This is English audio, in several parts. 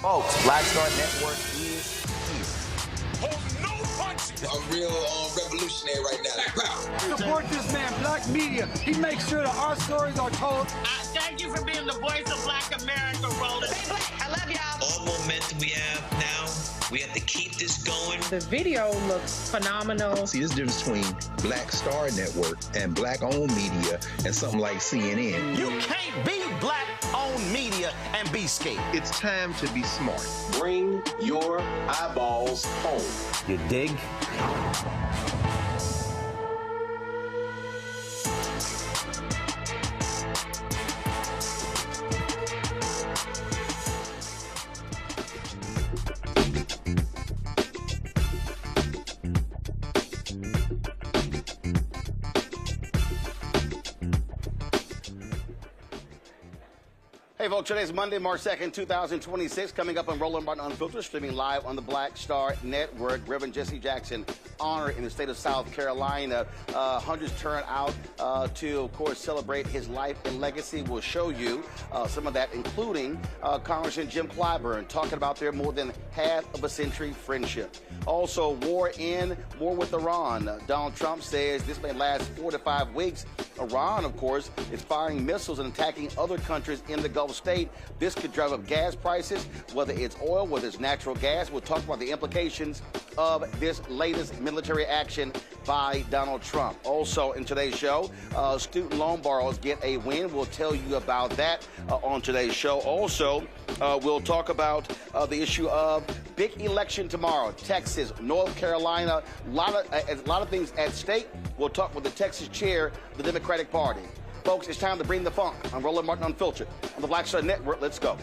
Folks, Black Star Network is here. Hold no punches. I'm real revolutionary right now. Black power. Support this man, Black Media. He makes sure that our stories are told. Thank you for being the voice of Black America, Roland. Stay black. I love y'all. All momentum we have now, we have to keep this going. The video looks phenomenal. See, there's a difference between Black Star Network and Black-owned media and something like CNN. You can't be Black-owned media and be scared. It's time to be smart. Bring your eyeballs home. You dig? Hey, folks, today's Monday, March 2nd, 2026. Coming up on Roland Martin Unfiltered, streaming live on the Black Star Network. Reverend Jesse Jackson honored in the state of South Carolina. Hundreds turn out to, of course, celebrate his life and legacy. We'll show you some of that, including Congressman Jim Clyburn talking about their more than half of a century friendship. Also, war with Iran. Donald Trump says this may last 4 to 5 weeks. Iran, of course, is firing missiles and attacking other countries in the Gulf state. This could drive up gas prices, whether it's oil, whether it's natural gas. We'll talk about the implications of this latest military action by Donald Trump. Also, in today's show, student loan borrowers get a win. We'll tell you about that on today's show. Also, we'll talk about the issue of big election tomorrow. Texas, North Carolina, a lot of things at stake. We'll talk with the Texas chair of the Democratic Party. Folks, it's time to bring the funk. I'm Roland Martin Unfiltered on the Black Star Network. Let's go.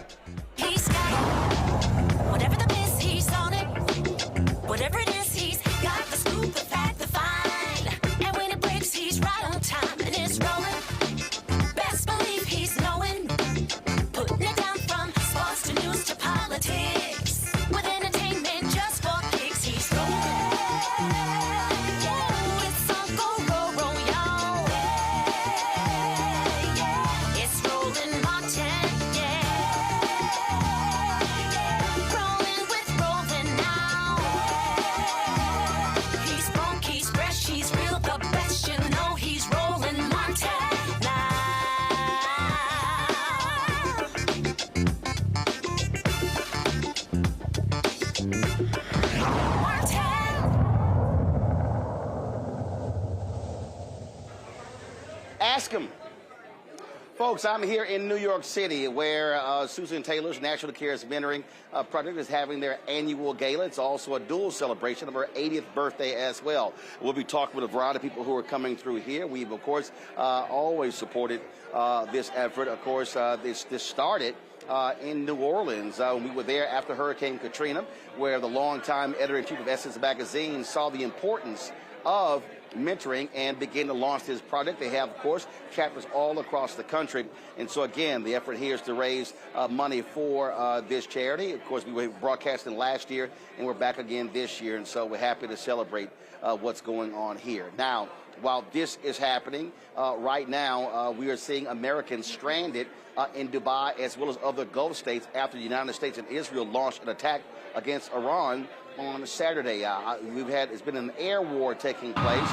He's got it. Whatever the miss, he's on it. Whatever it is, he's got the scoop, the fact, the find. And when it breaks, he's right on time and it's rolling. Best believe he's knowing. Putting it down from sports to news to politics. With entertainment just for kicks, he's rolling. Ask him. Folks, I'm here in New York City where Susan Taylor's National Cares Mentoring Project is having their annual gala. It's also a dual celebration of her 80th birthday as well. We'll be talking with a variety of people who are coming through here. We've, of course, always supported this effort. Of course, this started in New Orleans. We were there after Hurricane Katrina, where the longtime editor-in-chief of Essence Magazine saw the importance of mentoring and begin to launch this project. They have, of course, chapters all across the country. And so, again, the effort here is to raise money for this charity. Of course, we were broadcasting last year, and we're back again this year. And so we're happy to celebrate what's going on here. Now, while this is happening, right now, we are seeing Americans stranded in Dubai as well as other Gulf states after the United States and Israel launched an attack against Iran on Saturday. It's been an air war taking place,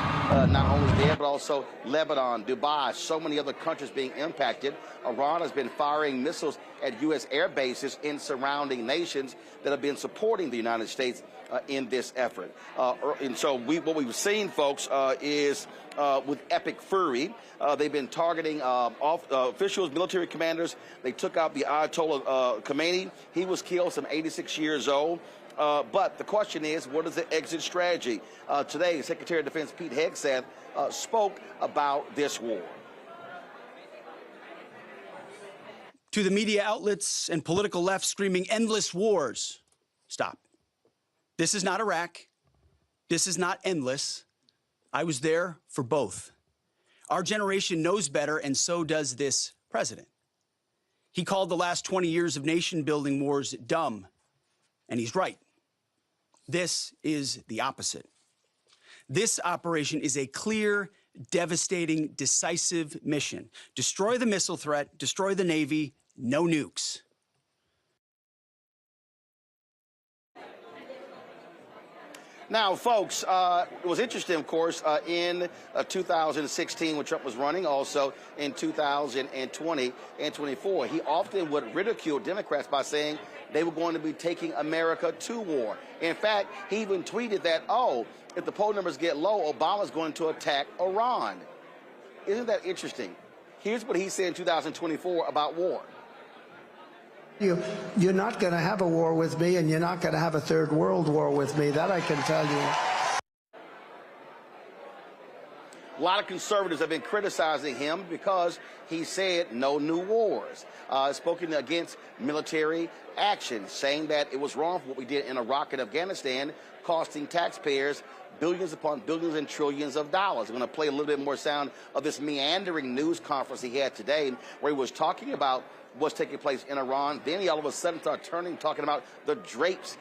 not only there, but also Lebanon, Dubai, so many other countries being impacted. Iran has been firing missiles at U.S. air bases in surrounding nations that have been supporting the United States in this effort. And so what we've seen, folks, is with epic fury. They've been targeting officials, military commanders. They took out the Ayatollah Khomeini. He was killed, some 86 years old. But the question is, what is the exit strategy? Today, Secretary of Defense Pete Hegseth spoke about this war. To the media outlets and political left screaming endless wars, stop. This is not Iraq. This is not endless. I was there for both. Our generation knows better, and so does this president. He called the last 20 years of nation-building wars dumb, and he's right. This is the opposite. This operation is a clear, devastating, decisive mission. Destroy the missile threat, destroy the Navy, no nukes. Now, folks, it was interesting, of course, in 2016 when Trump was running, also in 2020 and 24. He often would ridicule Democrats by saying they were going to be taking America to war. In fact, he even tweeted that, oh, if the poll numbers get low, Obama's going to attack Iran. Isn't that interesting? Here's what he said in 2024 about war. You're not going to have a war with me, and you're not going to have a third world war with me. That I can tell you. A lot of conservatives have been criticizing him because he said no new wars, spoken against military action, saying that it was wrong for what we did in Iraq and Afghanistan, costing taxpayers billions upon billions and trillions of dollars. I'm going to play a little bit more sound of this meandering news conference he had today where he was talking about what's taking place in Iran. Then he all of a sudden started turning, talking about the drapes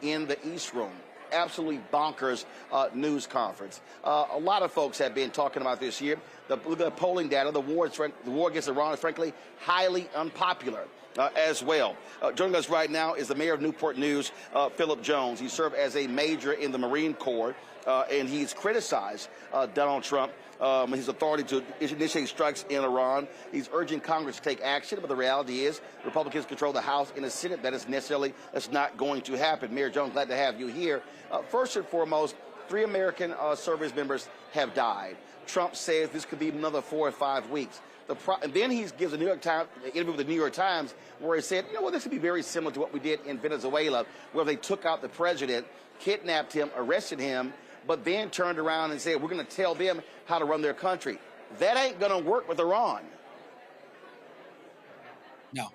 in the East Room. Absolutely bonkers news conference. A lot of folks have been talking about this year. The polling data, the war against Iran is frankly highly unpopular as well. Joining us right now is the mayor of Newport News, Phillip Jones. He served as a major in the Marine Corps, and he's criticized Donald Trump, his authority to initiate strikes in Iran. He's urging Congress to take action, but the reality is Republicans control the House and the Senate. That's not going to happen. Mayor Jones, glad to have you here. First and foremost, 3 American service members have died. Trump says this could be another 4 or 5 weeks. And then he gives a interview with the New York Times where he said, you know what, this would be very similar to what we did in Venezuela, where they took out the president, kidnapped him, arrested him, but then turned around and said, we're going to tell them how to run their country. That ain't going to work with Iran. No,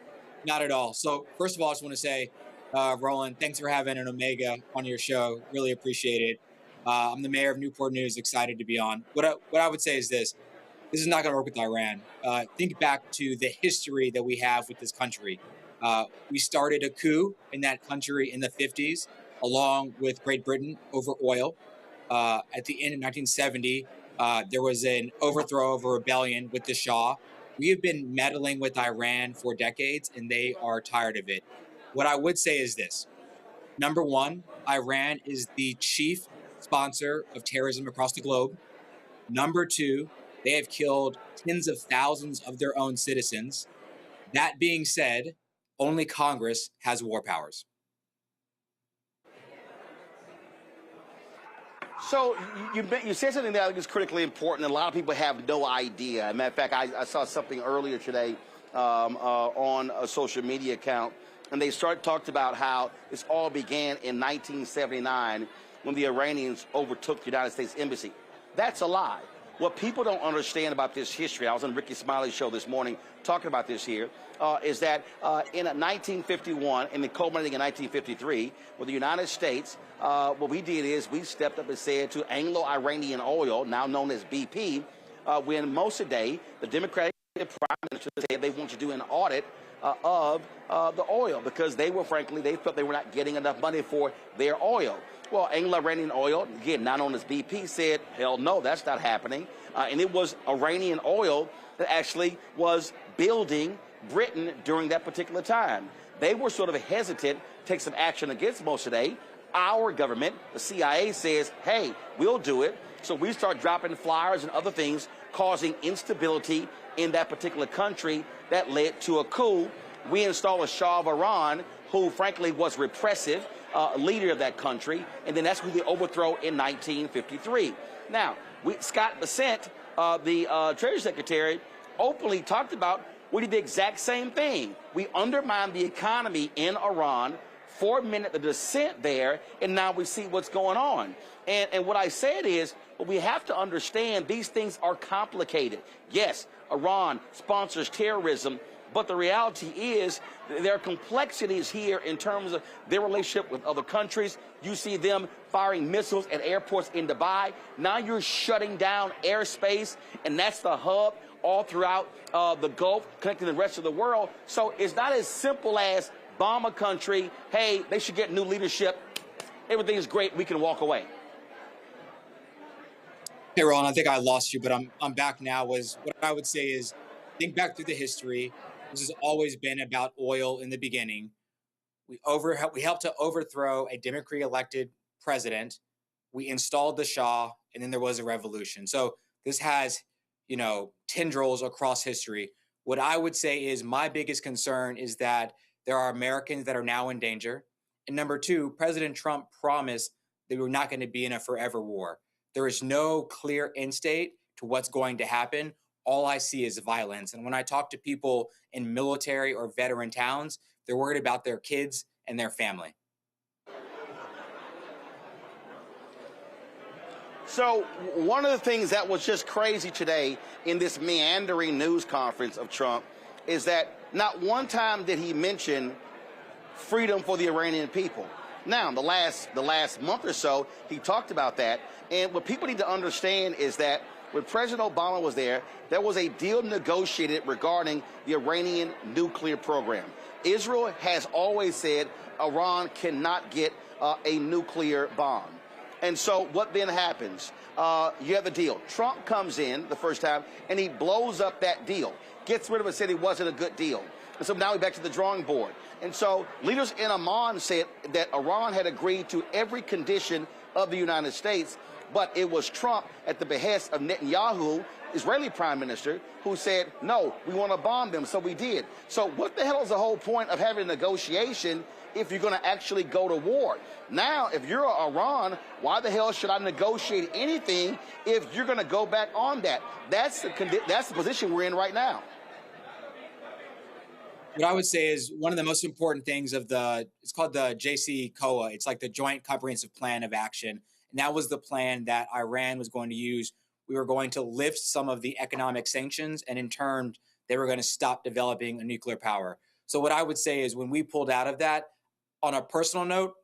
not at all. So first of all, I just want to say, Roland, thanks for having an Omega on your show. Really appreciate it. I'm the mayor of Newport News, excited to be on. What I would say is this is not going to work with Iran. Think back to the history that we have with this country. We started a coup in that country in the 50s, along with Great Britain over oil. At the end of 1970, there was an overthrow of a rebellion with the Shah. We have been meddling with Iran for decades, and they are tired of it. What I would say is this. Number one, Iran is the chief sponsor of terrorism across the globe. Number two, they have killed tens of thousands of their own citizens. That being said, only Congress has war powers. So you said something that I think is critically important, and a lot of people have no idea. As a matter of fact, I saw something earlier today on a social media account, and they talked about how this all began in 1979 when the Iranians overtook the United States Embassy. That's a lie. What people don't understand about this history, I was on Ricky Smiley's show this morning talking about this here, is that in 1951 and then culminating in 1953, with the United States, what we did is we stepped up and said to Anglo-Iranian Oil, now known as BP, when Mossadegh, the Democratic Prime Minister, said they want to do an audit of the oil because they felt they were not getting enough money for their oil. Well, Anglo-Iranian Oil, again, now known as BP, said, hell no, that's not happening. And it was Iranian oil that actually was building Britain during that particular time. They were sort of hesitant to take some action against Mossadegh. Our government, the CIA, says, hey, we'll do it. So we start dropping flyers and other things, causing instability in that particular country that led to a coup. We install a Shah of Iran, who frankly was repressive, leader of that country, and then that's who they overthrow in 1953. Now, Scott Bessent, the Treasury Secretary, openly talked about we did the exact same thing. We undermined the economy in Iran, fomented the dissent there, and now we see what's going on. And what I said is, well, we have to understand these things are complicated. Yes, Iran sponsors terrorism, but the reality is there are complexities here in terms of their relationship with other countries. You see them firing missiles at airports in Dubai. Now you're shutting down airspace, and that's the hub all throughout the Gulf, connecting the rest of the world. So it's not as simple as bomb a country, hey, they should get new leadership, everything is great, we can walk away. Hey, Roland, I think I lost you, but I'm back now. What I would say is, think back through the history. This has always been about oil in the beginning. We helped to overthrow a Democratic elected president we installed the Shah, and then there was a revolution. So this has, tendrils across history. What I would say is my biggest concern is that there are Americans that are now in danger. And number two, President Trump promised that we're not going to be in a forever war. There is no clear end state to what's going to happen. All I see is violence. And when I talk to people in military or veteran towns, they're worried about their kids and their family. So one of the things that was just crazy today in this meandering news conference of Trump is that not one time did he mention freedom for the Iranian people. Now, the last month or so, he talked about that. And what people need to understand is that when President Obama was there was a deal negotiated regarding the Iranian nuclear program. Israel has always said Iran cannot get a nuclear bomb. And so what then happens? You have the deal. Trump comes in the first time, and he blows up that deal, gets rid of it, said it wasn't a good deal. And so now we're back to the drawing board. And so leaders in Amman said that Iran had agreed to every condition of the United States, but it was Trump, at the behest of Netanyahu, Israeli prime minister, who said, no, we want to bomb them, so we did. So what the hell is the whole point of having a negotiation if you're going to actually go to war? Now, if you're Iran, why the hell should I negotiate anything if you're going to go back on that? That's the position we're in right now. What I would say is one of the most important things it's called the JCPOA. It's like the Joint Comprehensive Plan of Action. And that was the plan that Iran was going to use. We were going to lift some of the economic sanctions, and in turn, they were going to stop developing a nuclear power. So what I would say is when we pulled out of that, on a personal note,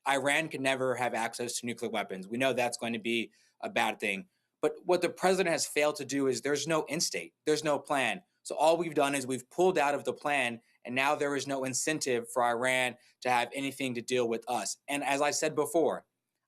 Iran could never have access to nuclear weapons. We know that's going to be a bad thing. But what the president has failed to do is there's no end state. There's no plan. So all we've done is we've pulled out of the plan, and now there is no incentive for Iran to have anything to deal with us. And as I said before,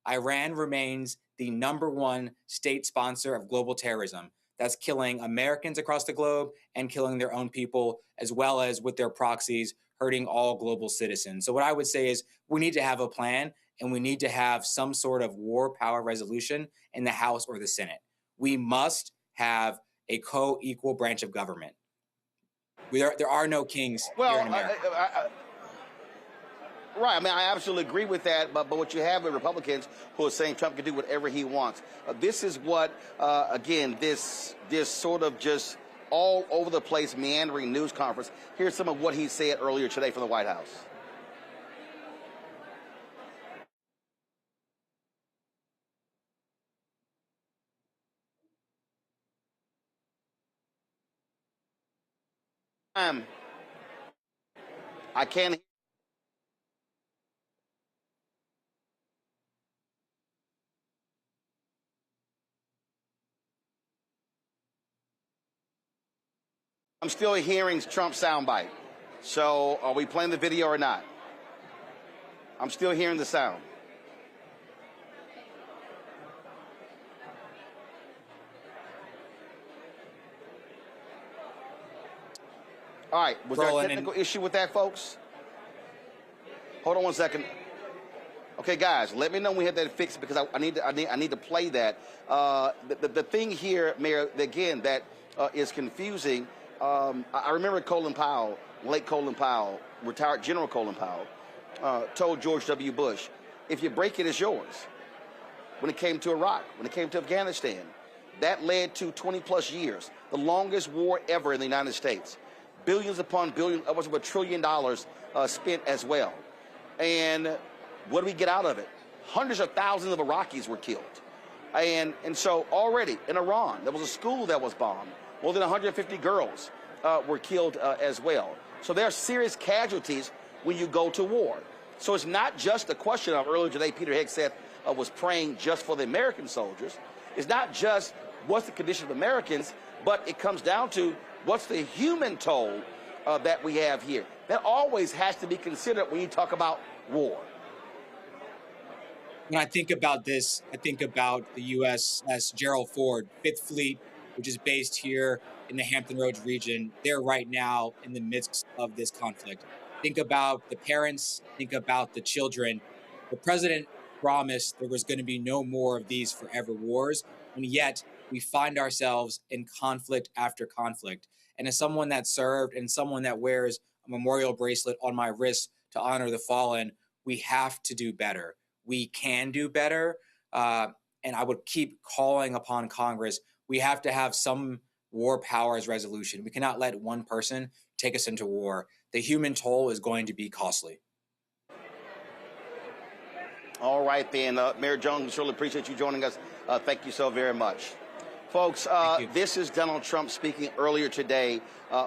Iran remains the #1 state sponsor of global terrorism. That's killing Americans across the globe and killing their own people, as well as with their proxies, hurting all global citizens. So what I would say is we need to have a plan, and we need to have some sort of war power resolution in the House or the Senate. We must have a co-equal branch of government. There are no kings here in America. Right. I mean, I absolutely agree with that. But what you have with Republicans who are saying Trump can do whatever he wants. This is what, again, this sort of just all over the place meandering news conference. Here's some of what he said earlier today from the White House. I can't. I'm still hearing Trump's soundbite. So are we playing the video or not? I'm still hearing the sound. All right, was there a technical issue with that, folks? Hold on one second. Okay, guys, let me know when we have that fixed because I need to play that. The thing here, Mayor, again, that is confusing. I remember Colin Powell, late Colin Powell, retired General Colin Powell, told George W. Bush, if you break it, it's yours. When it came to Iraq, when it came to Afghanistan, that led to 20-plus years, the longest war ever in the United States. Billions upon billions, upwards of $1 trillion spent as well. And what do we get out of it? Hundreds of thousands of Iraqis were killed. And so already in Iran, there was a school that was bombed. More than 150 girls were killed as well. So there are serious casualties when you go to war. So it's not just a question of, earlier today, Peter Hegseth was praying just for the American soldiers. It's not just what's the condition of Americans, but it comes down to what's the human toll that we have here. That always has to be considered when you talk about war. When I think about this, I think about the USS Gerald Ford, 5th Fleet, which is based here in the Hampton Roads region. They're right now in the midst of this conflict. Think about the parents, think about the children. The president promised there was going to be no more of these forever wars, and yet we find ourselves in conflict after conflict. And as someone that served and someone that wears a memorial bracelet on my wrist to honor the fallen, we have to do better. We can do better. And I would keep calling upon Congress. We have to have some war powers resolution. We cannot let one person take us into war. The human toll is going to be costly. All right, then. Mayor Jones, we certainly appreciate you joining us. Thank you so very much. Folks, this is Donald Trump speaking earlier today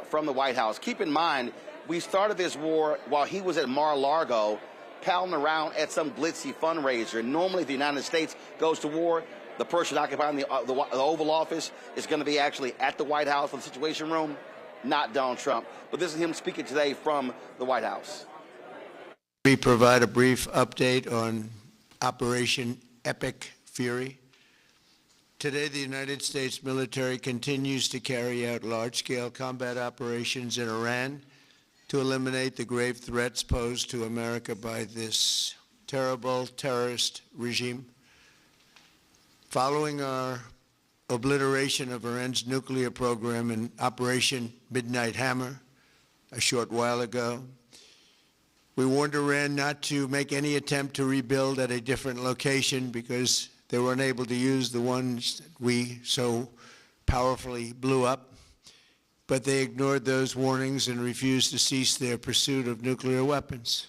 from the White House. Keep in mind, we started this war while he was at Mar-a-Lago, palling around at some glitzy fundraiser. Normally, if the United States goes to war, the person occupying the Oval Office is going to be actually at the White House in the Situation Room, not Donald Trump. But this is him speaking today from the White House. We provide a brief update on Operation Epic Fury. Today, the United States military continues to carry out large-scale combat operations in Iran to eliminate the grave threats posed to America by this terrible terrorist regime. Following our obliteration of Iran's nuclear program in Operation Midnight Hammer a short while ago, we warned Iran not to make any attempt to rebuild at a different location because they were unable to use the ones that we so powerfully blew up. But they ignored those warnings and refused to cease their pursuit of nuclear weapons.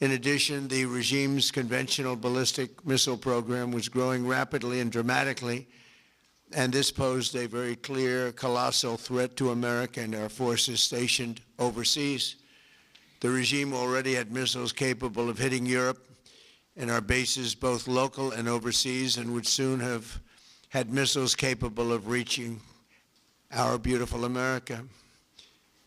In addition, the regime's conventional ballistic missile program was growing rapidly and dramatically, and this posed a very clear, colossal threat to America and our forces stationed overseas. The regime already had missiles capable of hitting Europe and our bases, both local and overseas, and would soon have had missiles capable of reaching our beautiful America.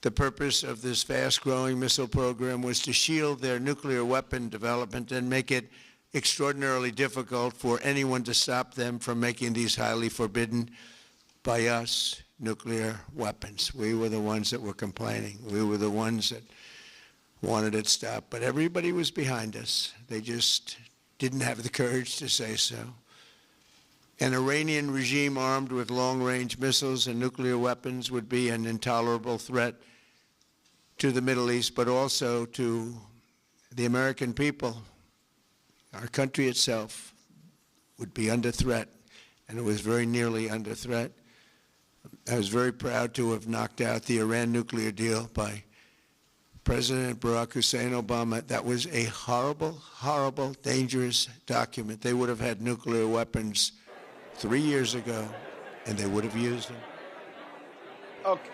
The purpose of this fast-growing missile program was to shield their nuclear weapon development and make it extraordinarily difficult for anyone to stop them from making these highly forbidden by us nuclear weapons. We were the ones that were complaining. We were the ones that wanted it stopped. But everybody was behind us. They just didn't have the courage to say so. An Iranian regime armed with long-range missiles and nuclear weapons would be an intolerable threat to the Middle East, but also to the American people. Our country itself would be under threat, and it was very nearly under threat. I was very proud to have knocked out the Iran nuclear deal by President Barack Hussein Obama. That was a horrible, horrible, dangerous document. They would have had nuclear weapons 3 years ago, and they would have used them.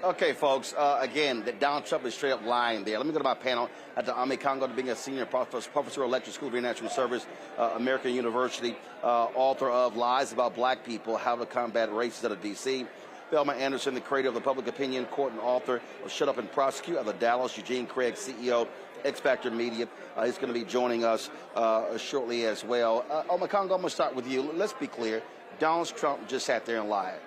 Okay, folks. Again, Donald Trump is straight up lying there. Let me go to my panel. Dr. Ame Congo, being a senior professor of electrical school of international service, American University, author of Lies About Black People, How to Combat Racism out of D.C. Thelma Anderson, the creator of the Public Opinion Court and author of Shut Up and Prosecute of the Dallas, Eugene Craig, CEO, X Factor Media. He's going to be joining us shortly as well. Ame Congo, I'm going to start with you. Let's be clear. Donald Trump just sat there and lied.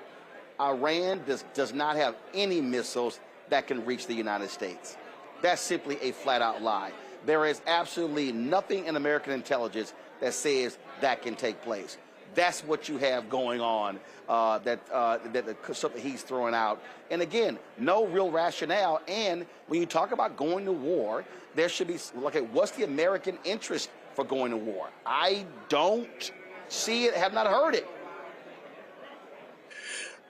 Iran does not have any missiles that can reach the United States. That's simply a flat-out lie. There is absolutely nothing in American intelligence that says that can take place. That's what you have going on, something he's throwing out. And again, no real rationale. And when you talk about going to war, there should be, okay, what's the American interest for going to war? I don't see it, have not heard it.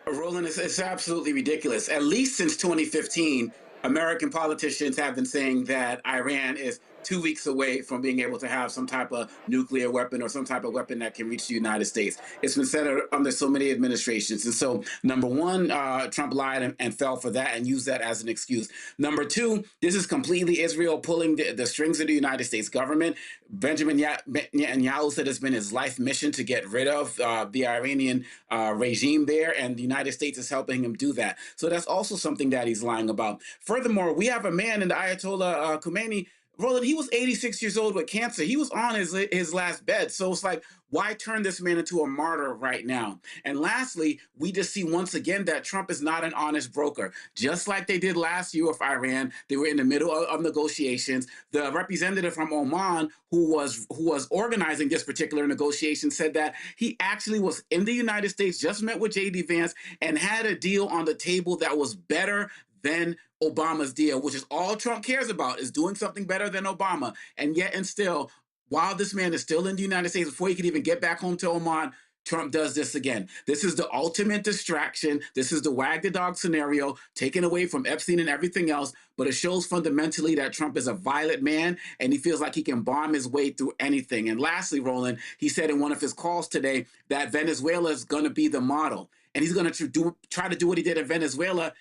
Roland, it's absolutely ridiculous. At least since 2015, American politicians have been saying that Iran is 2 weeks away from being able to have some type of nuclear weapon or some type of weapon that can reach the United States. It's been said under so many administrations. And so, number one, Trump lied and fell for that and used that as an excuse. Number two, this is completely Israel pulling the strings of the United States government. Benjamin Netanyahu said it's been his life mission to get rid of the Iranian regime there, and the United States is helping him do that. So that's also something that he's lying about. Furthermore, we have a man in the Ayatollah Khomeini Roland, he was 86 years old with cancer. He was on his last bed. So it's like, why turn this man into a martyr right now? And lastly, we just see once again that Trump is not an honest broker. Just like they did last year with Iran, they were in the middle of negotiations. The representative from Oman, who was organizing this particular negotiation, said that he actually was in the United States, just met with J.D. Vance, and had a deal on the table that was better than Obama's deal, which is all Trump cares about, is doing something better than Obama. And yet and still, while this man is still in the United States, before he could even get back home to Oman, Trump does this again. This is the ultimate distraction. This is the wag the dog scenario, taken away from Epstein and everything else. But it shows fundamentally that Trump is a violent man, and he feels like he can bomb his way through anything. And lastly, Roland, he said in one of his calls today that Venezuela is going to be the model. And he's going to try to do what he did in Venezuela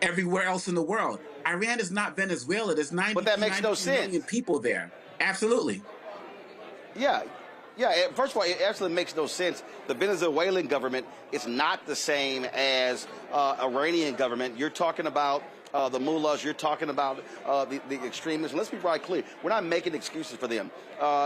everywhere else in the world. Iran is not Venezuela. There's 90 million people there. Absolutely. Yeah. First of all, it actually makes no sense. The Venezuelan government is not the same as Iranian government. You're talking about the mullahs. You're talking about the extremists. And let's be right clear. We're not making excuses for them.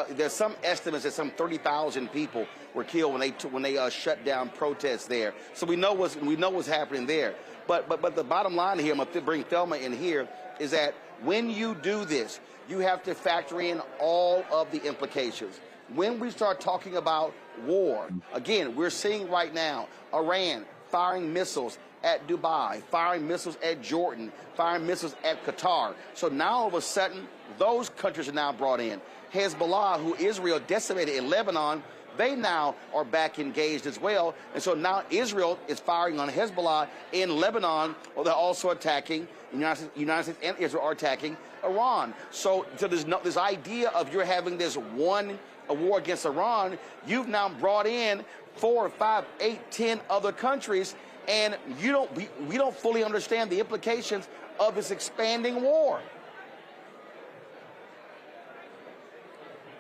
There's some estimates that some 30,000 people were killed when they shut down protests there. So we know what's happening there. But the bottom line here, I'm going to bring Thelma in here, is that when you do this, you have to factor in all of the implications. When we start talking about war, again, we're seeing right now Iran firing missiles at Dubai, firing missiles at Jordan, firing missiles at Qatar. So now all of a sudden, those countries are now brought in. Hezbollah, who Israel decimated in Lebanon, they now are back engaged as well. And so now Israel is firing on Hezbollah in Lebanon, while they're also attacking, the United States and Israel are attacking Iran. So there's this idea of you're having this a war against Iran. You've now brought in 4, 5, 8, 10 other countries, and we don't fully understand the implications of this expanding war.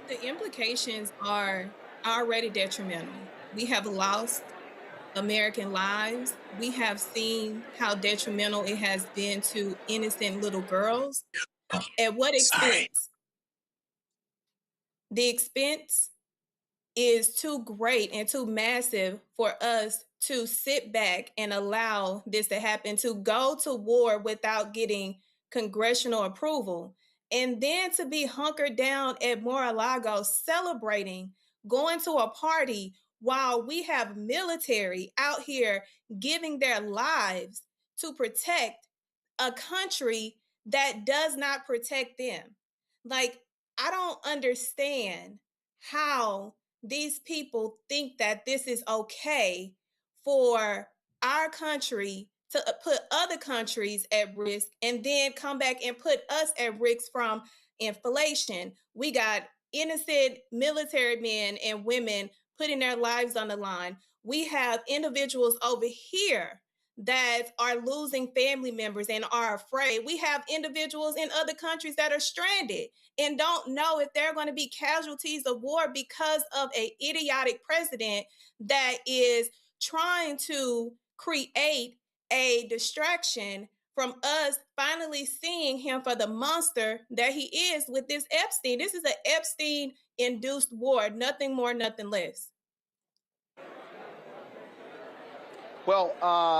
The implications are already detrimental. We have lost American lives. We have seen how detrimental it has been to innocent little girls. At what expense? The expense is too great and too massive for us to sit back and allow this to happen, to go to war without getting congressional approval, and then to be hunkered down at Mar-a-Lago celebrating, going to a party while we have military out here giving their lives to protect a country that does not protect them. Like, I don't understand how these people think that this is okay for our country to put other countries at risk and then come back and put us at risk from inflation. We got innocent military men and women putting their lives on the line. We have individuals over here that are losing family members and are afraid. We have individuals in other countries that are stranded and don't know if they're going to be casualties of war because of an idiotic president that is trying to create a distraction from us finally seeing him for the monster that he is with this Epstein. This is an Epstein-induced war, nothing more, nothing less. Well,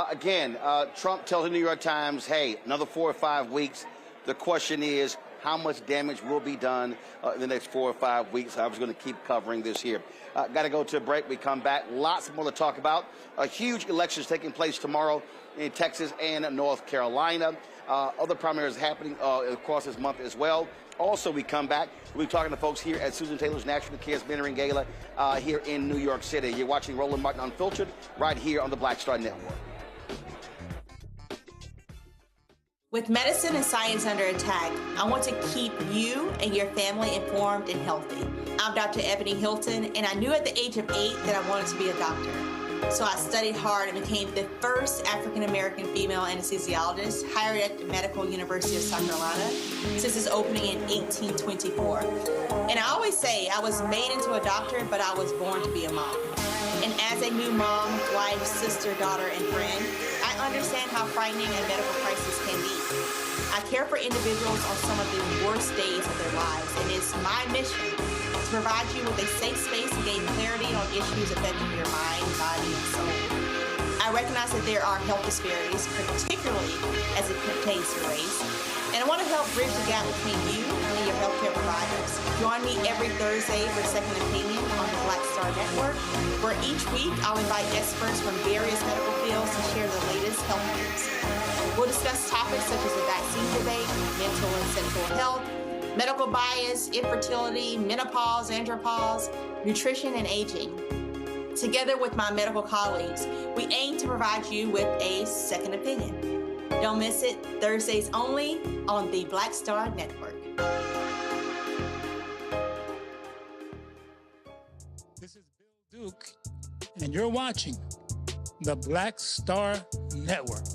again, Trump tells the New York Times, hey, another 4 or 5 weeks. The question is, how much damage will be done in the next 4 or 5 weeks? I was going to keep covering this here. Got to go to a break. We come back. Lots more to talk about. A huge elections taking place tomorrow in Texas and North Carolina. Other primaries happening across this month as well. Also, we come back. We'll be talking to folks here at Susan Taylor's National Cares Mentoring Gala here in New York City. You're watching Roland Martin Unfiltered right here on the Black Star Network. With medicine and science under attack, I want to keep you and your family informed and healthy. I'm Dr. Ebony Hilton, and I knew at the age of 8 that I wanted to be a doctor. So I studied hard and became the first African-American female anesthesiologist hired at the Medical University of South Carolina since its opening in 1824. And I always say I was made into a doctor, but I was born to be a mom. And as a new mom, wife, sister, daughter, and friend, I understand how frightening a medical crisis can be. I care for individuals on some of the worst days of their lives, and it's my mission to provide you with a safe space to gain clarity on issues affecting your mind, body, and soul. I recognize that there are health disparities, particularly as it pertains to race, and I want to help bridge the gap between you and your healthcare providers. Join me every Thursday for Second Opinion on the Black Star Network, where each week I'll invite experts from various medical fields to share the latest health news. We'll discuss topics such as the vaccine debate, mental and sexual health, medical bias, infertility, menopause, andropause, nutrition, and aging. Together with my medical colleagues, we aim to provide you with a second opinion. Don't miss it, Thursdays only on the Black Star Network. This is Bill Duke, and you're watching the Black Star Network.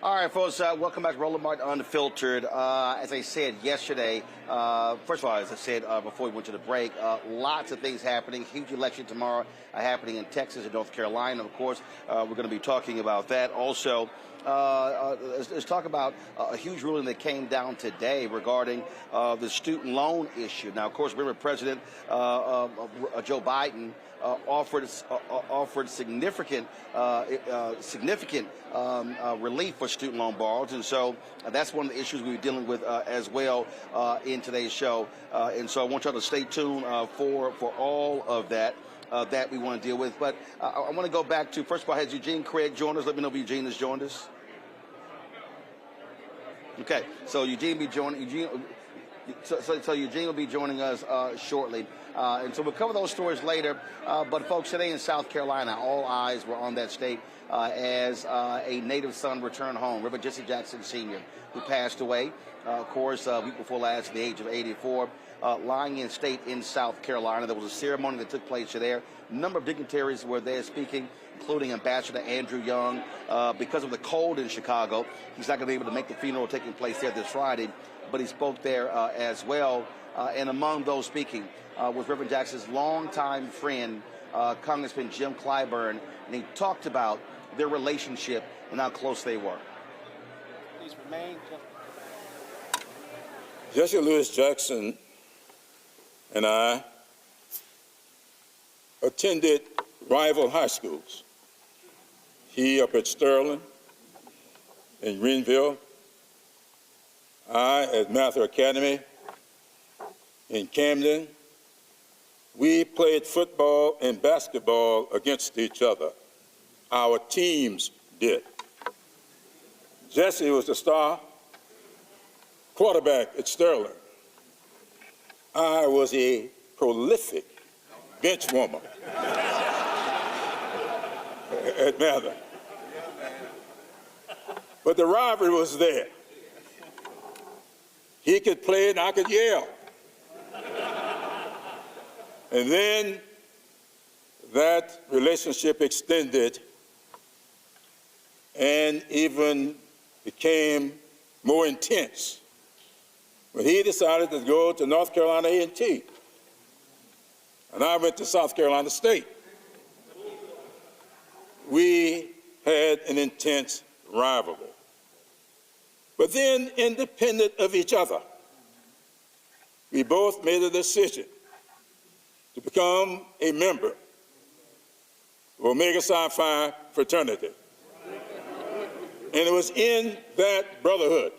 All right, folks, welcome back to Roland Martin Unfiltered. As I said yesterday, first of all, as I said before we went to the break, lots of things happening. Huge election tomorrow happening in Texas and North Carolina. Of course, we're going to be talking about that. Also, let's talk about a huge ruling that came down today regarding the student loan issue. Now, of course, remember President Joe Biden offered significant relief for student loan borrowers, and so that's one of the issues we'll be dealing with as well in today's show. And so I want y'all to stay tuned for all of that. That we want to deal with. But I want to go back to, first of all, has Eugene Craig joined us? Let me know if Eugene has joined us. Okay, so Eugene will be joining. So Eugene will be joining us shortly. And so we'll cover those stories later. But folks, today in South Carolina, all eyes were on that state as a native son returned home, Reverend Jesse Jackson Sr., who passed away, of course, a week before last at the age of 84. Lying in state in South Carolina. There was a ceremony that took place there. A number of dignitaries were there speaking, including Ambassador Andrew Young. Because of the cold in Chicago, he's not going to be able to make the funeral taking place there this Friday, but he spoke there as well. And among those speaking was Reverend Jackson's longtime friend, Congressman Jim Clyburn, and he talked about their relationship and how close they were. Please remain. Jesse Louis Jackson and I attended rival high schools. He up at Sterling in Greenville, I at Mather Academy in Camden. We played football and basketball against each other. Our teams did. Jesse was the star quarterback at Sterling. I was a prolific bench warmer at Mather. But the rivalry was there. He could play and I could yell. And then that relationship extended and even became more intense when he decided to go to North Carolina A&T, and I went to South Carolina State. We had an intense rivalry. But then, independent of each other, we both made a decision to become a member of Omega Psi Phi fraternity. And it was in that brotherhood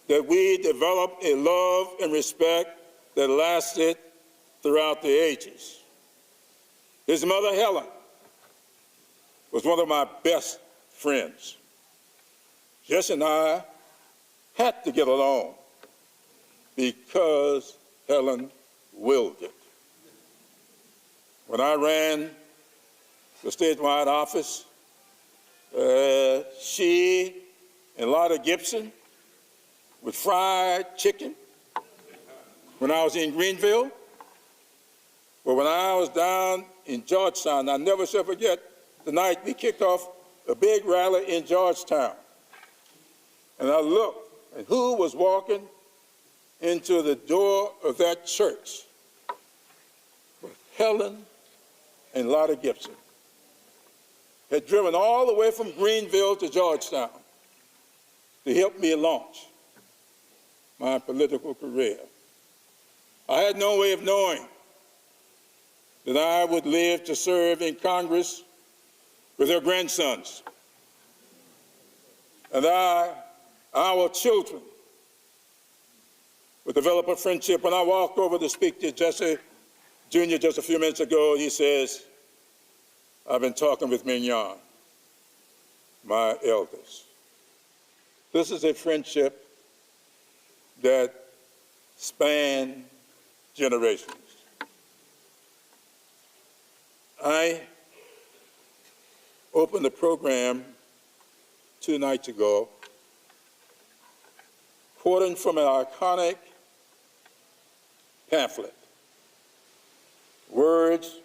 that we developed a love and respect that lasted throughout the ages. His mother, Helen, was one of my best friends. Jesse and I had to get along because Helen willed it. When I ran the statewide office, she and Lotta Gibson with fried chicken when I was in Greenville. But when I was down in Georgetown, I never shall forget the night we kicked off a big rally in Georgetown. And I looked, and who was walking into the door of that church? But Helen and Lottie Gibson had driven all the way from Greenville to Georgetown to help me launch my political career. I had no way of knowing that I would live to serve in Congress with their grandsons, and our children would develop a friendship. When I walked over to speak to Jesse Jr. just a few minutes ago, he says, "I've been talking with Mignon, my eldest." This is a friendship that spans generations. I opened the program 2 nights ago, quoting from an iconic pamphlet, words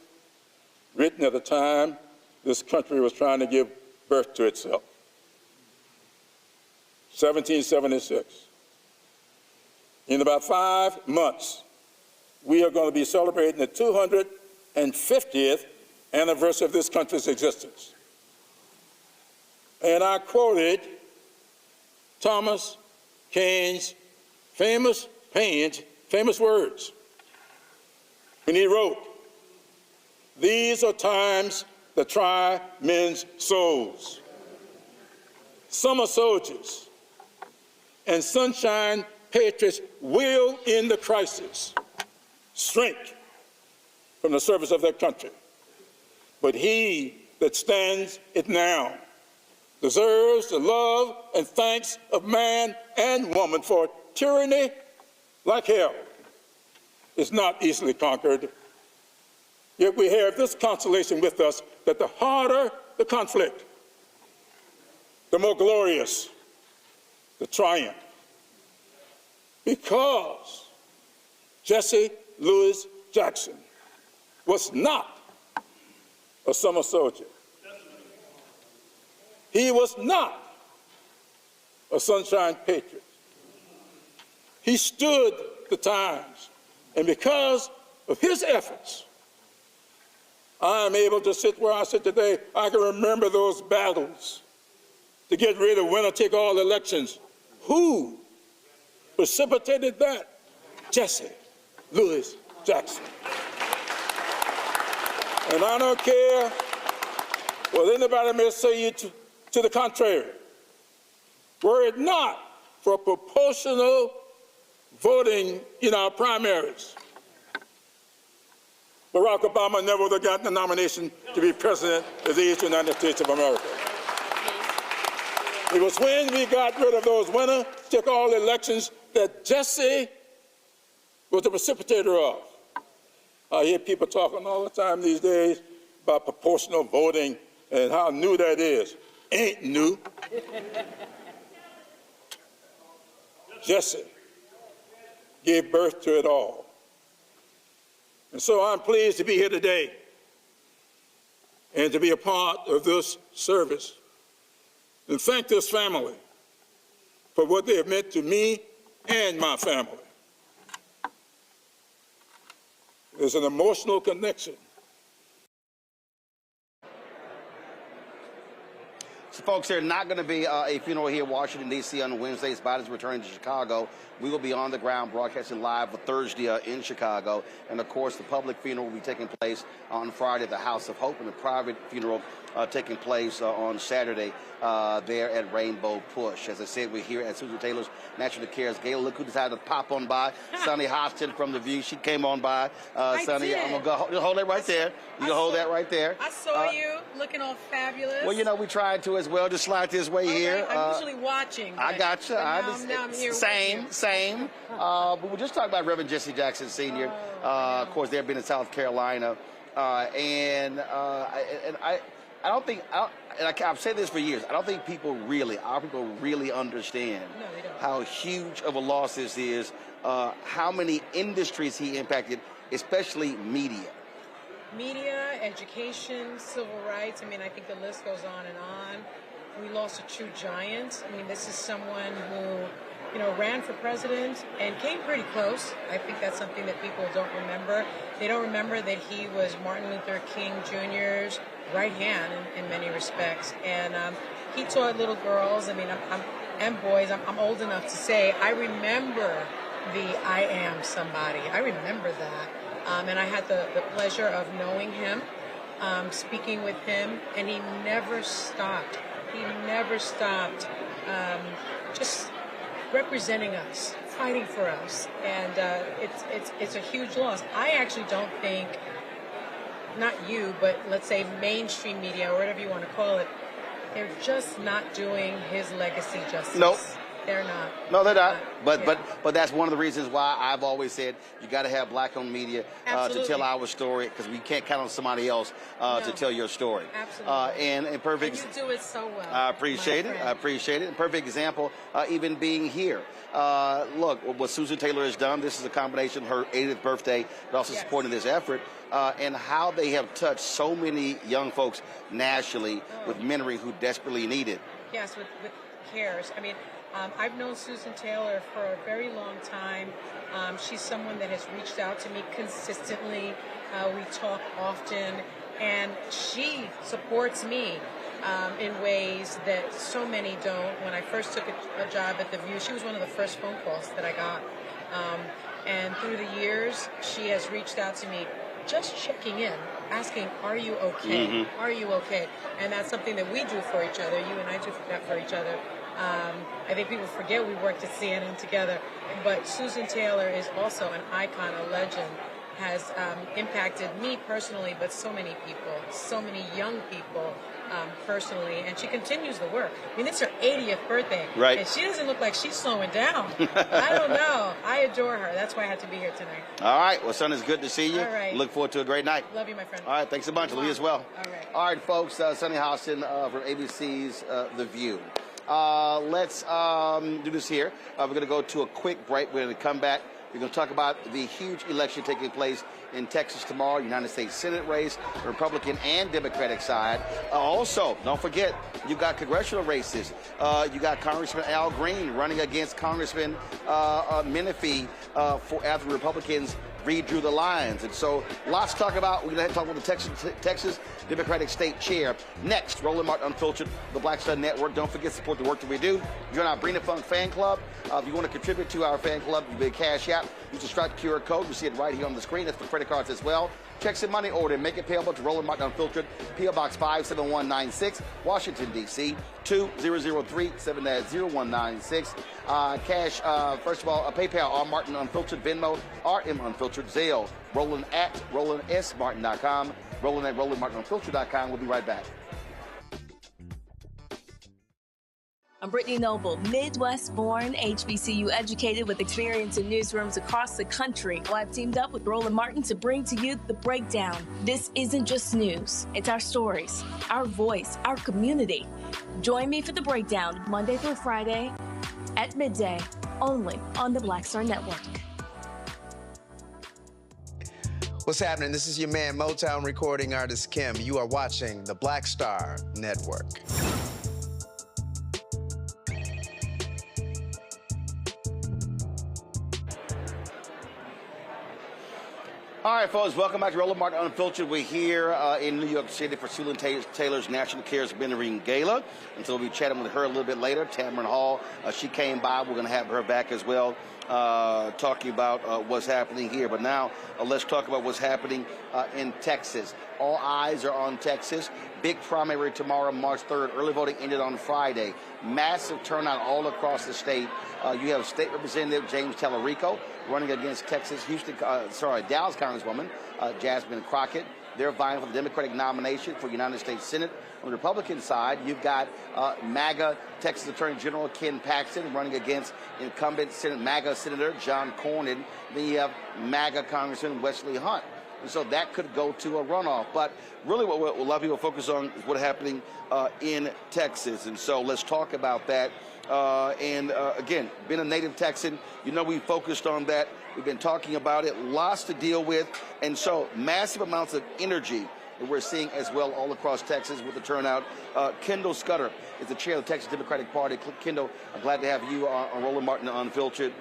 written at a time this country was trying to give birth to itself. 1776. In about 5 months, we are going to be celebrating the 250th anniversary of this country's existence. And I quoted Thomas Paine's famous words when he wrote, "These are times that try men's souls. Summer soldiers and sunshine patriots will, in the crisis, shrink from the service of their country. But he that stands it now deserves the love and thanks of man and woman, for tyranny, like hell, is not easily conquered. Yet we have this consolation with us, that the harder the conflict, the more glorious the triumph. Because Jesse Louis Jackson was not a summer soldier. He was not a sunshine patriot. He stood the times, and because of his efforts, I am able to sit where I sit today. I can remember those battles to get rid of winner-take-all elections. Who precipitated that? Jesse Louis Jackson. And I don't care what anybody may say you to the contrary. Were it not for proportional voting in our primaries, Barack Obama never would have gotten the nomination to be president of these United States of America. It was when we got rid of those winner-take-all elections that Jesse was the precipitator of. I hear people talking all the time these days about proportional voting and how new that is. Ain't new. Jesse gave birth to it all. And so I'm pleased to be here today and to be a part of this service, and thank this family for what they have meant to me and my family. There's an emotional connection. So, folks, there's not going to be a funeral here in Washington, D.C. on Wednesday. Biden's returning to Chicago. We will be on the ground broadcasting live for Thursday in Chicago. And, of course, the public funeral will be taking place on Friday at the House of Hope, and the private funeral taking place on Saturday there at Rainbow Push. As I said, we're here at Susan Taylor's National Cares Gala. Look who decided to pop on by. Sonny Hostin from The View. She came on by. Sonny, I'm going to go hold that right there. You can hold that right there. I saw you looking all fabulous. Well, you know, we tried to as well. Just slide this way here. I'm usually watching. I got you. Now I'm here same. But we're just talking about Reverend Jesse Jackson Sr. Of course, they've been in South Carolina. And I don't think, I've said this for years, I don't think our people really understand how huge of a loss this is, how many industries he impacted, especially media. Media, education, civil rights. I mean, I think the list goes on and on. We lost a true giant. I mean, this is someone who ran for president and came pretty close. I think that's something that people don't remember. They don't remember that he was Martin Luther King Jr.'s right hand in many respects. And he taught little girls, and boys, I'm old enough to say, I remember the I am somebody. I remember that. And I had the pleasure of knowing him, speaking with him, and he never stopped. He never stopped just representing us, fighting for us. And it's a huge loss. I actually don't think, not you, but let's say mainstream media, or whatever you want to call it, they're just not doing his legacy justice. Nope. They're not. No, they're not. But that's one of the reasons why I've always said you got to have black-owned media to tell our story, because we can't count on somebody else to tell your story. Absolutely. And perfect. And you do it so well. I appreciate it. I appreciate it. And perfect example, even being here. Look, what Susan Taylor has done. This is a combination of her 80th birthday, but also supporting this effort. And how they have touched so many young folks nationally with mentoring who desperately need it. Yes, with cares. I've known Susan Taylor for a very long time. She's someone that has reached out to me consistently. We talk often, and she supports me in ways that so many don't. When I first took a job at The View, she was one of the first phone calls that I got. And through the years, she has reached out to me, just checking in, asking, are you okay? Mm-hmm. Are you okay? And that's something that we do for each other. You and I do that for each other. I think people forget we worked at CNN together. But Susan Taylor is also an icon, a legend, has impacted me personally, but so many people, so many young people personally. And she continues the work. It's her 80th birthday. Right. And she doesn't look like she's slowing down. I don't know. I adore her. That's why I had to be here tonight. All right. Well, son, it's good to see you. All right. Look forward to a great night. Love you, my friend. All right. Thanks a bunch. Lee as well. All right. All right, folks. Sonny Hostin from ABC's The View. Let's do this here. We're going to go to a quick break. We're going to come back. We're going to talk about the huge election taking place in Texas tomorrow, United States Senate race, Republican and Democratic side. Also, don't forget, you've got congressional races. You got Congressman Al Green running against Congressman Menifee after the Republicans redrew the lines. And so lots to talk about. We're going to talk about the Texas Democratic State Chair. Next, Roland Martin Unfiltered, the Black Star Network. Don't forget to support the work that we do. Join our Bring the Funk fan club. If you want to contribute to our fan club, you can Cash App. Use the Stripe QR code. You see it right here on the screen. That's for credit cards as well. Checks and money order. Make it payable to Roland Martin Unfiltered, P.O. Box 57196, Washington, D.C. 2003 70196. Cash, first of all, PayPal, R. Martin Unfiltered, Venmo, RM Unfiltered, Zelle, Roland at RolandSMartin.com, Roland at RolandMartinUnfiltered.com. We'll be right back. I'm Brittany Noble, Midwest-born, HBCU educated with experience in newsrooms across the country. Well, I've teamed up with Roland Martin to bring to you The Breakdown. This isn't just news. It's our stories, our voice, our community. Join me for The Breakdown, Monday through Friday at midday, only on the Black Star Network. What's happening? This is your man, Motown recording artist Kim. You are watching the Black Star Network. All right, folks, welcome back to Roland Martin Unfiltered. We're here in New York City for Susan Taylor's National Cares Mentoring Gala. And so we'll be chatting with her a little bit later. Tamron Hall, she came by. We're going to have her back as well, talking about what's happening here. But now let's talk about what's happening in Texas. All eyes are on Texas. Big primary tomorrow, March 3rd. Early voting ended on Friday. Massive turnout all across the state. You have State Representative James Tallarico running against Dallas Congresswoman Jasmine Crockett. They're vying for the Democratic nomination for United States Senate. On the Republican side, you've got MAGA Texas Attorney General Ken Paxton running against incumbent MAGA Senator John Cornyn. Then you have MAGA Congressman Wesley Hunt. And so that could go to a runoff. But really what a lot of people focus on is what's happening in Texas. And so let's talk about that. Again, being a native Texan, we focused on that. We've been talking about it, lots to deal with. And so massive amounts of energy that we're seeing as well all across Texas with the turnout. Kendall Scudder is the chair of the Texas Democratic Party. Kendall, I'm glad to have you on Roland Martin Unfiltered.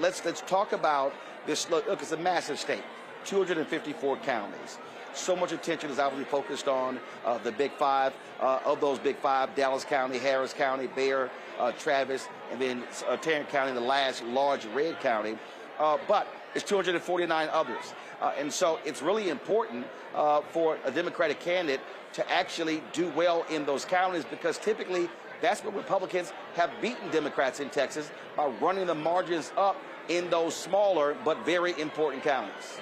Let's talk about this. Look, it's a massive state, 254 counties. So much attention is obviously focused on the Big Five. Of those Big Five, Dallas County, Harris County, Bexar, Travis, and then Tarrant County, the last large red county. But it's 249 others. And so it's really important for a Democratic candidate to actually do well in those counties, because typically that's where Republicans have beaten Democrats in Texas, by running the margins up in those smaller but very important counties.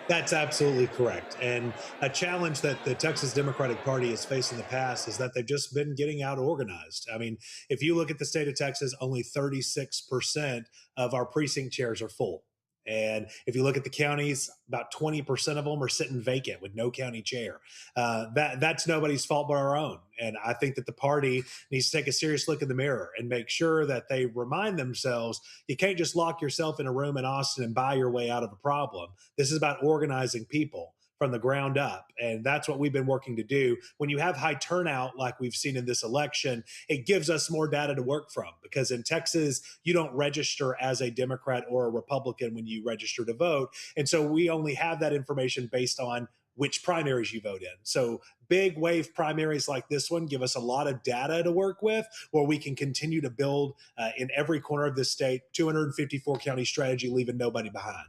That's absolutely correct. And a challenge that the Texas Democratic Party has faced in the past is that they've just been getting out organized. I mean, if you look at the state of Texas, only 36% of our precinct chairs are full. And if you look at the counties, about 20% of them are sitting vacant with no county chair. That's nobody's fault but our own. And I think that the party needs to take a serious look in the mirror and make sure that they remind themselves you can't just lock yourself in a room in Austin and buy your way out of a problem. This is about organizing people from the ground up. And that's what we've been working to do. When you have high turnout, like we've seen in this election, it gives us more data to work from, because in Texas, you don't register as a Democrat or a Republican when you register to vote. And so we only have that information based on which primaries you vote in. So big wave primaries like this one give us a lot of data to work with, where we can continue to build in every corner of the state, 254 county strategy, leaving nobody behind.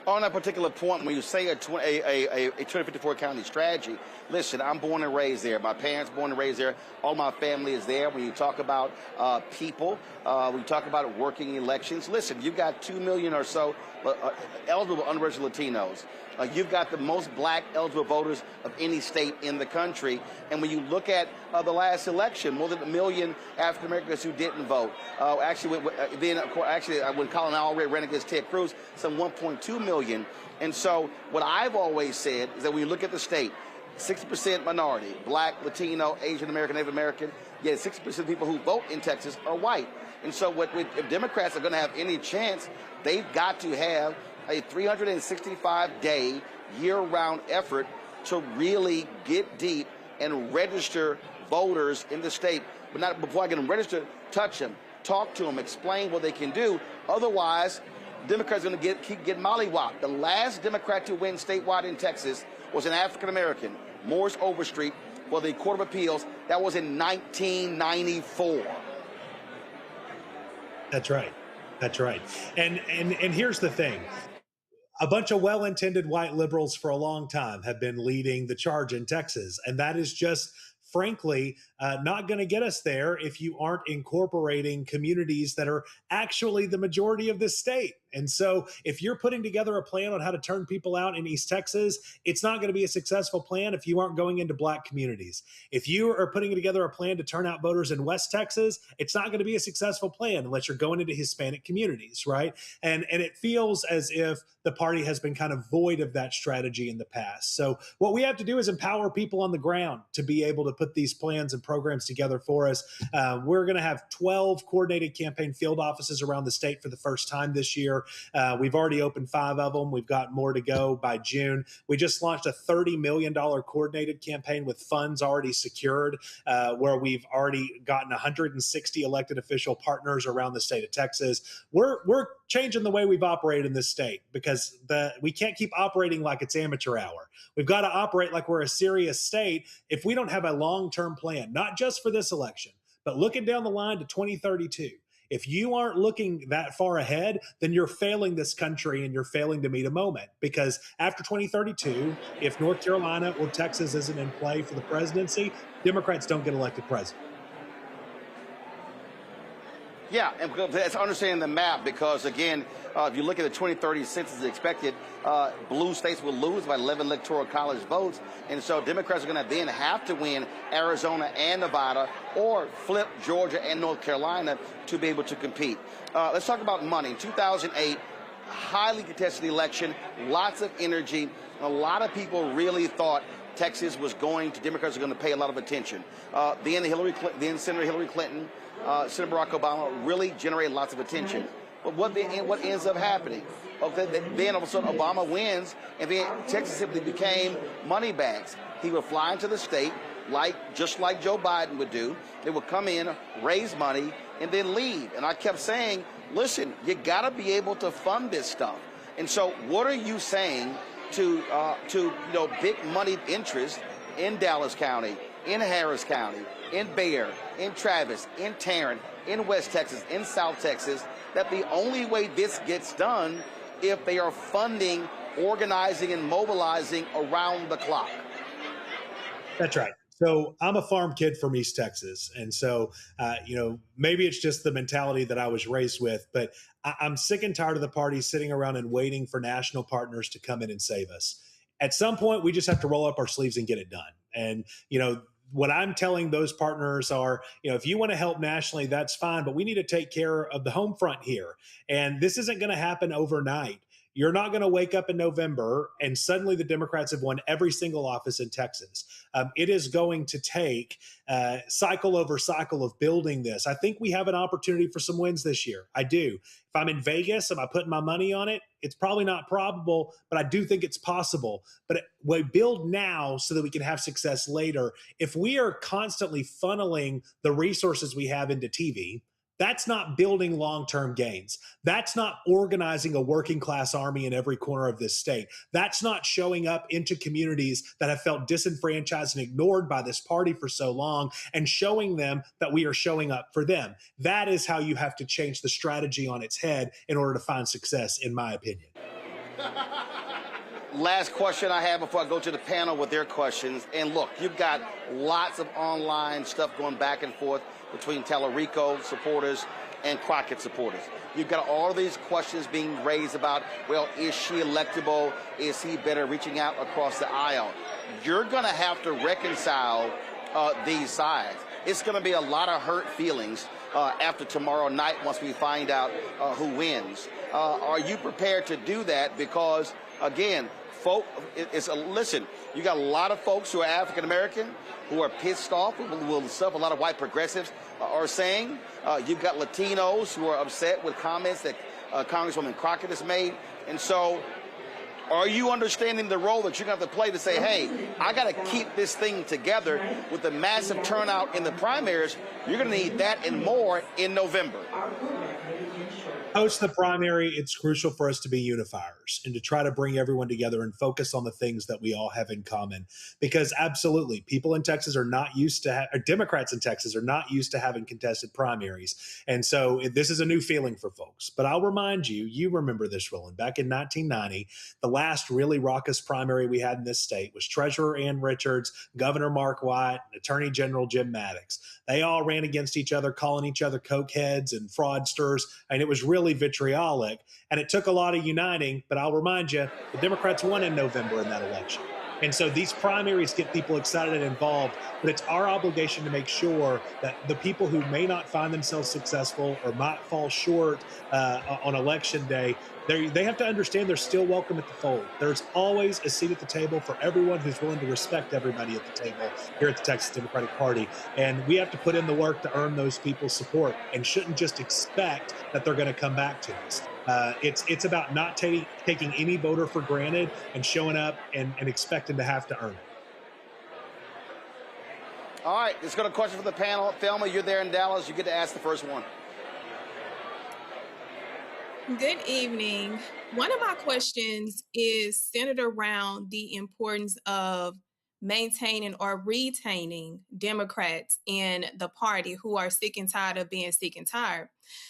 On that particular point, when you say a 254 county strategy, listen, I'm born and raised there. My parents born and raised there. All my family is there. When you talk about people, when you talk about working elections, listen, you've got 2 million or so eligible unregistered Latinos. You've got the most black eligible voters of any state in the country. And when you look at the last election, more than 1 million African Americans who didn't vote. When Colin already ran against Ted Cruz, some 1.2 million. And so what I've always said is that when you look at the state, 60% minority, black, Latino, Asian American, Native American, yet 60% of people who vote in Texas are white. And so if Democrats are going to have any chance, they've got to have a 365-day, year-round effort to really get deep and register voters in the state. But not before I get them registered, touch them, talk to them, explain what they can do. Otherwise, Democrats are going to keep getting mollywopped. The last Democrat to win statewide in Texas was an African-American, Morris Overstreet, for the Court of Appeals. That was in 1994. That's right. That's right. And here's the thing. A bunch of well-intended white liberals for a long time have been leading the charge in Texas, and that is just, frankly, not going to get us there if you aren't incorporating communities that are actually the majority of this state. And so if you're putting together a plan on how to turn people out in East Texas, it's not going to be a successful plan if you aren't going into black communities. If you are putting together a plan to turn out voters in West Texas, it's not going to be a successful plan unless you're going into Hispanic communities, right? And it feels as if the party has been kind of void of that strategy in the past. So what we have to do is empower people on the ground to be able to put these plans and programs together for us. We're going to have 12 coordinated campaign field offices around the state for the first time this year. We've already opened 5 of them. We've got more to go by June. We just launched a $30 million coordinated campaign with funds already secured, where we've already gotten 160 elected official partners around the state of Texas. We're changing the way we've operated in this state, because we can't keep operating like it's amateur hour. We've got to operate like we're a serious state if we don't have a long-term plan, not just for this election, but looking down the line to 2032. If you aren't looking that far ahead, then you're failing this country and you're failing to meet a moment. Because after 2032, if North Carolina or Texas isn't in play for the presidency, Democrats don't get elected president. Yeah, and that's understanding the map, because, again, if you look at the 2030 census expected, blue states will lose by 11 electoral college votes. And so Democrats are going to then have to win Arizona and Nevada, or flip Georgia and North Carolina to be able to compete. Let's talk about money. In 2008, highly contested election, lots of energy. A lot of people really thought Texas was Democrats are going to pay a lot of attention. Then Senator Hillary Clinton, Senator Barack Obama really generated lots of attention. But what ends up happening? Okay, then all of a sudden Obama wins, and then Texas simply became money bags. He would fly into the state, just like Joe Biden would do. They would come in, raise money, and then leave. And I kept saying, listen, you got to be able to fund this stuff. And so, what are you saying to big money interests in Dallas County, in Harris County, in Bexar, in Travis, in Tarrant, in West Texas, in South Texas, that the only way this gets done if they are funding, organizing, and mobilizing around the clock? That's right. So I'm a farm kid from East Texas. And so, maybe it's just the mentality that I was raised with, but I'm sick and tired of the party sitting around and waiting for national partners to come in and save us. At some point, we just have to roll up our sleeves and get it done. And, what I'm telling those partners are, if you want to help nationally, that's fine, but we need to take care of the home front here. And this isn't going to happen overnight. You're not going to wake up in November and suddenly the Democrats have won every single office in Texas. It is going to take cycle over cycle of building this. I think we have an opportunity for some wins this year. I do. If I'm in Vegas, am I putting my money on it? It's probably not probable, but I do think it's possible. But we build now so that we can have success later. If we are constantly funneling the resources we have into TV, that's not building long-term gains. That's not organizing a working class army in every corner of this state. That's not showing up into communities that have felt disenfranchised and ignored by this party for so long and showing them that we are showing up for them. That is how you have to change the strategy on its head in order to find success, in my opinion. Last question I have before I go to the panel with their questions. And look, you've got lots of online stuff going back and forth between Tallarico supporters and Crockett supporters. You've got all of these questions being raised about, well, is she electable? Is he better reaching out across the aisle? You're going to have to reconcile these sides. It's going to be a lot of hurt feelings after tomorrow night once we find out who wins. Are you prepared to do that? Because, again, listen, you got a lot of folks who are African American who are pissed off with stuff a lot of white progressives are saying. You've got Latinos who are upset with comments that Congresswoman Crockett has made. And so are you understanding the role that you're going to have to play to say, hey, I got to keep this thing together with the massive turnout in the primaries? You're going to need that and more in November. Post the primary, it's crucial for us to be unifiers and to try to bring everyone together and focus on the things that we all have in common. Because absolutely, people in Texas are not used to, Democrats in Texas are not used to having contested primaries. And so this is a new feeling for folks. But I'll remind you, you remember this, Roland, back in 1990, the last really raucous primary we had in this state was Treasurer Ann Richards, Governor Mark White, and Attorney General Jim Maddox. They all ran against each other, calling each other cokeheads and fraudsters, and it was really vitriolic, and it took a lot of uniting, but I'll remind you, the Democrats won in November in that election. And so these primaries get people excited and involved, but it's our obligation to make sure that the people who may not find themselves successful or might fall short on election day, they have to understand they're still welcome at the fold. There's always a seat at the table for everyone who's willing to respect everybody at the table here at the Texas Democratic Party. And we have to put in the work to earn those people's support and shouldn't just expect that they're going to come back to us. It's about not taking any voter for granted and showing up and expecting to have to earn it. All right, let's go to a question for the panel. Thelma, you're there in Dallas. You get to ask the first one. Good evening. One of my questions is centered around the importance of maintaining or retaining Democrats in the party who are sick and tired of being sick and tired.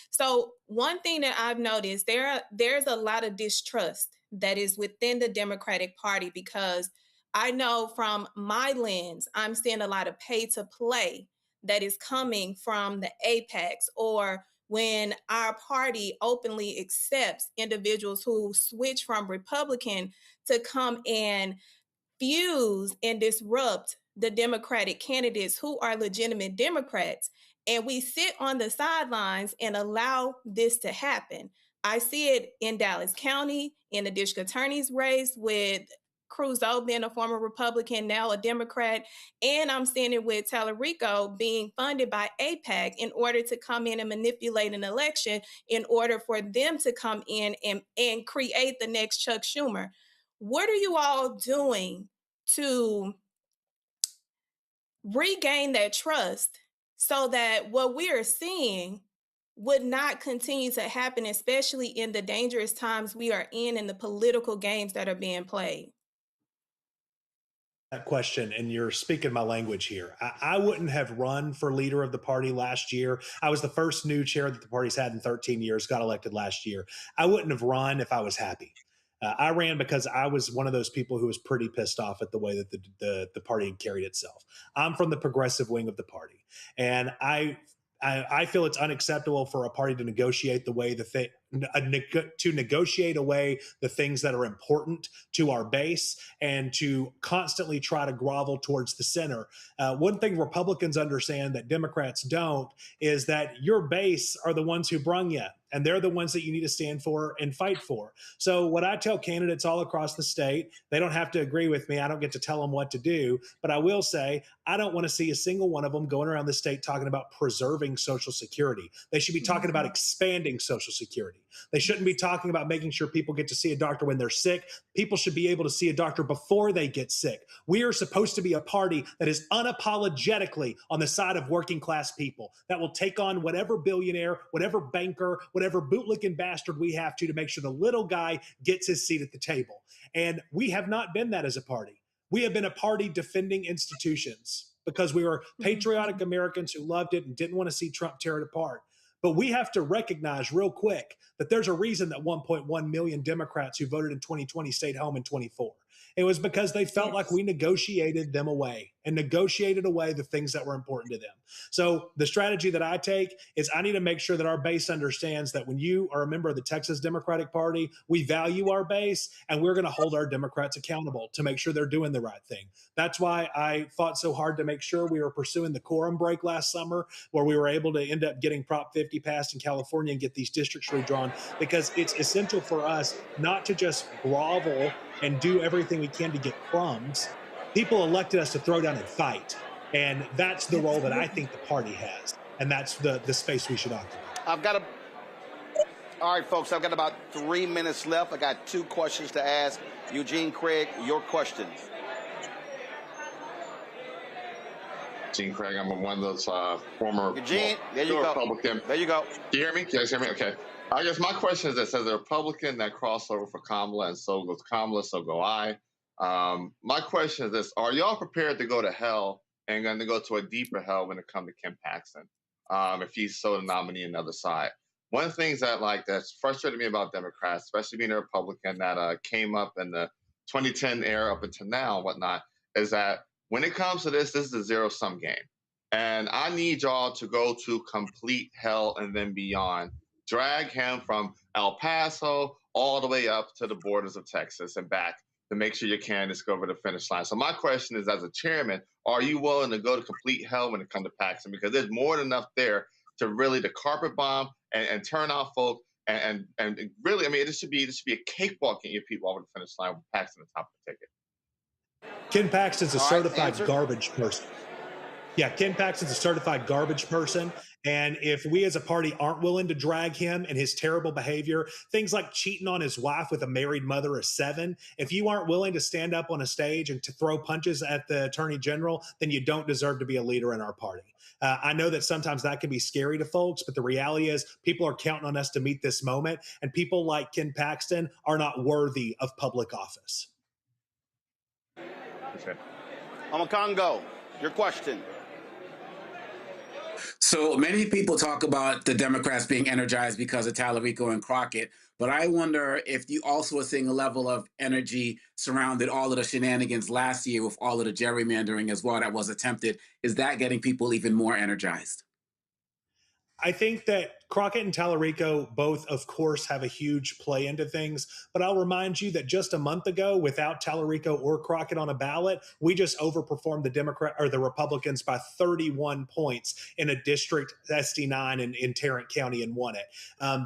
So one thing that I've noticed, there's a lot of distrust that is within the Democratic Party, because I know from my lens, I'm seeing a lot of pay to play that is coming from the apex, or when our party openly accepts individuals who switch from Republican to come and fuse and disrupt the Democratic candidates who are legitimate Democrats. And we sit on the sidelines and allow this to happen. I see it in Dallas County, in the district attorney's race with Crusoe being a former Republican, now a Democrat, and I'm seeing it with Tallarico being funded by AIPAC in order to come in and manipulate an election in order for them to come in and create the next Chuck Schumer. What are you all doing to regain that trust so that what we are seeing would not continue to happen, especially in the dangerous times we are in and the political games that are being played? That question, and you're speaking my language here. I wouldn't have run for leader of the party last year. I was the first new chair that the party's had in 13 years, got elected last year. I wouldn't have run if I was happy. I ran because I was one of those people who was pretty pissed off at the way that the party had carried itself. I'm from the progressive wing of the party, and I feel it's unacceptable for a party to negotiate the way to negotiate away the things that are important to our base and to constantly try to grovel towards the center. One thing Republicans understand that Democrats don't is that your base are the ones who brung you, and they're the ones that you need to stand for and fight for. So what I tell candidates all across the state, they don't have to agree with me. I don't get to tell them what to do, but I will say I don't want to see a single one of them going around the state talking about preserving Social Security. They should be talking about expanding Social Security. They shouldn't be talking about making sure people get to see a doctor when they're sick. People should be able to see a doctor before they get sick. We are supposed to be a party that is unapologetically on the side of working class people, that will take on whatever billionaire, whatever banker, whatever bootlicking bastard we have to make sure the little guy gets his seat at the table. And we have not been that as a party. We have been a party defending institutions because we were patriotic Americans who loved it and didn't want to see Trump tear it apart. But we have to recognize real quick that there's a reason that 1.1 million Democrats who voted in 2020 stayed home in 24. It was because they felt like we negotiated them away and negotiated away the things that were important to them. So the strategy that I take is I need to make sure that our base understands that when you are a member of the Texas Democratic Party, we value our base and we're going to hold our Democrats accountable to make sure they're doing the right thing. That's why I fought so hard to make sure we were pursuing the quorum break last summer, where we were able to end up getting Prop 50 passed in California and get these districts redrawn, because it's essential for us not to just grovel and do everything we can to get crumbs. People elected us to throw down and fight. And that's the role that I think the party has. And that's the space we should occupy. All right, folks, I've got about 3 minutes left. I got 2 questions to ask. Eugene, Craig, your questions. Gene Craig, I'm one of those former Eugene, there you go. Republican. There you go. Do you hear me? Can you guys hear me? Okay. I guess my question is this: as a Republican that crossed over for Kamala, and so goes Kamala, so go I. My question is this: are y'all prepared to go to hell and going to go to a deeper hell when it comes to Ken Paxton, if he's so the nominee on the other side? One of the things that's frustrated me about Democrats, especially being a Republican that came up in the 2010 era up until now and whatnot, is that when it comes to this is a zero-sum game. And I need y'all to go to complete hell and then beyond. Drag him from El Paso all the way up to the borders of Texas and back to make sure your candidates go over the finish line. So my question is, as a chairman, are you willing to go to complete hell when it comes to Paxton? Because there's more than enough there to really the carpet bomb and turn out folk and really, I mean, this should be a cakewalk getting your people over the finish line with Paxton on top of the ticket. Ken Paxton's a certified garbage person. Yeah, Ken Paxton's a certified garbage person. And if we as a party aren't willing to drag him and his terrible behavior, things like cheating on his wife with a married mother of 7, if you aren't willing to stand up on a stage and to throw punches at the attorney general, then you don't deserve to be a leader in our party. I know that sometimes that can be scary to folks, but the reality is people are counting on us to meet this moment. And people like Ken Paxton are not worthy of public office. Okay. Omakongo, your question. So many people talk about the Democrats being energized because of Tallarico and Crockett, but I wonder if you also are seeing a level of energy surrounded all of the shenanigans last year with all of the gerrymandering as well that was attempted. Is that getting people even more energized? I think that Crockett and Tallarico both, of course, have a huge play into things. But I'll remind you that just a month ago, without Tallarico or Crockett on a ballot, we just overperformed the Republicans by 31 points in a district SD9 in Tarrant County and won it.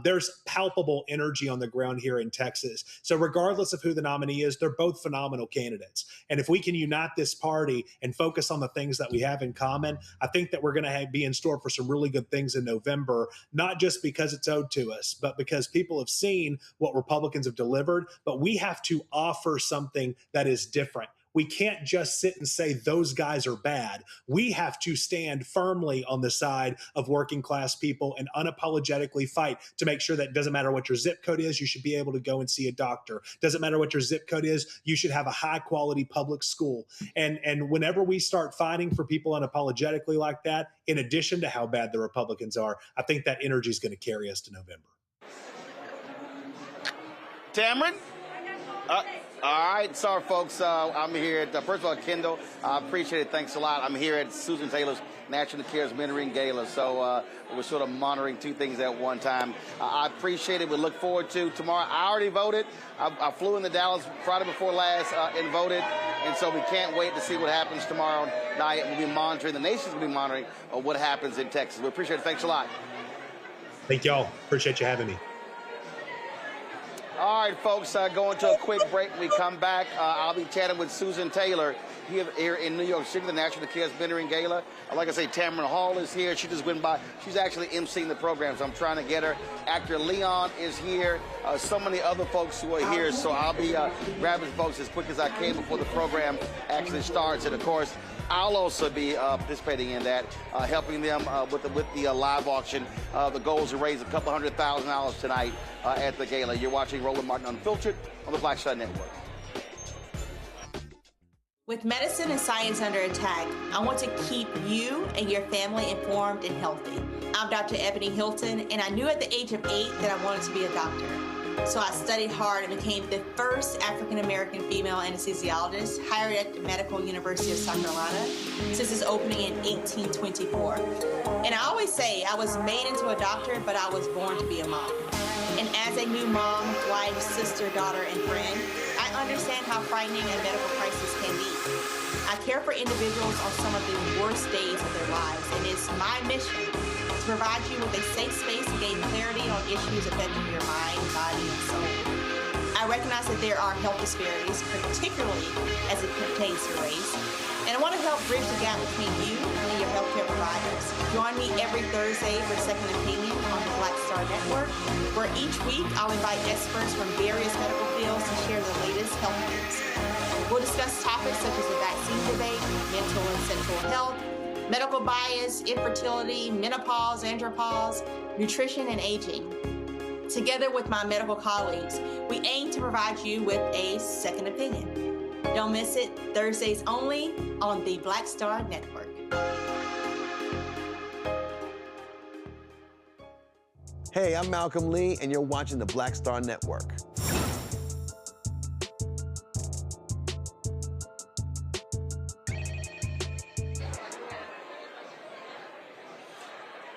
There's palpable energy on the ground here in Texas. So regardless of who the nominee is, they're both phenomenal candidates. And if we can unite this party and focus on the things that we have in common, I think that we're going to be in store for some really good things in November, not just because it's owed to us, but because people have seen what Republicans have delivered. But we have to offer something that is different. We can't just sit and say those guys are bad. We have to stand firmly on the side of working class people and unapologetically fight to make sure that it doesn't matter what your zip code is, you should be able to go and see a doctor. Doesn't matter what your zip code is, you should have a high quality public school. And whenever we start fighting for people unapologetically like that, in addition to how bad the Republicans are, I think that energy is going to carry us to November. Tamron? All right, sorry, folks. I'm here at, first of all, Kendall, I appreciate it. Thanks a lot. I'm here at Susan Taylor's National Cares Mentoring Gala, so we're sort of monitoring two things at one time. I appreciate it. We look forward to tomorrow. I already voted. I flew into Dallas Friday before last and voted, and so we can't wait to see what happens tomorrow night. We'll be monitoring, the nation's going to be monitoring what happens in Texas. We appreciate it. Thanks a lot. Thank y'all. Appreciate you having me. All right, folks, going to a quick break. When we come back, I'll be chatting with Susan Taylor here in New York City, the National Cares Mentoring Gala. Like I say, Tamron Hall is here. She just went by. She's actually emceeing the program, so I'm trying to get her. Actor Leon is here. So many other folks who are here, so I'll be grabbing folks as quick as I can before the program actually starts. And, of course, I'll also be participating in that, helping them with the live auction. The goal is to raise a couple $100,000 tonight at the gala. You're watching Roland Martin Unfiltered on the Black Star Network. With medicine and science under attack, I want to keep you and your family informed and healthy. I'm Dr. Ebony Hilton, and I knew at the age of 8 that I wanted to be a doctor. So I studied hard and became the first African-American female anesthesiologist hired at the Medical University of South Carolina since its opening in 1824. And I always say I was made into a doctor, but I was born to be a mom. And as a new mom, wife, sister, daughter, and friend, I understand how frightening a medical crisis can be. I care for individuals on some of the worst days of their lives, and it's my mission to provide you with a safe space to gain clarity on issues affecting your mind, body, and soul. I recognize that there are health disparities, particularly as it pertains to race, and I want to help bridge the gap between you and your healthcare providers. Join me every Thursday for Second Opinion on the Black Star Network, where each week I'll invite experts from various medical fields to share the latest health news. We'll discuss topics such as the vaccine debate, mental and sexual health, medical bias, infertility, menopause, andropause, nutrition, and aging. Together with my medical colleagues, we aim to provide you with a second opinion. Don't miss it, Thursdays only on the Black Star Network. Hey, I'm Malcolm Lee, and you're watching the Black Star Network.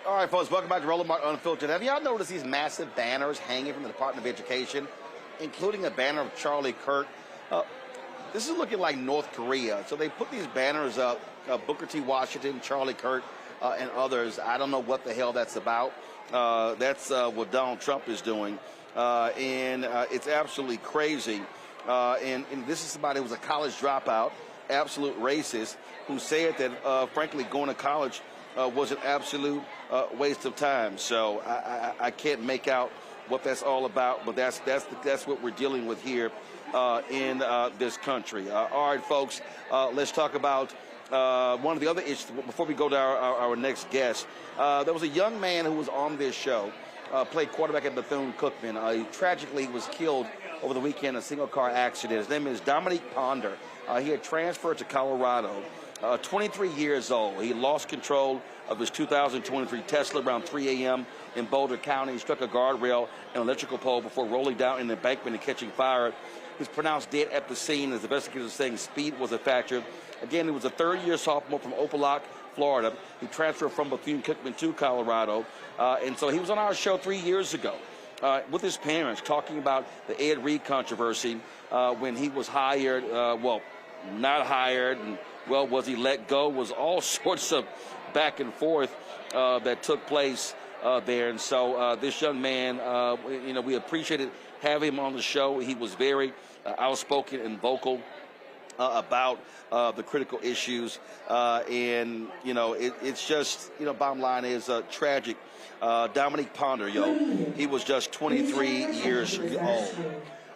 All right, folks, welcome back to Roland Martin Unfiltered. Have y'all noticed these massive banners hanging from the Department of Education, including a banner of Charlie Kirk? This is looking like North Korea. So they put these banners up, Booker T. Washington, Charlie Kirk, and others. I don't know what the hell that's about. That's what Donald Trump is doing. And it's absolutely crazy. And this is somebody who was a college dropout, absolute racist, who said that, frankly, going to college was an absolute waste of time. So I can't make out what that's all about, but that's what we're dealing with here in this country. All right, folks, let's talk about one of the other issues before we go to our next guest. There was a young man who was on this show, played quarterback at Bethune-Cookman. Tragically, he was killed over the weekend in a single-car accident. His name is Dominique Ponder. He had transferred to Colorado. 23 years old. He lost control of his 2023 Tesla around 3 a.m. in Boulder County. He struck a guardrail and electrical pole before rolling down in the embankment and catching fire. He's pronounced dead at the scene, as investigators are saying speed was a factor. Again, he was a third-year sophomore from Opelika, Florida. He transferred from Bethune-Cookman to Colorado. And so he was on our show 3 years ago with his parents talking about the Ed Reed controversy when he was hired, not hired, and, was he let go? Was all sorts of back and forth that took place there. And so this young man, we appreciated having him on the show. He was very outspoken and vocal about the critical issues. And, it's just, bottom line is tragic. Dominique Ponder, he was just 23 years old.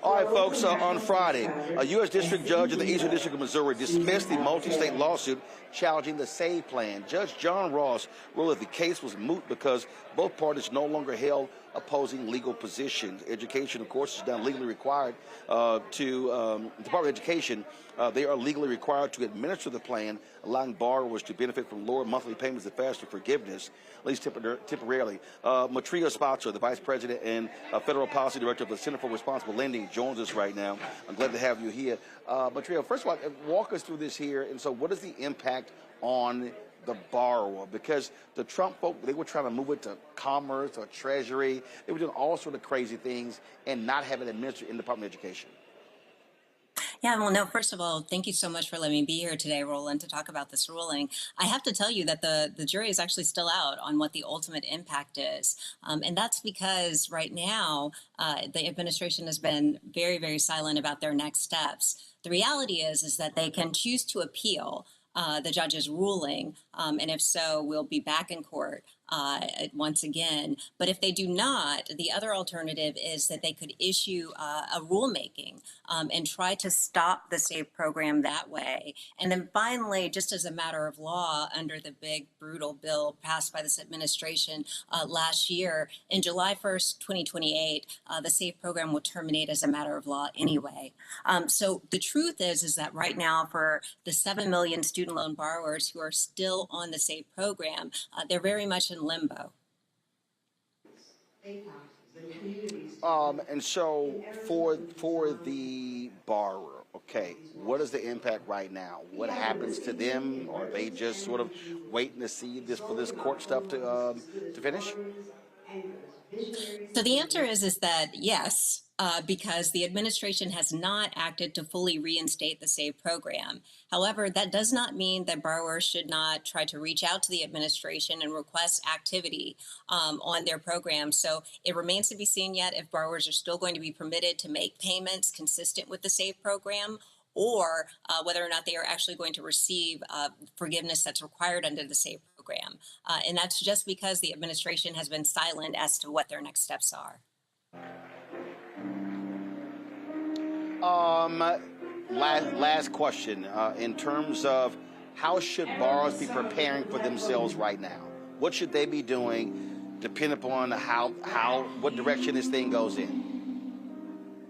All right, folks, on Friday, a U.S. District judge in the Eastern District of Missouri dismissed the multi-state lawsuit challenging the SAVE plan. Judge John Ross ruled that the case was moot because both parties no longer held opposing legal positions. Education, of course, is now legally required the Department of Education, they are legally required to administer the plan, allowing borrowers to benefit from lower monthly payments and faster forgiveness, at least temporarily. Matria Spatzer, the Vice President and Federal Policy Director of the Center for Responsible Lending, joins us right now. I'm glad to have you here. Matria, first of all, walk us through this here. And so what is the impact on the borrower? Because the Trump folk, they were trying to move it to Commerce or Treasury. They were doing all sort of crazy things and not having it administered in the Department of Education. Yeah, well, no, first of all, thank you so much for letting me be here today, Roland, to talk about this ruling. I have to tell you that the jury is actually still out on what the ultimate impact is. And that's because right now, the administration has been very, very silent about their next steps. The reality is that they can choose to appeal the judge's ruling, and if so, we'll be back in court once again. But if they do not, the other alternative is that they could issue a rulemaking and try to stop the SAVE program that way. And then finally, just as a matter of law, under the big, brutal bill passed by this administration last year, in July 1st, 2028, the SAVE program will terminate as a matter of law anyway. So the truth is that right now, for the 7 million student loan borrowers who are still on the SAVE program, they're very much in limbo. And so for the borrower, okay, what is the impact right now? What happens to them? Or are they just sort of waiting to see for this court stuff to finish? So the answer is that yes, because the administration has not acted to fully reinstate the SAVE program. However, that does not mean that borrowers should not try to reach out to the administration and request activity on their program. So it remains to be seen yet if borrowers are still going to be permitted to make payments consistent with the SAVE program, or whether or not they are actually going to receive forgiveness that's required under the SAVE program. And that's just because the administration has been silent as to what their next steps are. Last question. In terms of how should borrowers be preparing for themselves right now? What should they be doing, depending upon what direction this thing goes in?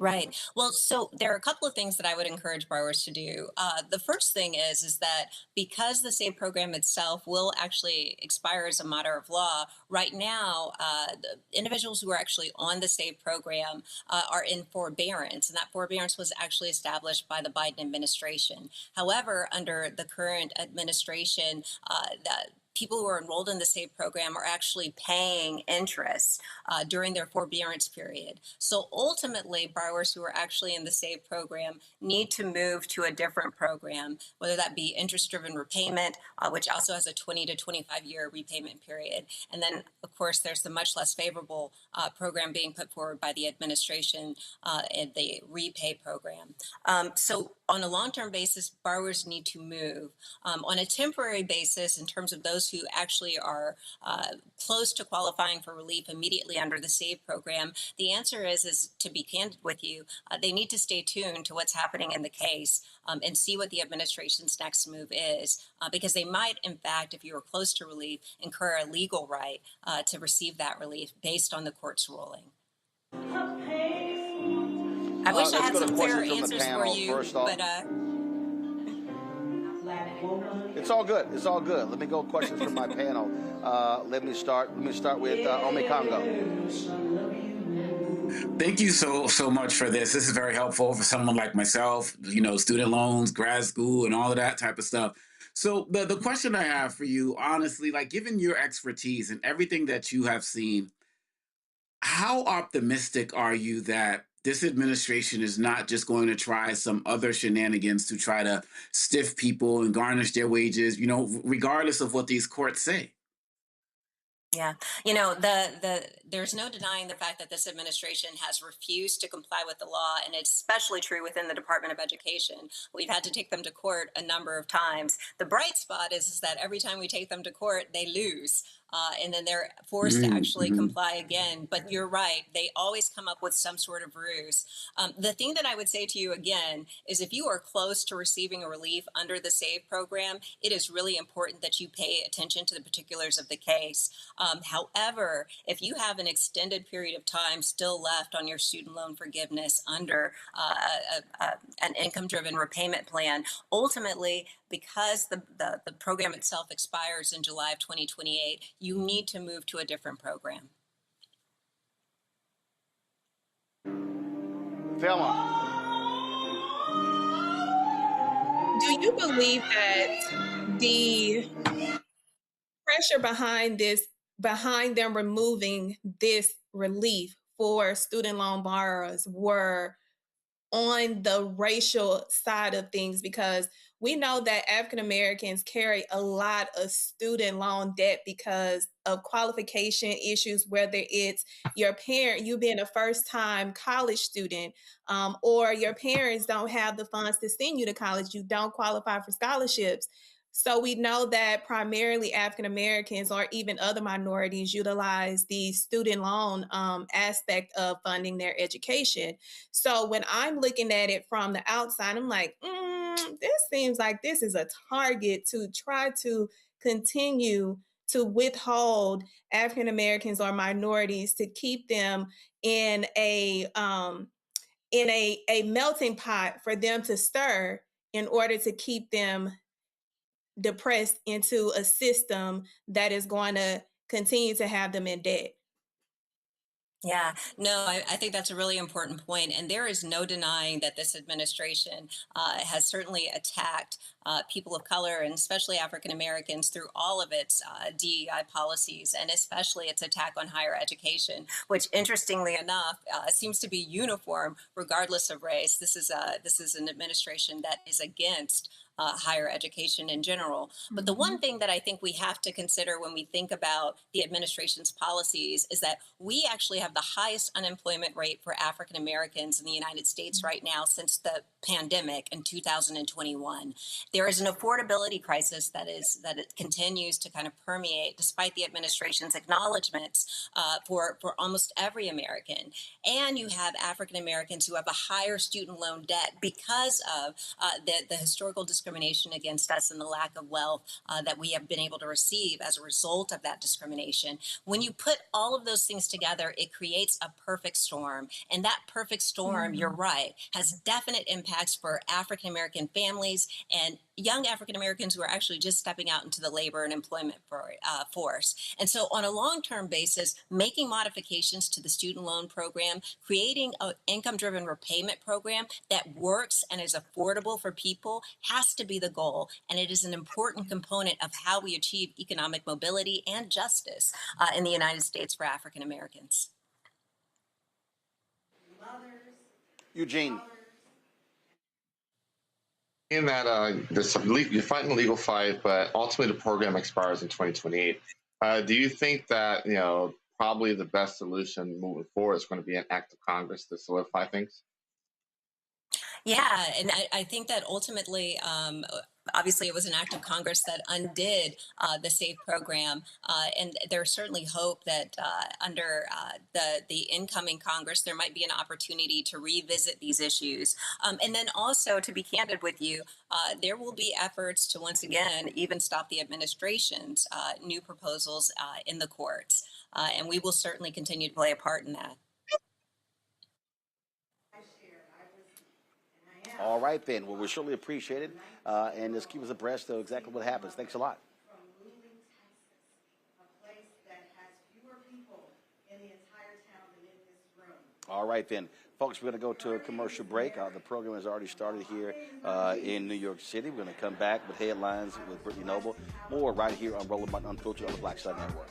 Right. Well, so there are a couple of things that I would encourage borrowers to do. The first thing is that because the SAVE program itself will actually expire as a matter of law, right now, the individuals who are actually on the SAVE program are in forbearance, and that forbearance was actually established by the Biden administration. However, under the current administration, people who are enrolled in the SAVE program are actually paying interest during their forbearance period. So ultimately, borrowers who are actually in the SAVE program need to move to a different program, whether that be interest-driven repayment, which also has a 20 to 25-year repayment period. And then, of course, there's the much less favorable program being put forward by the administration, the REPAY program. So on a long-term basis, borrowers need to move. On a temporary basis, in terms of those who actually are close to qualifying for relief immediately under the SAVE program, the answer is to be candid with you, they need to stay tuned to what's happening in the case and see what the administration's next move is, because they might, in fact, if you are close to relief, incur a legal right to receive that relief based on the court's ruling. I wish I had some clearer answers for you, but It's all good. It's all good. Let me go questions from my panel. Let me start with Ome Congo. Thank you so much for this. This is very helpful for someone like myself, student loans, grad school, and all of that type of stuff. So the question I have for you, honestly, like given your expertise and everything that you have seen, how optimistic are you that this administration is not just going to try some other shenanigans to try to stiff people and garnish their wages, regardless of what these courts say? Yeah, there's no denying the fact that this administration has refused to comply with the law, and it's especially true within the Department of Education. We've had to take them to court a number of times. The bright spot is that every time we take them to court, they lose. And then they're forced to actually comply again. But you're right, they always come up with some sort of ruse. The thing that I would say to you again is if you are close to receiving a relief under the SAVE program, it is really important that you pay attention to the particulars of the case. However, if you have an extended period of time still left on your student loan forgiveness under an income-driven repayment plan, ultimately, because the program itself expires in July of 2028, you need to move to a different program. Thelma. Do you believe that the pressure behind them removing this relief for student loan borrowers were on the racial side of things? Because we know that African Americans carry a lot of student loan debt because of qualification issues, whether it's your parent, you being a first-time college student, or your parents don't have the funds to send you to college, you don't qualify for scholarships. So we know that primarily African Americans or even other minorities utilize the student loan aspect of funding their education. So when I'm looking at it from the outside, I'm like, this seems like this is a target to try to continue to withhold African Americans or minorities to keep them in a melting pot for them to stir in order to keep them depressed into a system that is going to continue to have them in debt. Yeah, no, I think that's a really important point. And there is no denying that this administration has certainly attacked people of color and especially African Americans through all of its DEI policies, and especially its attack on higher education, which interestingly enough seems to be uniform regardless of race. This is an administration that is against higher education in general. But the one thing that I think we have to consider when we think about the administration's policies is that we actually have the highest unemployment rate for African Americans in the United States right now since the pandemic in 2021. There is an affordability crisis that it continues to kind of permeate despite the administration's acknowledgments for almost every American. And you have African Americans who have a higher student loan debt because of the historical discrimination against us and the lack of wealth that we have been able to receive as a result of that discrimination. When you put all of those things together, it creates a perfect storm. And that perfect storm, you're right, has definite impacts for African American families and young African Americans who are actually just stepping out into the labor and employment force. And so on a long-term basis, making modifications to the student loan program, creating an income-driven repayment program that works and is affordable for people has to be the goal. And it is an important component of how we achieve economic mobility and justice in the United States for African Americans. Eugene. In that you're fighting a legal fight, but ultimately the program expires in 2028. Do you think that probably the best solution moving forward is going to be an act of Congress to solidify things? Yeah, and I think that ultimately, obviously, it was an act of Congress that undid the SAFE program, and there's certainly hope that under the incoming Congress, there might be an opportunity to revisit these issues. And then also, to be candid with you, there will be efforts to once again even stop the administration's new proposals in the courts, and we will certainly continue to play a part in that. All right, then. Well, we surely appreciate it. And just keep us abreast of exactly what happens. Thanks a lot. All right, then. Folks, we're going to go to a commercial break. The program has already started here in New York City. We're going to come back with headlines with Brittany Noble. More right here on Roland Martin Unfiltered on the Black Star Network.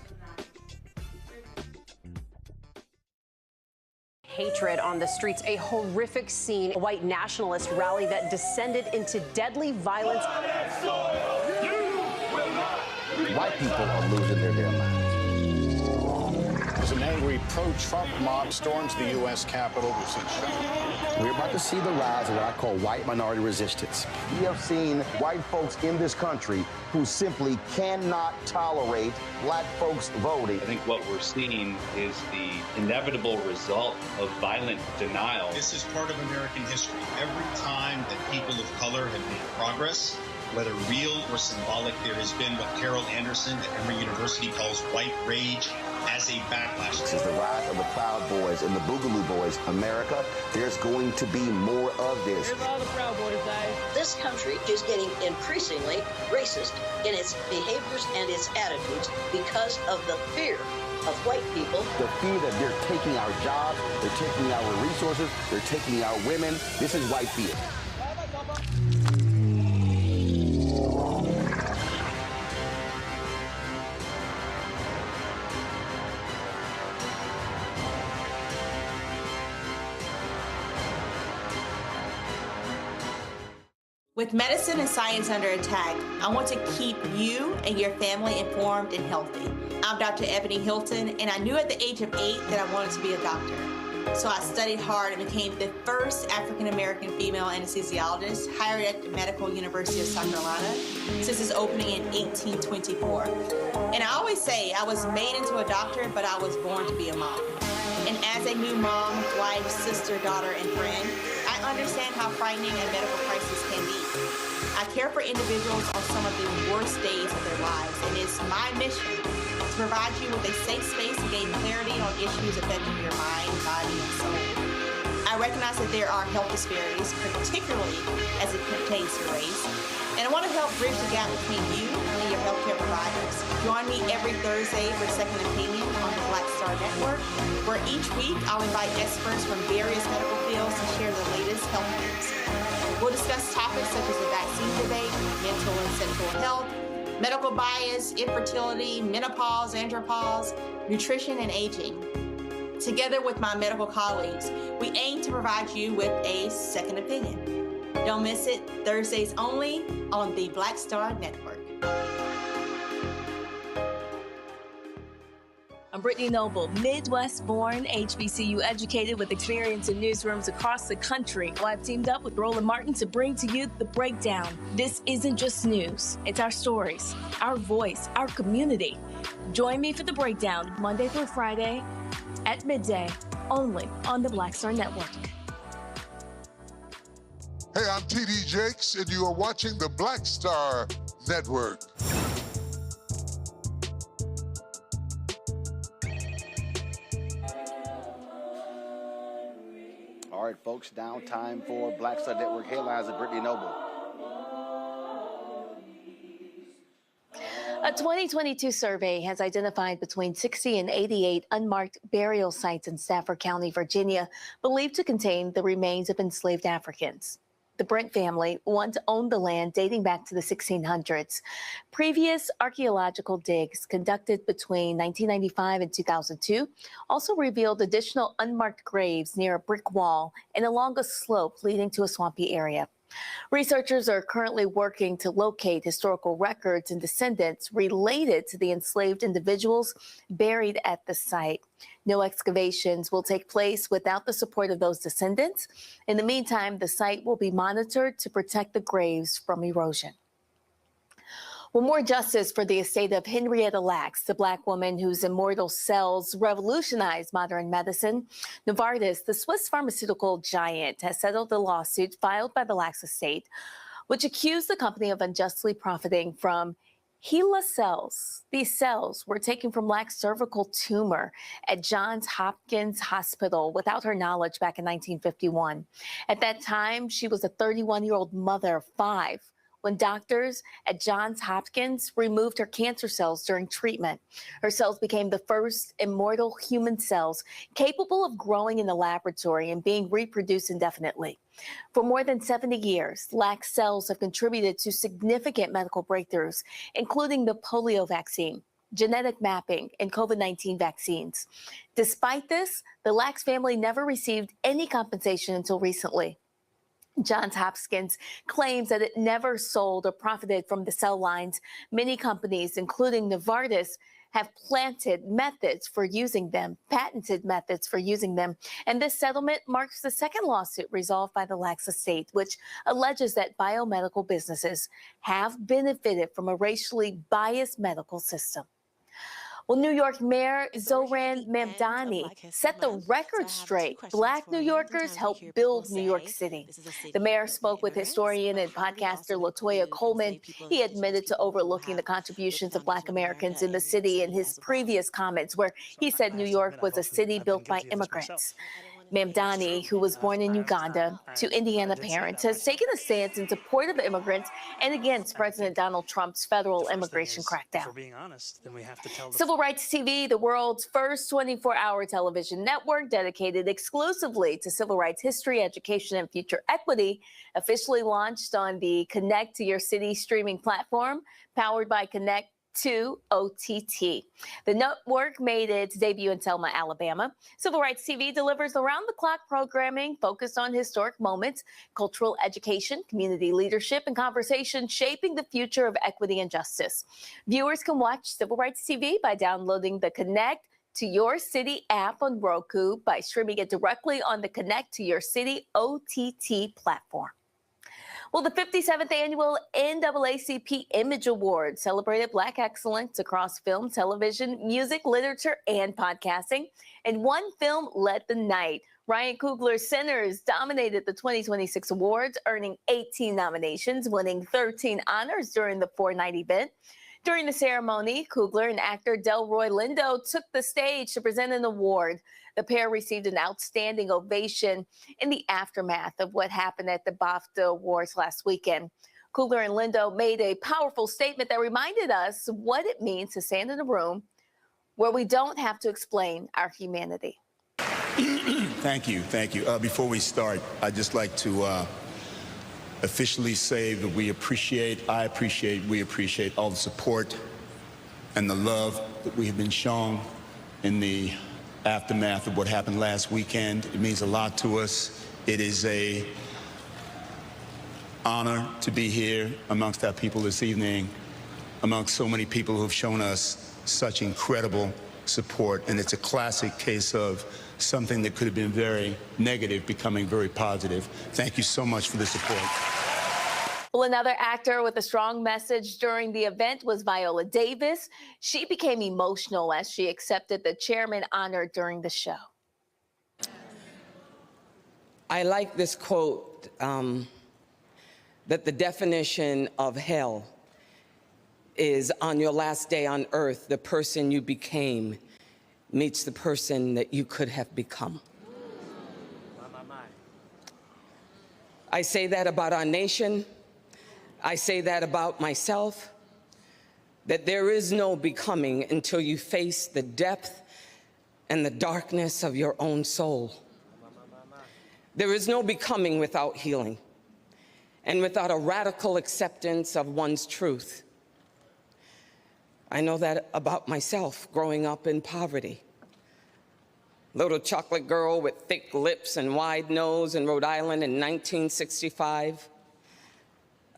Hatred on the streets, a horrific scene, a white nationalist rally that descended into deadly violence. White people are losing their damn minds. As an angry pro-Trump mob storms the U.S. Capitol, We're about to see the rise of what I call white minority resistance. We have seen white folks in this country who simply cannot tolerate black folks voting. I think what we're seeing is the inevitable result of violent denial. This is part of American history. Every time that people of color have made progress, whether real or symbolic, there has been what Carol Anderson at Emory University calls white rage as a backlash. This is the rise of the Proud Boys and the Boogaloo Boys. America, there's going to be more of this. Here's all the Proud Boys, guys. This country is getting increasingly racist in its behaviors and its attitudes because of the fear of white people. The fear that they're taking our jobs, they're taking our resources, they're taking our women. This is white fear. With medicine and science under attack, I want to keep you and your family informed and healthy. I'm Dr. Ebony Hilton, and I knew at the age of 8 that I wanted to be a doctor. So I studied hard and became the first African-American female anesthesiologist hired at the Medical University of South Carolina since its opening in 1824. And I always say I was made into a doctor, but I was born to be a mom. And as a new mom, wife, sister, daughter, and friend, I understand how frightening a medical crisis can be. I care for individuals on some of the worst days of their lives, and it's my mission to provide you with a safe space to gain clarity on issues affecting your mind, body, and soul. I recognize that there are health disparities, particularly as it pertains to race, and I want to help bridge the gap between you and your healthcare providers. Join me every Thursday for Second Opinion on the Black Star Network, where each week I'll invite experts from various medical fields to share the latest health news. We'll discuss topics such as the vaccine debate, mental and sexual health, medical bias, infertility, menopause, andropause, nutrition, and aging. Together with my medical colleagues, we aim to provide you with a second opinion. Don't miss it, Thursdays only on the Black Star Network. I'm Brittany Noble, Midwest-born, HBCU educated with experience in newsrooms across the country. Well, I've teamed up with Roland Martin to bring to you The Breakdown. This isn't just news. It's our stories, our voice, our community. Join me for The Breakdown, Monday through Friday at midday, only on the Black Star Network. Hey, I'm TD Jakes, and you are watching the Black Star Network. All right, folks, now time for Black Star Network headlines with Brittany Noble. A 2022 survey has identified between 60 and 88 unmarked burial sites in Stafford County, Virginia, believed to contain the remains of enslaved Africans. The Brent family once owned the land dating back to the 1600s. Previous archaeological digs conducted between 1995 and 2002 also revealed additional unmarked graves near a brick wall and along a slope leading to a swampy area. Researchers are currently working to locate historical records and descendants related to the enslaved individuals buried at the site. No excavations will take place without the support of those descendants. In the meantime, the site will be monitored to protect the graves from erosion. Well, more justice for the estate of Henrietta Lacks, the Black woman whose immortal cells revolutionized modern medicine. Novartis, the Swiss pharmaceutical giant, has settled the lawsuit filed by the Lacks estate, which accused the company of unjustly profiting from HeLa cells. These cells were taken from Lacks' cervical tumor at Johns Hopkins Hospital without her knowledge back in 1951. At that time, she was a 31-year-old mother of 5 when doctors at Johns Hopkins removed her cancer cells during treatment. Her cells became the first immortal human cells capable of growing in the laboratory and being reproduced indefinitely. For more than 70 years, lax cells have contributed to significant medical breakthroughs, including the polio vaccine, genetic mapping, and COVID-19 vaccines. Despite this, the Lax family never received any compensation until recently. Johns Hopkins claims that it never sold or profited from the cell lines. Many companies, including Novartis, have patented methods for using them. And this settlement marks the second lawsuit resolved by the Lax estate, which alleges that biomedical businesses have benefited from a racially biased medical system. Well, New York Mayor Zohran Mamdani set the record straight. Black New Yorkers helped build New York City. The mayor spoke with historian and podcaster LaToya Coleman. He admitted to overlooking the contributions of Black Americans in the city in his previous comments, where he said New York was a city built by immigrants. Mamdani, who was born in Uganda to Indiana parents, has taken a stance in support of immigrants and against President Donald Trump's federal immigration crackdown. Civil Rights TV, the world's first 24-hour television network dedicated exclusively to civil rights history, education, and future equity, officially launched on the Connect to Your City streaming platform, powered by Connect to OTT. The network made its debut in Selma, Alabama. Civil Rights TV delivers around-the-clock programming focused on historic moments, cultural education, community leadership, and conversation shaping the future of equity and justice. Viewers can watch Civil Rights TV by downloading the Connect to Your City app on Roku, by streaming it directly on the Connect to Your City OTT platform. Well, the 57th annual NAACP Image Awards celebrated Black excellence across film, television, music, literature, and podcasting. And one film led the night. Ryan Coogler's Sinners dominated the 2026 awards, earning 18 nominations, winning 13 honors during the four-night event. During the ceremony, Coogler and actor Delroy Lindo took the stage to present an award. The pair received an outstanding ovation in the aftermath of what happened at the BAFTA Awards last weekend. Coogler and Lindo made a powerful statement that reminded us what it means to stand in a room where we don't have to explain our humanity. Thank you. Before we start, I'd just like to officially say that we appreciate all the support and the love that we have been shown in the aftermath of what happened last weekend. It means a lot to us. It is an honor to be here amongst our people this evening, amongst so many people who have shown us such incredible support. And it's a classic case of something that could have been very negative becoming very positive. Thank you so much for the support. Well, another actor with a strong message during the event was Viola Davis. She became emotional as she accepted the chairman honor during the show. I like this quote, that the definition of hell is on your last day on earth, the person you became meets the person that you could have become. I say that about our nation. I say that about myself, that there is no becoming until you face the depth and the darkness of your own soul. There is no becoming without healing and without a radical acceptance of one's truth. I know that about myself growing up in poverty. Little chocolate girl with thick lips and wide nose in Rhode Island in 1965.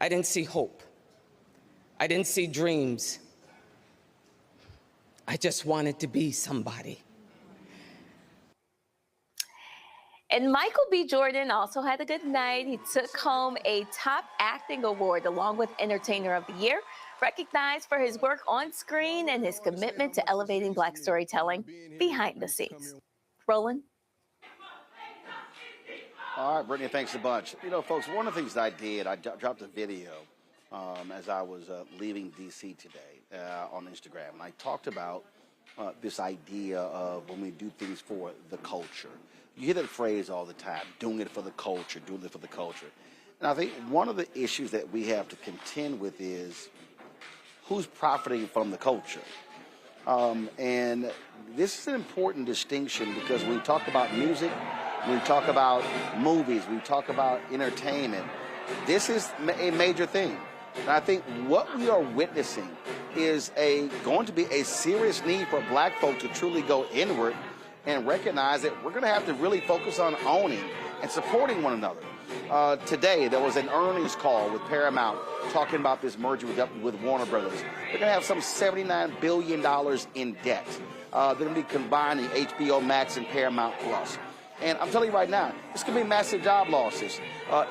I didn't see hope. I didn't see dreams. I just wanted to be somebody. And Michael B. Jordan also had a good night. He took home a top acting award along with Entertainer of the Year, recognized for his work on screen and his commitment to elevating Black storytelling behind the scenes. Roland? All right, Brittany, thanks a bunch. You know, folks, one of the things I did, I dropped a video as I was leaving D.C. today on Instagram, and I talked about this idea of when we do things for the culture. You hear that phrase all the time, doing it for the culture, doing it for the culture. And I think one of the issues that we have to contend with is who's profiting from the culture. And this is an important distinction because when we talk about music, when we talk about movies, we talk about entertainment, this is a major thing. And I think what we are witnessing is going to be a serious need for black folk to truly go inward and recognize that we're going to have to really focus on owning and supporting one another. Today, there was an earnings call with Paramount talking about this merger with Warner Brothers. They're going to have some $79 billion in debt. They're going to be combining HBO Max and Paramount Plus. And I'm telling you right now, this could be massive job losses.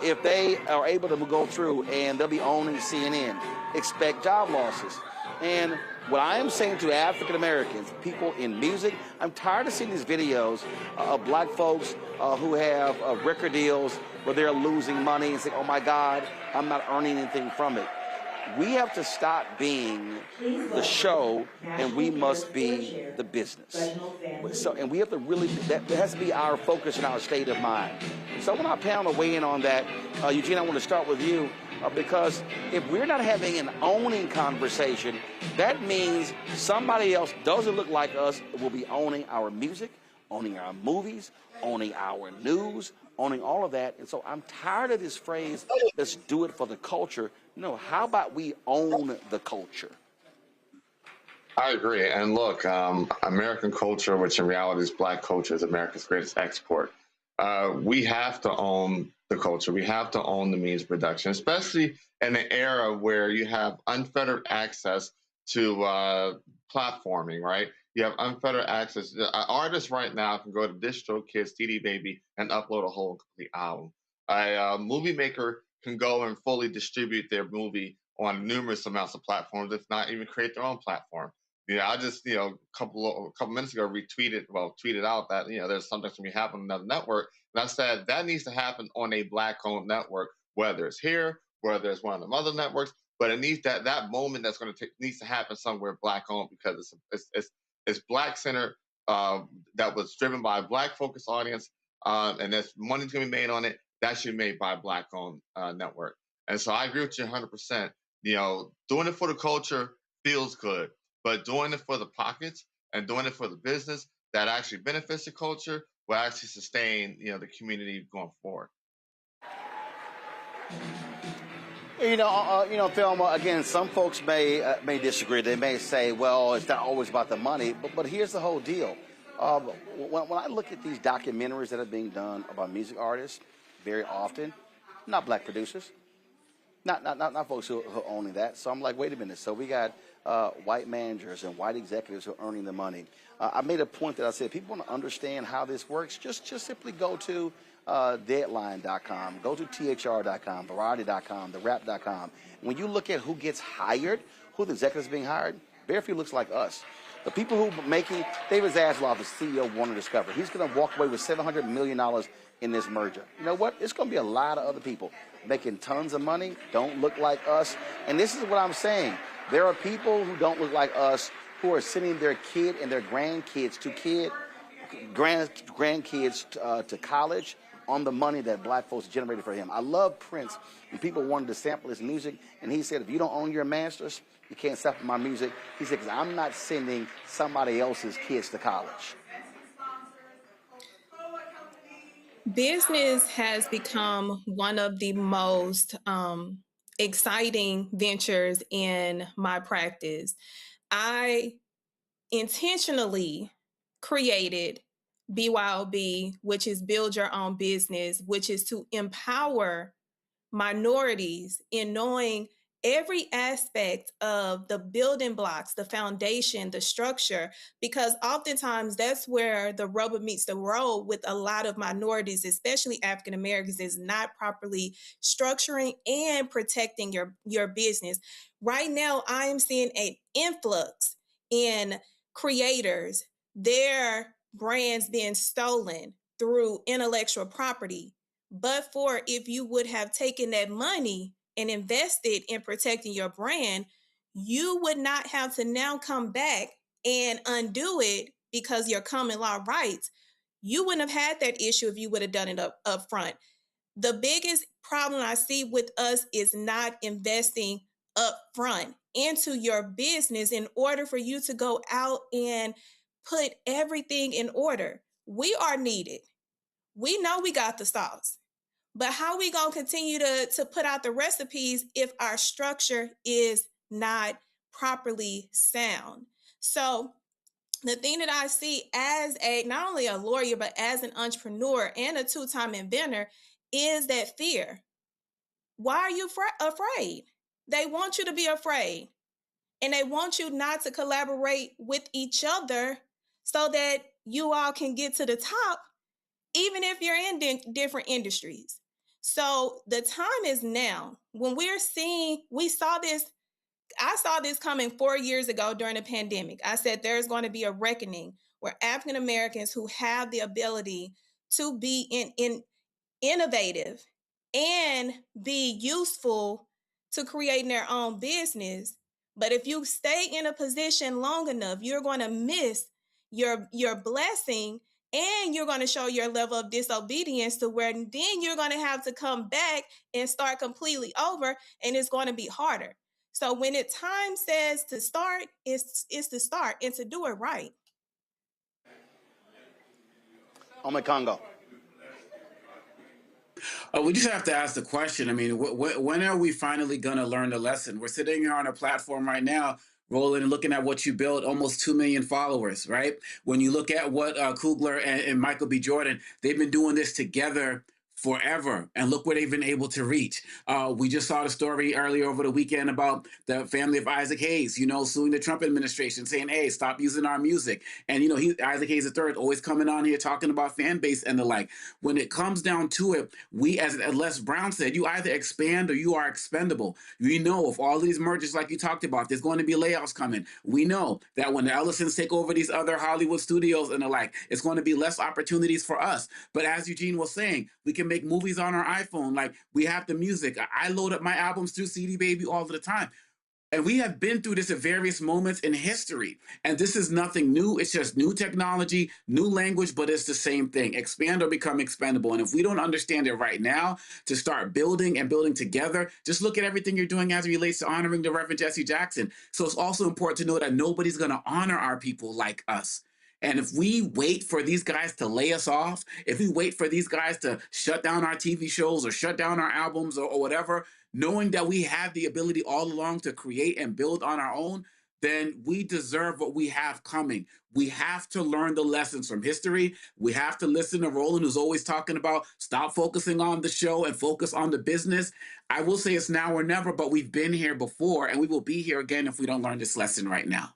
If they are able to go through and they'll be owning CNN, expect job losses. And what I am saying to African Americans, people in music, I'm tired of seeing these videos of black folks who have record deals where they're losing money and saying, oh my God, I'm not earning anything from it. We have to stop being the show and we must be the business. So, and we have to really, that has to be our focus and our state of mind. So I want our panel to weigh in on that. Eugene, I want to start with you because if we're not having an owning conversation, that means somebody else doesn't look like us will be owning our music, owning our movies, owning our news, owning all of that. And so I'm tired of this phrase, let's do it for the culture. No, how about we own the culture? I agree. And look, American culture, which in reality is black culture, is America's greatest export. We have to own the culture. We have to own the means of production, especially in an era where you have unfettered access to platforming, right? You have unfettered access. Artists right now can go to DistroKid, CD Baby, and upload a whole complete album. A movie maker can go and fully distribute their movie on numerous amounts of platforms, if not even create their own platform. I just, a couple minutes ago tweeted out that, there's something to be happening on another network. And I said that needs to happen on a black-owned network, whether it's here, whether it's one of the other networks, but it needs that moment needs to happen somewhere black-owned because it's black-centered, that was driven by a black-focused audience, and there's money's going to be made on it. That should be made by a black-owned network. And so I agree with you 100%. Doing it for the culture feels good, but doing it for the pockets and doing it for the business that actually benefits the culture will actually sustain, the community going forward. Thelma, again, some folks may disagree. They may say, well, it's not always about the money, but here's the whole deal. When I look at these documentaries that are being done about music artists, very often, not black producers, not folks who are owning that. So I'm like, wait a minute. So we got white managers and white executives who are earning the money. I made a point that I said, people want to understand how this works. Just simply go to Deadline.com, go to THR.com, Variety.com, TheWrap.com. When you look at who gets hired, who the executives being hired, very few looks like us. The people who are making, David Zaslav is CEO of Warner Discovery. He's going to walk away with $700 million in this merger. You know what? It's going to be a lot of other people making tons of money, don't look like us. And this is what I'm saying. There are people who don't look like us who are sending their kid and their grandkids to college on the money that black folks generated for him. I love Prince, and people wanted to sample his music, and he said, if you don't own your masters, you can't sample my music. He said, because I'm not sending somebody else's kids to college. Business has become one of the most exciting ventures in my practice. I intentionally created BYOB, which is Build Your Own Business, which is to empower minorities in knowing every aspect of the building blocks, the foundation, the structure, because oftentimes that's where the rubber meets the road with a lot of minorities, especially African Americans, is not properly structuring and protecting your business. Right now, I am seeing an influx in creators, their brands being stolen through intellectual property. But for if you would have taken that money and invested in protecting your brand, you would not have to now come back and undo it because your common law rights. You wouldn't have had that issue if you would have done it up front. The biggest problem I see with us is not investing up front into your business in order for you to go out and put everything in order. We are needed. We know we got the sauce, but how we going to continue to put out the recipes if our structure is not properly sound? So the thing that I see as not only a lawyer, but as an entrepreneur and a two-time inventor is that fear. Why are you afraid? They want you to be afraid, and they want you not to collaborate with each other so that you all can get to the top, even if you're in different industries. So the time is now. When we saw this, I saw this coming 4 years ago during the pandemic. I said there's going to be a reckoning where African Americans who have the ability to be innovative and be useful to creating their own business. But if you stay in a position long enough, you're going to miss your blessing, and you're going to show your level of disobedience to where then you're going to have to come back and start completely over, and it's going to be harder. So when time says to start, it's to start and to do it right. Congo. We just have to ask the question. I mean, when are we finally going to learn the lesson? We're sitting here on a platform right now, Roland, and looking at what you built, almost 2 million followers, right? When you look at what Kugler and Michael B. Jordan, they've been doing this together forever, and look where they've been able to reach. We just saw the story earlier over the weekend about the family of Isaac Hayes, suing the Trump administration, saying, hey, stop using our music. And, Isaac Hayes III always coming on here talking about fan base and the like. When it comes down to it, we, as Les Brown said, you either expand or you are expendable. We know if all of these mergers, like you talked about, there's going to be layoffs coming. We know that when the Ellisons take over these other Hollywood studios and the like, it's going to be less opportunities for us. But as Eugene was saying, we can make movies on our iPhone. Like, we have the music. I load up my albums through CD Baby all the time. And we have been through this at various moments in history. And this is nothing new. It's just new technology, new language, but it's the same thing. Expand or become expendable. And if we don't understand it right now, to start building and building together, just look at everything you're doing as it relates to honoring the Reverend Jesse Jackson. So it's also important to know that nobody's going to honor our people like us. And if we wait for these guys to lay us off, if we wait for these guys to shut down our TV shows or shut down our albums or whatever, knowing that we have the ability all along to create and build on our own, then we deserve what we have coming. We have to learn the lessons from history. We have to listen to Roland, who's always talking about stop focusing on the show and focus on the business. I will say it's now or never, but we've been here before, and we will be here again if we don't learn this lesson right now.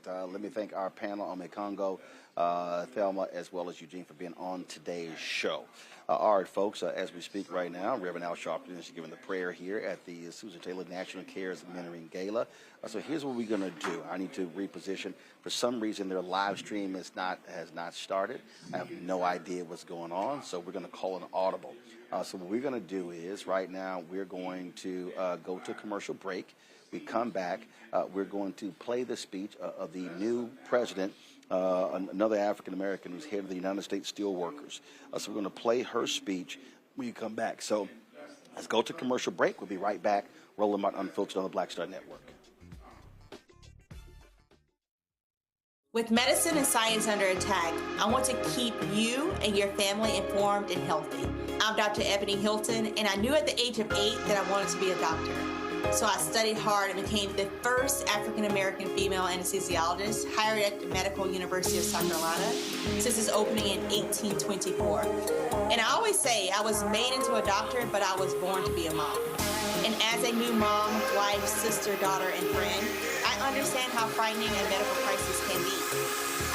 Let me thank our panel, Ome Congo, Thelma, as well as Eugene, for being on today's show. All right, folks, as we speak right now, Reverend Al Sharpton is giving the prayer here at the Susan Taylor National Cares Mentoring Gala. So here's what we're going to do. I need to reposition. For some reason, their live stream has not started. I have no idea what's going on, so we're going to call an audible. So what we're going to do is, right now, we're going to go to a commercial break. We come back, we're going to play the speech of the new president, another African-American who's head of the United States Steelworkers. So we're going to play her speech when you come back. So let's go to commercial break. We'll be right back. Roland Martin Unfiltered on the Black Star Network. With medicine and science under attack, I want to keep you and your family informed and healthy. I'm Dr. Ebony Hilton, and I knew at the age of 8 that I wanted to be a doctor. So I studied hard and became the first African-American female anesthesiologist hired at the Medical University of South Carolina since its opening in 1824. And I always say I was made into a doctor, but I was born to be a mom. And as a new mom, wife, sister, daughter, and friend, I understand how frightening a medical crisis can be.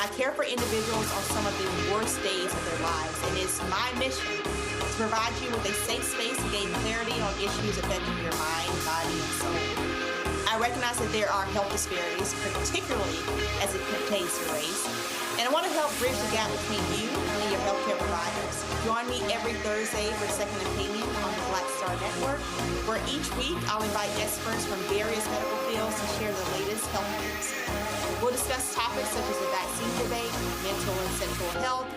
I care for individuals on some of the worst days of their lives, and it's my mission to provide you with a safe space to gain clarity on issues affecting your mind, body, and soul. I recognize that there are health disparities, particularly as it pertains to race, and I want to help bridge the gap between you and your healthcare providers. Join me every Thursday for Second Opinion on the Black Star Network, where each week I'll invite experts from various medical fields to share the latest health news. We'll discuss topics such as the vaccine debate, mental and sexual health,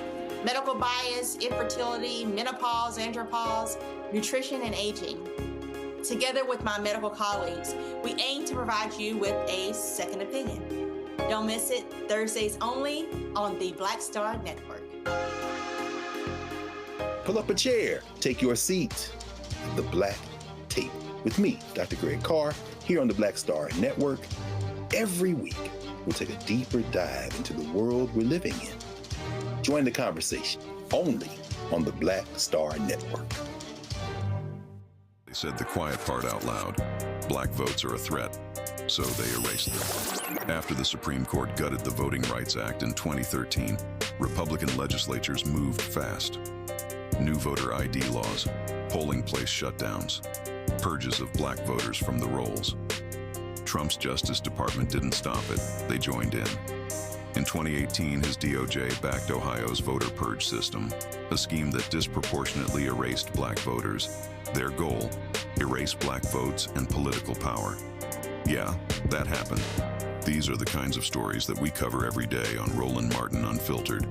medical bias, infertility, menopause, andropause, nutrition, and aging. Together with my medical colleagues, we aim to provide you with a second opinion. Don't miss it, Thursdays only on the Black Star Network. Pull up a chair, take your seat. The Black Tape with me, Dr. Greg Carr, here on the Black Star Network. Every week, we'll take a deeper dive into the world we're living in. Join the conversation only on the Black Star Network. They said the quiet part out loud. Black votes are a threat, so they erased them. After the Supreme Court gutted the Voting Rights Act in 2013, Republican legislatures moved fast. New voter ID laws, polling place shutdowns, purges of black voters from the rolls. Trump's Justice Department didn't stop it, they joined in. In 2018, his DOJ backed Ohio's voter purge system, a scheme that disproportionately erased black voters. Their goal, erase black votes and political power. Yeah, that happened. These are the kinds of stories that we cover every day on Roland Martin Unfiltered.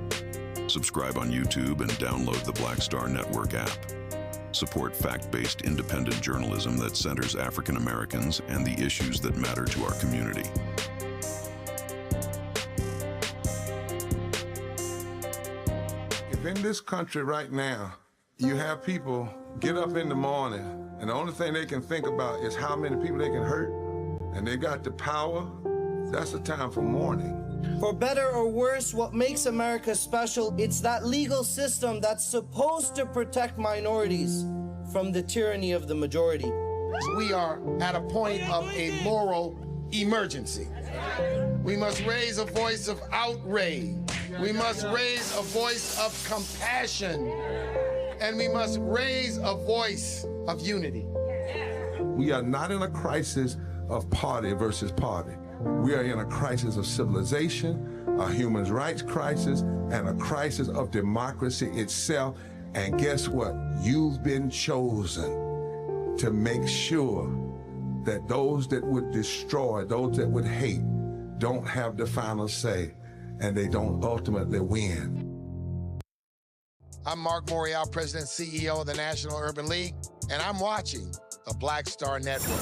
Subscribe on YouTube and download the Black Star Network app. Support fact-based independent journalism that centers African Americans and the issues that matter to our community. If in this country right now, you have people get up in the morning and the only thing they can think about is how many people they can hurt, and they got the power, that's the time for mourning. For better or worse, what makes America special, it's that legal system that's supposed to protect minorities from the tyranny of the majority. We are at a point of a moral emergency. We must raise a voice of outrage. We must raise a voice of compassion. And we must raise a voice of unity. We are not in a crisis of party versus party. We are in a crisis of civilization, a human rights crisis, and a crisis of democracy itself. And guess what? You've been chosen to make sure that those that would destroy, those that would hate, don't have the final say, and they don't ultimately win. I'm Mark Morial, President and CEO of the National Urban League, and I'm watching the Black Star Network.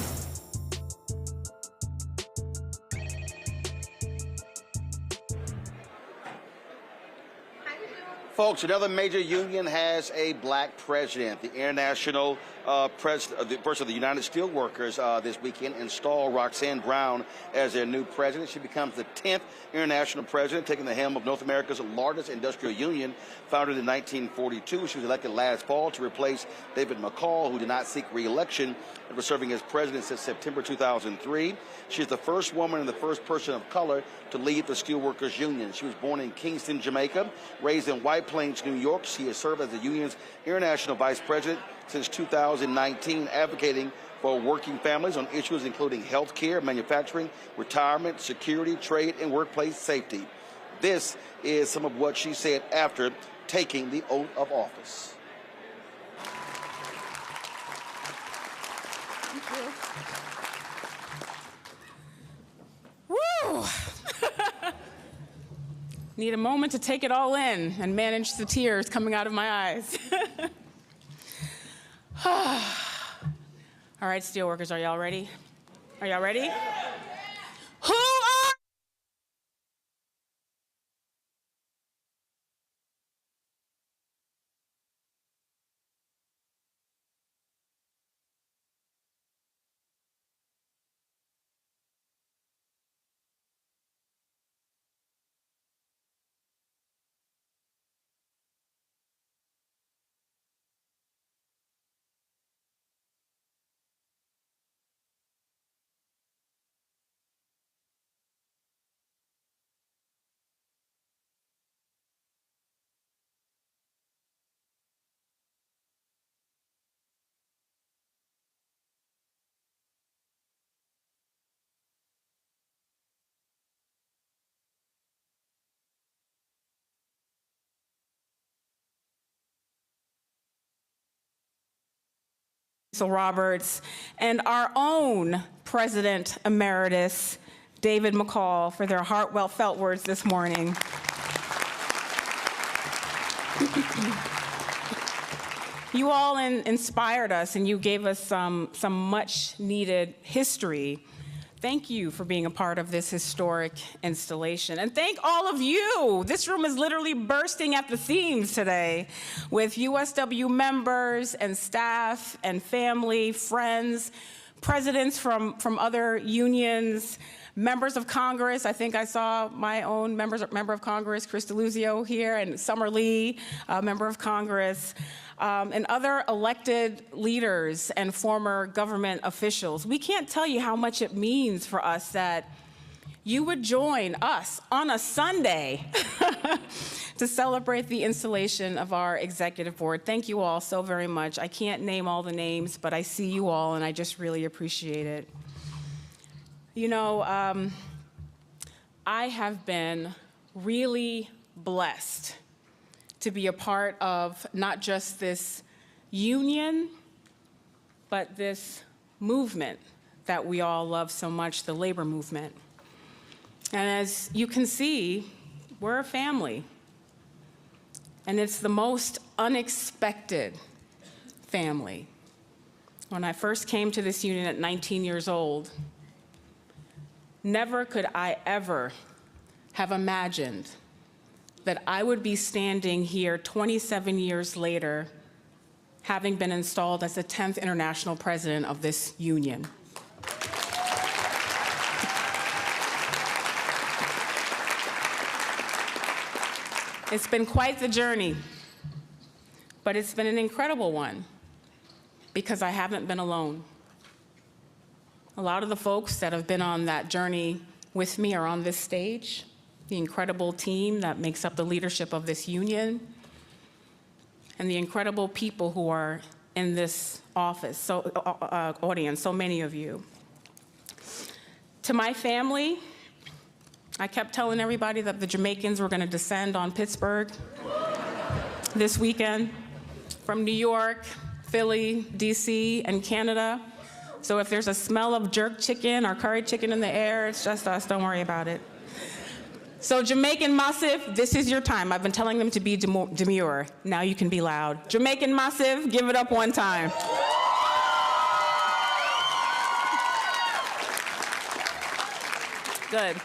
Folks, another major union has a black president. The International the person of the United Steelworkers this weekend installed Roxanne Brown as their new president. She becomes the 10th international president, taking the helm of North America's largest industrial union, founded in 1942. She was elected last fall to replace David McCall, who did not seek re-election and was serving as president since September 2003. She is the first woman and the first person of color to lead the Steelworkers Union. She was born in Kingston, Jamaica, raised in White Plains, New York. She has served as the union's international vice president since 2019, advocating for working families on issues including health care, manufacturing, retirement, security, trade, and workplace safety. This is some of what she said after taking the oath of office. Woo! Need a moment to take it all in and manage the tears coming out of my eyes. All right, Steelworkers, are y'all ready? Are y'all ready? Who are... Roberts, and our own President Emeritus, David McCall, for their heartfelt words this morning. You all inspired us, and you gave us some much needed history. Thank you for being a part of this historic installation. And thank all of you. This room is literally bursting at the seams today with USW members and staff and family, friends, presidents from other unions, members of Congress. I think I saw my own member of Congress, Chris DeLuzio here, and Summer Lee, member of Congress, and other elected leaders and former government officials. We can't tell you how much it means for us that you would join us on a Sunday to celebrate the installation of our executive board. Thank you all so very much. I can't name all the names, but I see you all, and I just really appreciate it. You know, I have been really blessed to be a part of not just this union, but this movement that we all love so much, the labor movement. And as you can see, we're a family. And it's the most unexpected family. When I first came to this union at 19 years old, never could I ever have imagined that I would be standing here 27 years later, having been installed as the 10th international president of this union. It's been quite the journey, but it's been an incredible one because I haven't been alone. A lot of the folks that have been on that journey with me are on this stage, the incredible team that makes up the leadership of this union, and the incredible people who are in this office, audience, so many of you. To my family, I kept telling everybody that the Jamaicans were going to descend on Pittsburgh this weekend from New York, Philly, DC, and Canada. So if there's a smell of jerk chicken or curry chicken in the air, it's just us, don't worry about it. So Jamaican Massive, this is your time. I've been telling them to be demure. Now you can be loud. Jamaican Massive, give it up one time. Good.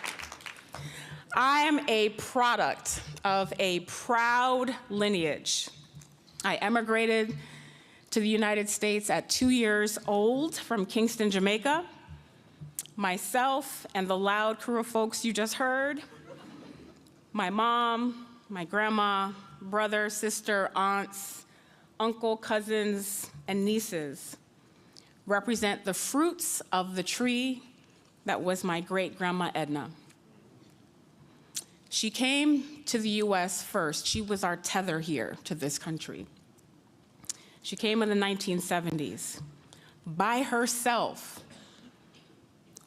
I am a product of a proud lineage. I emigrated to the United States at 2 years old from Kingston, Jamaica. Myself and the loud crew of folks you just heard, my mom, my grandma, brother, sister, aunts, uncle, cousins, and nieces represent the fruits of the tree that was my great-grandma Edna. She came to the US first. She was our tether here to this country. She came in the 1970s by herself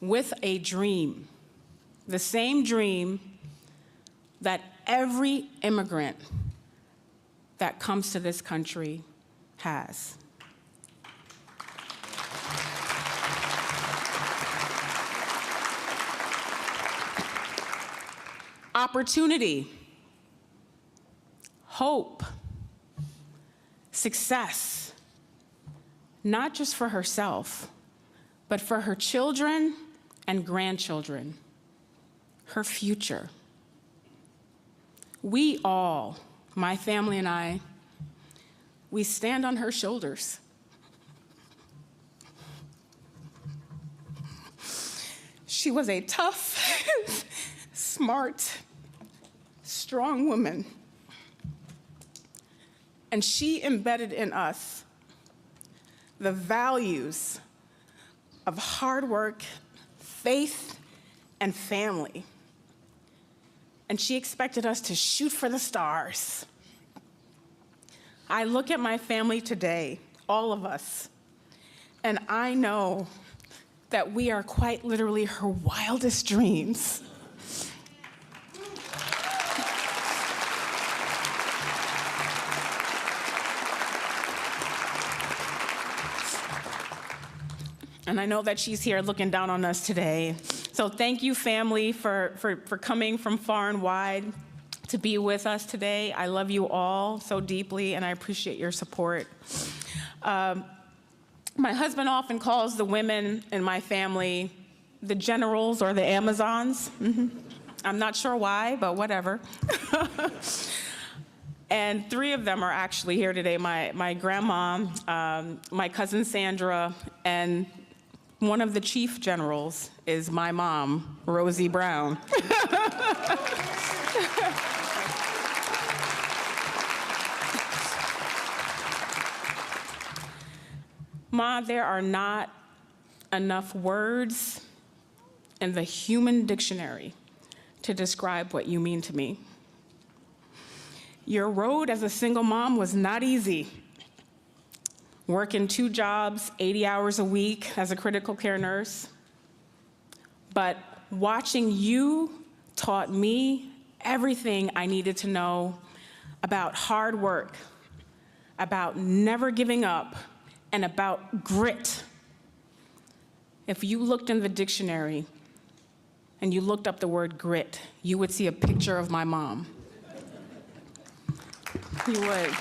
with a dream, the same dream that every immigrant that comes to this country has. Opportunity, hope, success, not just for herself, but for her children and grandchildren, her future. We all, my family and I, we stand on her shoulders. She was a tough, smart, strong woman. And she embedded in us the values of hard work, faith, and family. And she expected us to shoot for the stars. I look at my family today, all of us, and I know that we are quite literally her wildest dreams. And I know that she's here looking down on us today. So thank you, family, for coming from far and wide to be with us today. I love you all so deeply, and I appreciate your support. My husband often calls the women in my family the generals or the Amazons. I'm not sure why, but whatever. And 3 of them are actually here today. My grandma, my cousin Sandra, and one of the chief generals is my mom, Rosie Brown. Ma, there are not enough words in the human dictionary to describe what you mean to me. Your road as a single mom was not easy. Working 2 jobs, 80 hours a week as a critical care nurse. But watching you taught me everything I needed to know about hard work, about never giving up, and about grit. If you looked in the dictionary and you looked up the word grit, you would see a picture of my mom. You would.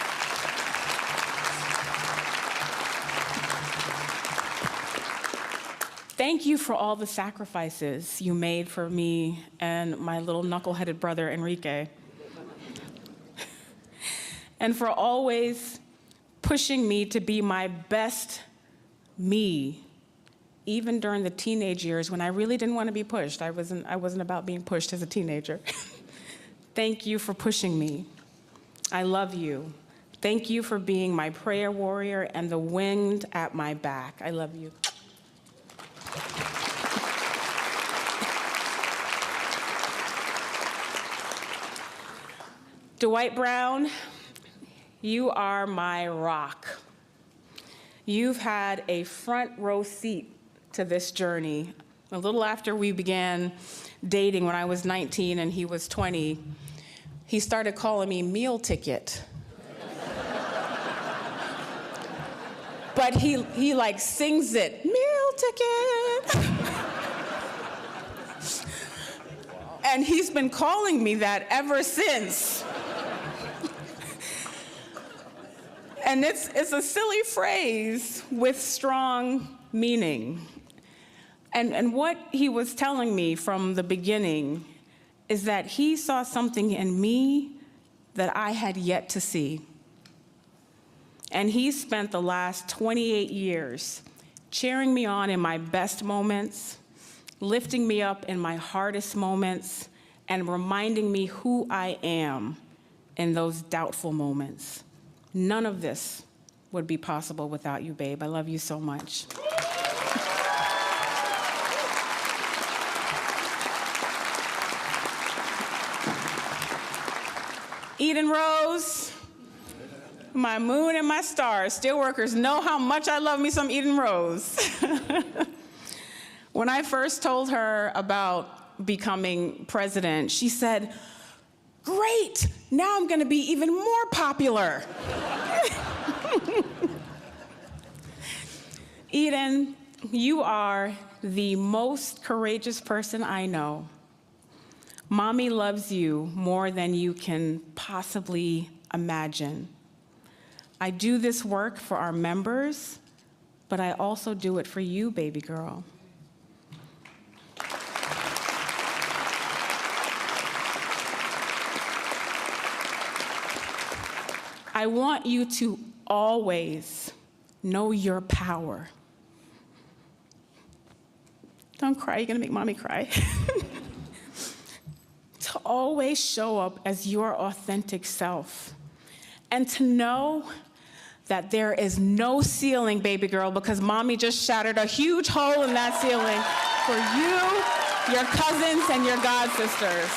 Thank you for all the sacrifices you made for me and my little knuckle-headed brother, Enrique. And for always pushing me to be my best me, even during the teenage years when I really didn't want to be pushed. I wasn't about being pushed as a teenager. Thank you for pushing me. I love you. Thank you for being my prayer warrior and the wind at my back. I love you. Dwight Brown, you are my rock. You've had a front row seat to this journey. A little after we began dating when I was 19 and he was 20, he started calling me meal ticket. But he like sings it, meal ticket. And he's been calling me that ever since. And it's a silly phrase with strong meaning. And what he was telling me from the beginning is that he saw something in me that I had yet to see. And he spent the last 28 years cheering me on in my best moments, lifting me up in my hardest moments, and reminding me who I am in those doubtful moments. None of this would be possible without you, babe. I love you so much. Eden Rose, my moon and my stars. Steelworkers know how much I love me some Eden Rose. When I first told her about becoming president, she said, "Great, now I'm gonna be even more popular." Eden, you are the most courageous person I know. Mommy loves you more than you can possibly imagine. I do this work for our members, but I also do it for you, baby girl. I want you to always know your power. Don't cry, you're gonna make mommy cry. To always show up as your authentic self. And to know that there is no ceiling, baby girl, because mommy just shattered a huge hole in that ceiling for you, your cousins, and your god sisters.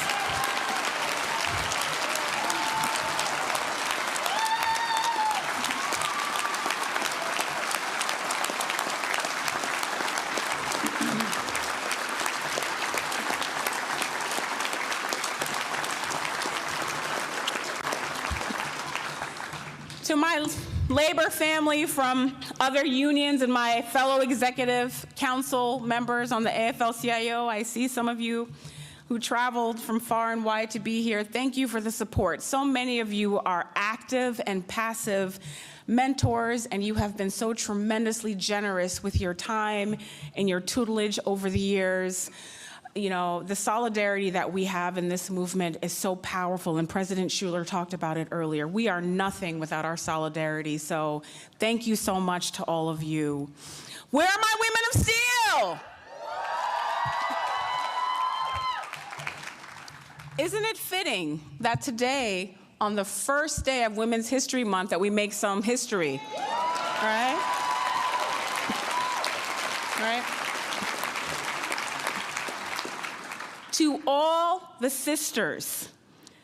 To my labor family from other unions and my fellow executive council members on the AFL-CIO, I see some of you who traveled from far and wide to be here, thank you for the support. So many of you are active and passive mentors, and you have been so tremendously generous with your time and your tutelage over the years. You know, the solidarity that we have in this movement is so powerful, and President Schuler talked about it earlier. We are nothing without our solidarity, so thank you so much to all of you. Where are my women of steel? Isn't it fitting that today, on the first day of Women's History Month, that we make some history, right? Right? To all the sisters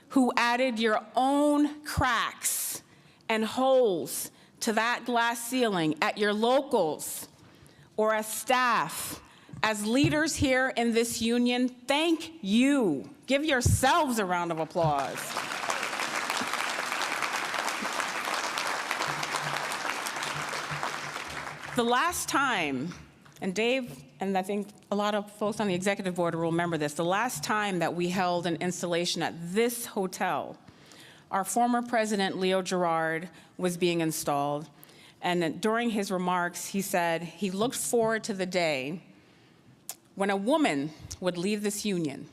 who added your own cracks and holes to that glass ceiling at your locals or as staff, as leaders here in this union, thank you. Give yourselves a round of applause. The last time, and Dave, and I think a lot of folks on the executive board will remember this, the last time that we held an installation at this hotel, our former president, Leo Gerard, was being installed. And during his remarks, he said he looked forward to the day when a woman would leave this union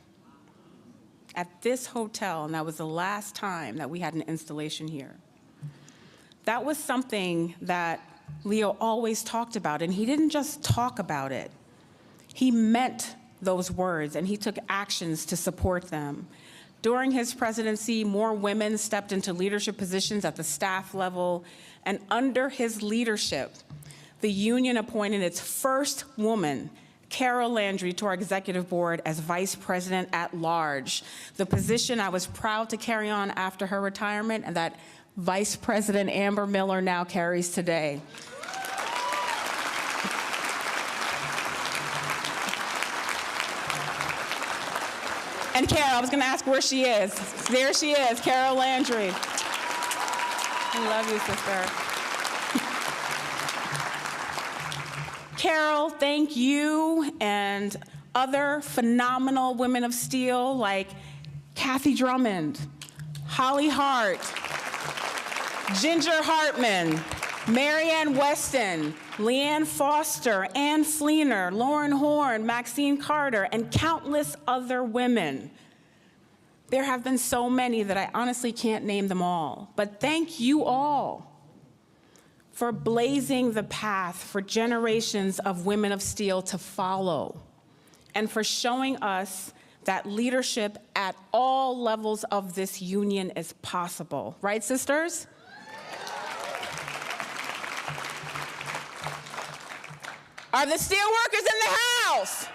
at this hotel, and that was the last time that we had an installation here. That was something that Leo always talked about, and he didn't just talk about it. He meant those words, and he took actions to support them. During his presidency, more women stepped into leadership positions at the staff level, and under his leadership, the union appointed its first woman, Carol Landry, to our executive board as vice president at large, the position I was proud to carry on after her retirement and that Vice President Amber Miller now carries today. And Carol, I was gonna ask where she is. There she is, Carol Landry. I love you, sister. Carol, thank you and other phenomenal women of steel like Kathy Drummond, Holly Hart, Ginger Hartman, Marianne Weston, Leanne Foster, Ann Fleener, Lauren Horn, Maxine Carter, and countless other women. There have been so many that I honestly can't name them all, but thank you all for blazing the path for generations of women of steel to follow, and for showing us that leadership at all levels of this union is possible. Right, sisters? Are the steel workers in the house?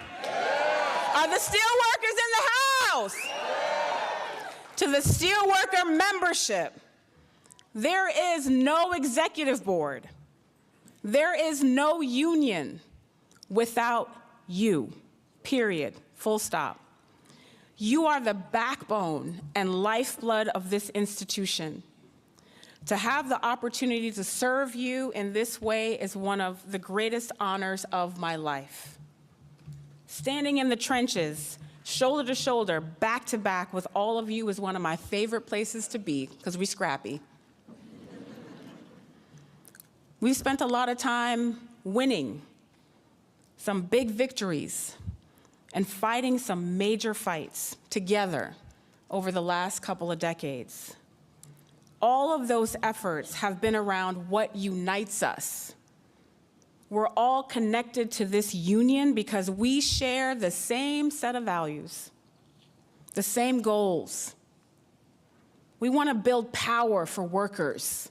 Are the steel workers in the house? To the steelworker membership, there is no executive board. There is no union without you, period, full stop. You are the backbone and lifeblood of this institution. To have the opportunity to serve you in this way is one of the greatest honors of my life. Standing in the trenches, shoulder to shoulder, back to back with all of you is one of my favorite places to be, because we're scrappy. We've spent a lot of time winning some big victories and fighting some major fights together over the last couple of decades. All of those efforts have been around what unites us. We're all connected to this union because we share the same set of values, the same goals. We want to build power for workers.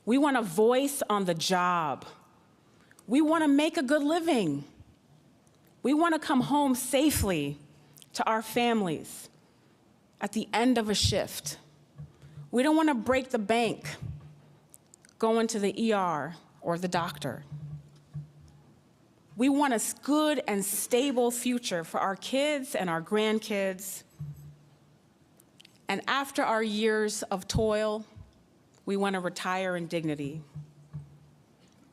We want a voice on the job. We want to make a good living. We want to come home safely to our families at the end of a shift. We don't want to break the bank going to the ER or the doctor. We want a good and stable future for our kids and our grandkids. And after our years of toil, we want to retire in dignity.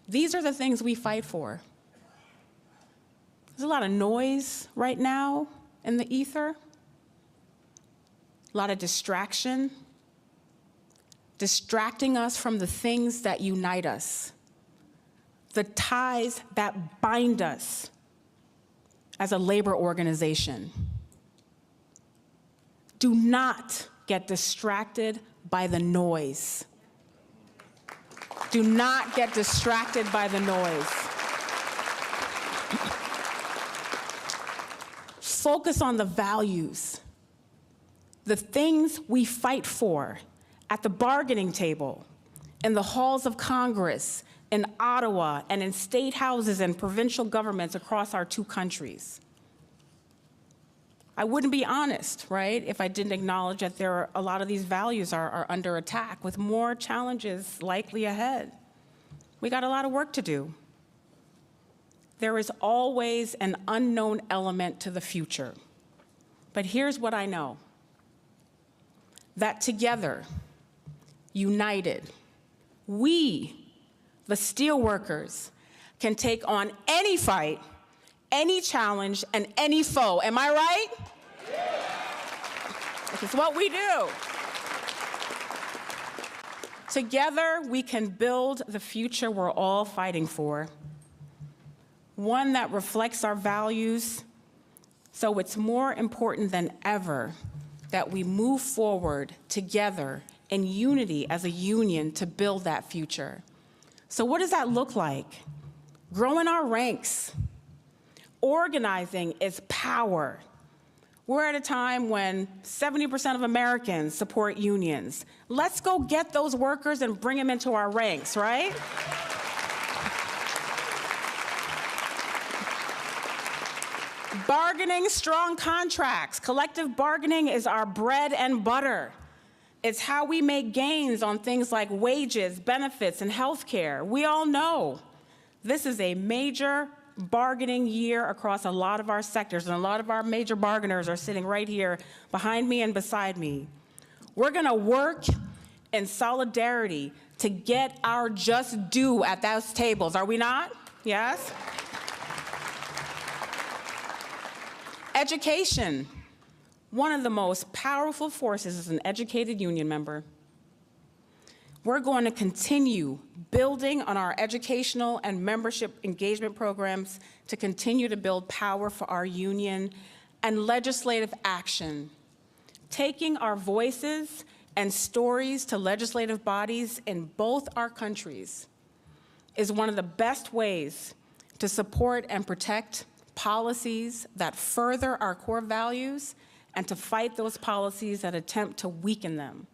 These are the things we fight for. There's a lot of noise right now in the ether. a lot of distraction, distracting us from the things that unite us, the ties that bind us as a labor organization. Do not get distracted by the noise. Do not get distracted by the noise. Focus on the values, the things we fight for at the bargaining table, in the halls of Congress, in Ottawa, and in state houses and provincial governments across our two countries. I wouldn't be honest, right, if I didn't acknowledge that a lot of these values are under attack, with more challenges likely ahead. We got a lot of work to do. There is always an unknown element to the future. But here's what I know: that together, united, we, the steelworkers, can take on any fight, any challenge, and any foe. Am I right? This is what we do. Together, we can build the future we're all fighting for, one that reflects our values. So it's more important than ever that we move forward together in unity as a union to build that future. So what does that look like? Growing our ranks. Organizing is power. We're at a time when 70% of Americans support unions. Let's go get those workers and bring them into our ranks, right? Bargaining strong contracts. Collective bargaining is our bread and butter. It's how we make gains on things like wages, benefits, and health care. We all know this is a major bargaining year across a lot of our sectors, and a lot of our major bargainers are sitting right here behind me and beside me. We're gonna work in solidarity to get our just due at those tables, are we not? Yes? Education. One of the most powerful forces is an educated union member. We're going to continue building on our educational and membership engagement programs to continue to build power for our union, and legislative action. Taking our voices and stories to legislative bodies in both our countries is one of the best ways to support and protect policies that further our core values and to fight those policies that attempt to weaken them.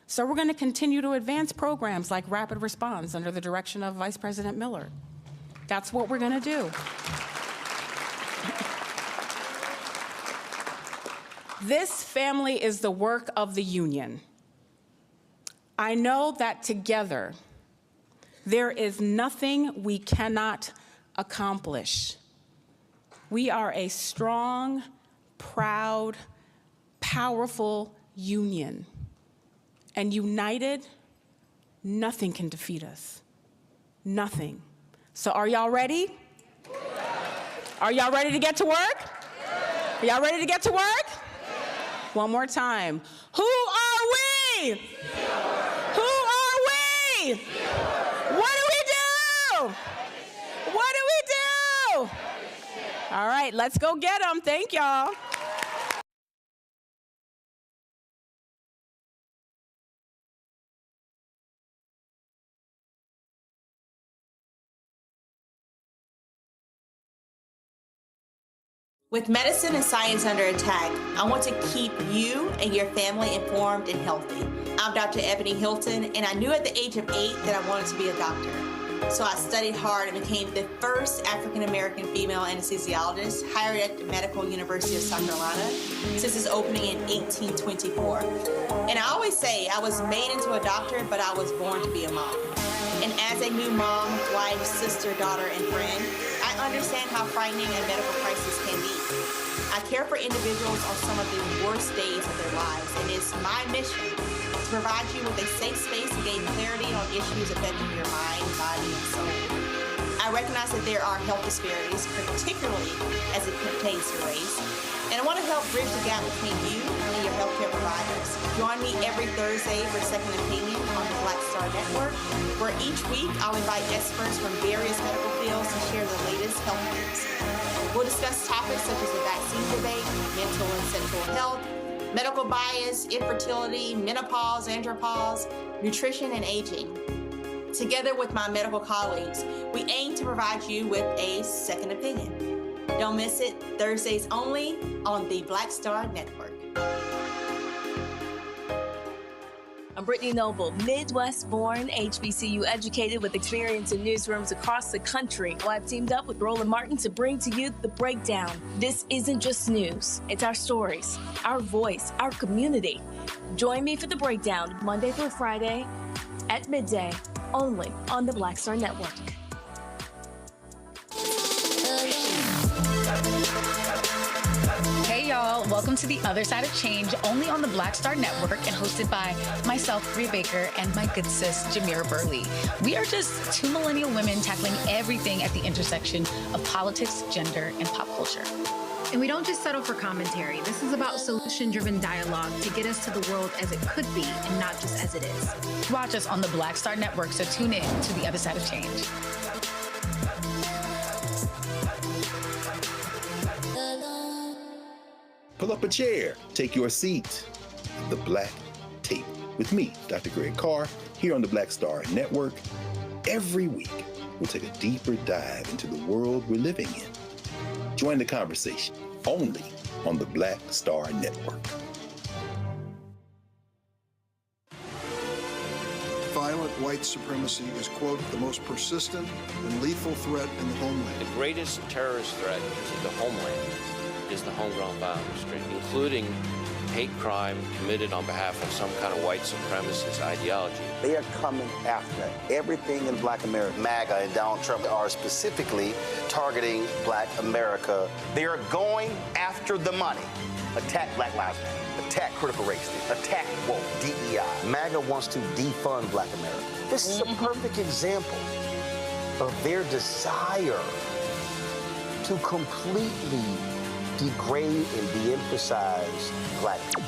So we're going to continue to advance programs like Rapid Response under the direction of Vice President Miller. That's what we're going to do. This family is the work of the union. I know that together, there is nothing we cannot accomplish. We are a strong, proud, powerful union. And united, nothing can defeat us. Nothing. So are y'all ready? Are y'all ready to get to work? Are y'all ready to get to work? One more time. Who are we? Who are we? What do we do? What do we do? All right, let's go get them. Thank y'all. With medicine and science under attack, I want to keep you and your family informed and healthy. I'm Dr. Ebony Hilton, and I knew at the age of 8 that I wanted to be a doctor. So I studied hard and became the first African-American female anesthesiologist hired at the Medical University of South Carolina since its opening in 1824. And I always say I was made into a doctor, but I was born to be a mom. And as a new mom, wife, sister, daughter, and friend, I understand how frightening a medical crisis can be. I care for individuals on some of the worst days of their lives, and it's my mission to provide you with a safe space to gain clarity on issues affecting your mind, body, and soul. I recognize that there are health disparities, particularly as it pertains to race, and I want to help bridge the gap between you and your healthcare providers. Join me every Thursday for Second Opinion on the Black Star Network, where each week I'll invite experts from various medical fields to share the latest health news. We'll discuss topics such as the vaccine debate, mental and sexual health, medical bias, infertility, menopause, andropause, nutrition, and aging. Together with my medical colleagues, we aim to provide you with a second opinion. Don't miss it, Thursdays only on the Black Star Network. I'm Brittany Noble, Midwest-born, HBCU educated with experience in newsrooms across the country. Well, I've teamed up with Roland Martin to bring to you The Breakdown. This isn't just news. It's our stories, our voice, our community. Join me for The Breakdown, Monday through Friday at midday, only on the Black Star Network. Hey y'all, welcome to The Other Side of Change, only on the Black Star Network and hosted by myself, Bria Baker, and my good sis, Jamira Burley. We are just two millennial women tackling everything at the intersection of politics, gender, and pop culture. And we don't just settle for commentary. This is about solution-driven dialogue to get us to the world as it could be and not just as it is. Watch us on the Black Star Network, so tune in to The Other Side of Change. Pull up a chair, take your seat. The Black Tape with me, Dr. Greg Carr, here on the Black Star Network. Every week, we'll take a deeper dive into the world we're living in. Join the conversation only on the Black Star Network. Violent white supremacy is, quote, the most persistent and lethal threat in the homeland. The greatest terrorist threat to the homeland is the homegrown violence stream, including hate crime committed on behalf of some kind of white supremacist ideology. They are coming after everything in Black America. MAGA and Donald Trump are specifically targeting Black America. They are going after the money. Attack Black Lives Matter, attack critical race theory, attack woke, DEI. MAGA wants to defund Black America. This is a perfect example of their desire to completely degrade and de-emphasize Black people.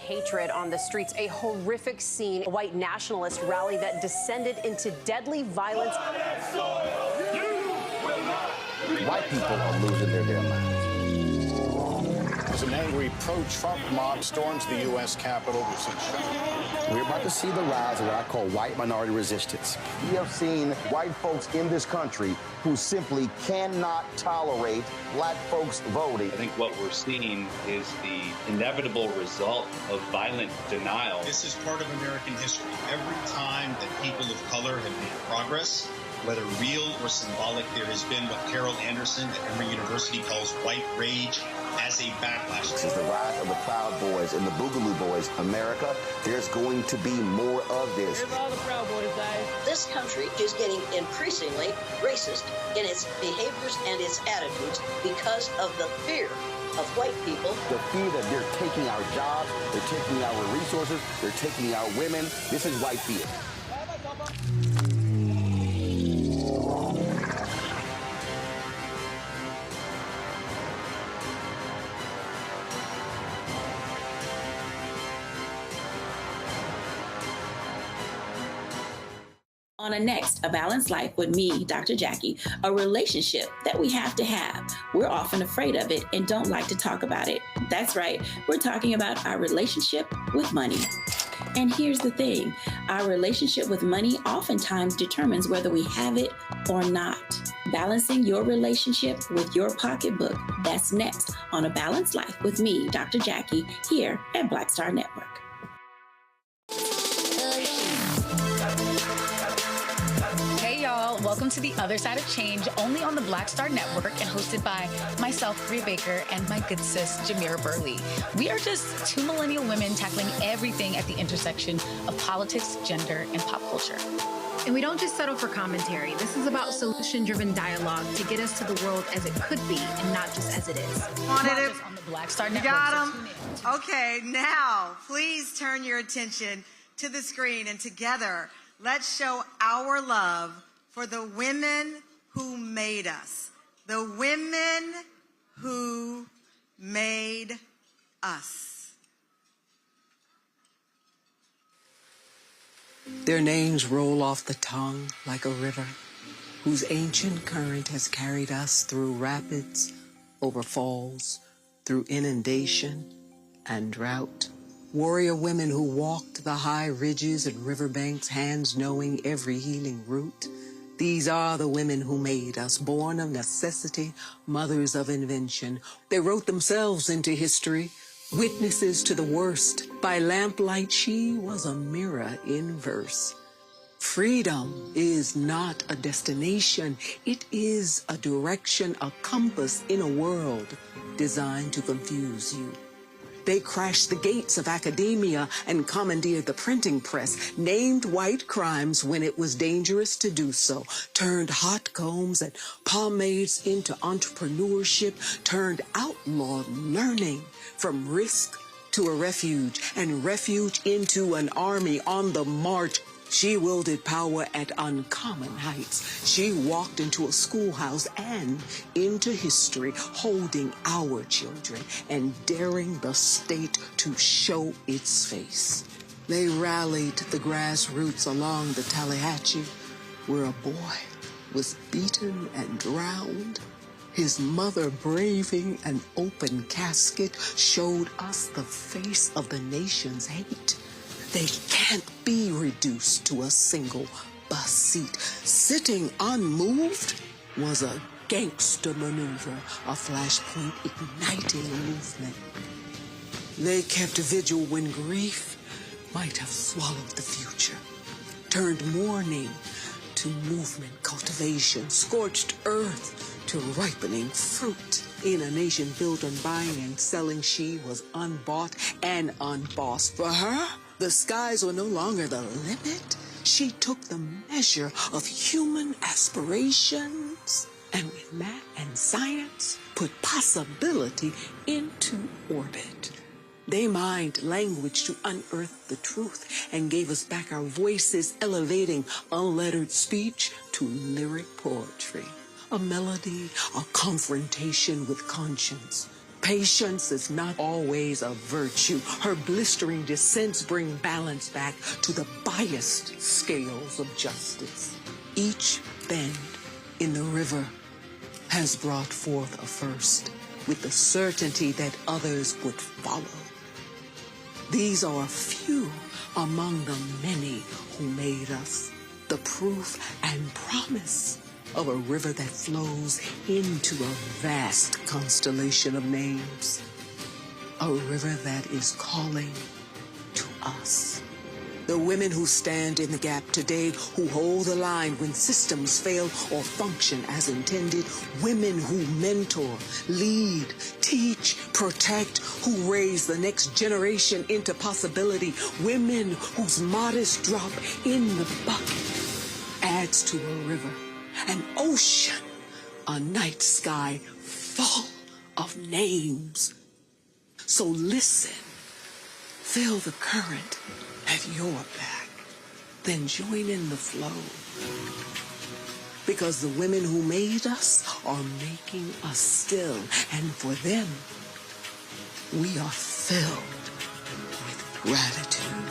Hatred on the streets, a horrific scene, a white nationalist rally that descended into deadly violence. White people are losing their damn minds. As an angry pro-Trump mob storms the U.S. Capitol, We're about to see the rise of what I call white minority resistance. We have seen white folks in this country who simply cannot tolerate Black folks voting. I think what we're seeing is the inevitable result of violent denial. This is part of American history. Every time that people of color have made progress, whether real or symbolic, there has been what Carol Anderson at Emory University calls white rage as a backlash. This is the rise of the Proud Boys and the Boogaloo Boys. America, there's going to be more of this. Here's all the Proud Boys, guys. This country is getting increasingly racist in its behaviors and its attitudes because of the fear of white people. The fear that they're taking our jobs, they're taking our resources, they're taking our women. This is white fear. On a next, A Balanced Life with me, Dr. Jackie, a relationship that we have to have. We're often afraid of it and don't like to talk about it. That's right, we're talking about our relationship with money. And here's the thing, our relationship with money oftentimes determines whether we have it or not. Balancing your relationship with your pocketbook, that's next on A Balanced Life with me, Dr. Jackie, here at Black Star Network. Welcome to The Other Side of Change, only on the Black Star Network and hosted by myself, Bria Baker, and my good sis, Jamira Burley. We are just two millennial women tackling everything at the intersection of politics, gender, and pop culture. And we don't just settle for commentary. This is about solution-driven dialogue to get us to the world as it could be and not just as it is. Wanted it on the Black Star Network. Got them. Okay, now please turn your attention to the screen, and together let's show our love for the women who made us. The women who made us. Their names roll off the tongue like a river, whose ancient current has carried us through rapids, over falls, through inundation and drought. Warrior women who walked the high ridges and riverbanks, hands knowing every healing route. These are the women who made us, born of necessity, mothers of invention. They wrote themselves into history, witnesses to the worst. By lamplight, she was a mirror in verse. Freedom is not a destination. It is a direction, a compass in a world designed to confuse you. They crashed the gates of academia and commandeered the printing press, named white crimes when it was dangerous to do so, turned hot combs and pomades into entrepreneurship, turned outlawed learning from risk to a refuge, and refuge into an army on the march. She wielded power at uncommon heights. She walked into a schoolhouse and into history, holding our children and daring the state to show its face. They rallied the grassroots along the Tallahatchie, where a boy was beaten and drowned. His mother, braving an open casket, showed us the face of the nation's hate. They can't be reduced to a single bus seat. Sitting unmoved was a gangster maneuver, a flashpoint igniting a movement. They kept vigil when grief might have swallowed the future, turned mourning to movement, cultivation, scorched earth to ripening fruit. In a nation built on buying and selling, she was unbought and unbossed. For her, the skies were no longer the limit. She took the measure of human aspirations, and with math and science, put possibility into orbit. They mined language to unearth the truth and gave us back our voices, elevating unlettered speech to lyric poetry. A melody, a confrontation with conscience. Patience is not always a virtue. Her blistering dissents bring balance back to the biased scales of justice. Each bend in the river has brought forth a first, with the certainty that others would follow. These are a few among the many who made us, the proof and promise of a river that flows into a vast constellation of names. A river that is calling to us. The women who stand in the gap today, who hold the line when systems fail or function as intended. Women who mentor, lead, teach, protect, who raise the next generation into possibility. Women whose modest drop in the bucket adds to a river, an ocean, a night sky full of names. So listen, feel the current at your back, then join in the flow. Because the women who made us are making us still, and for them, we are filled with gratitude.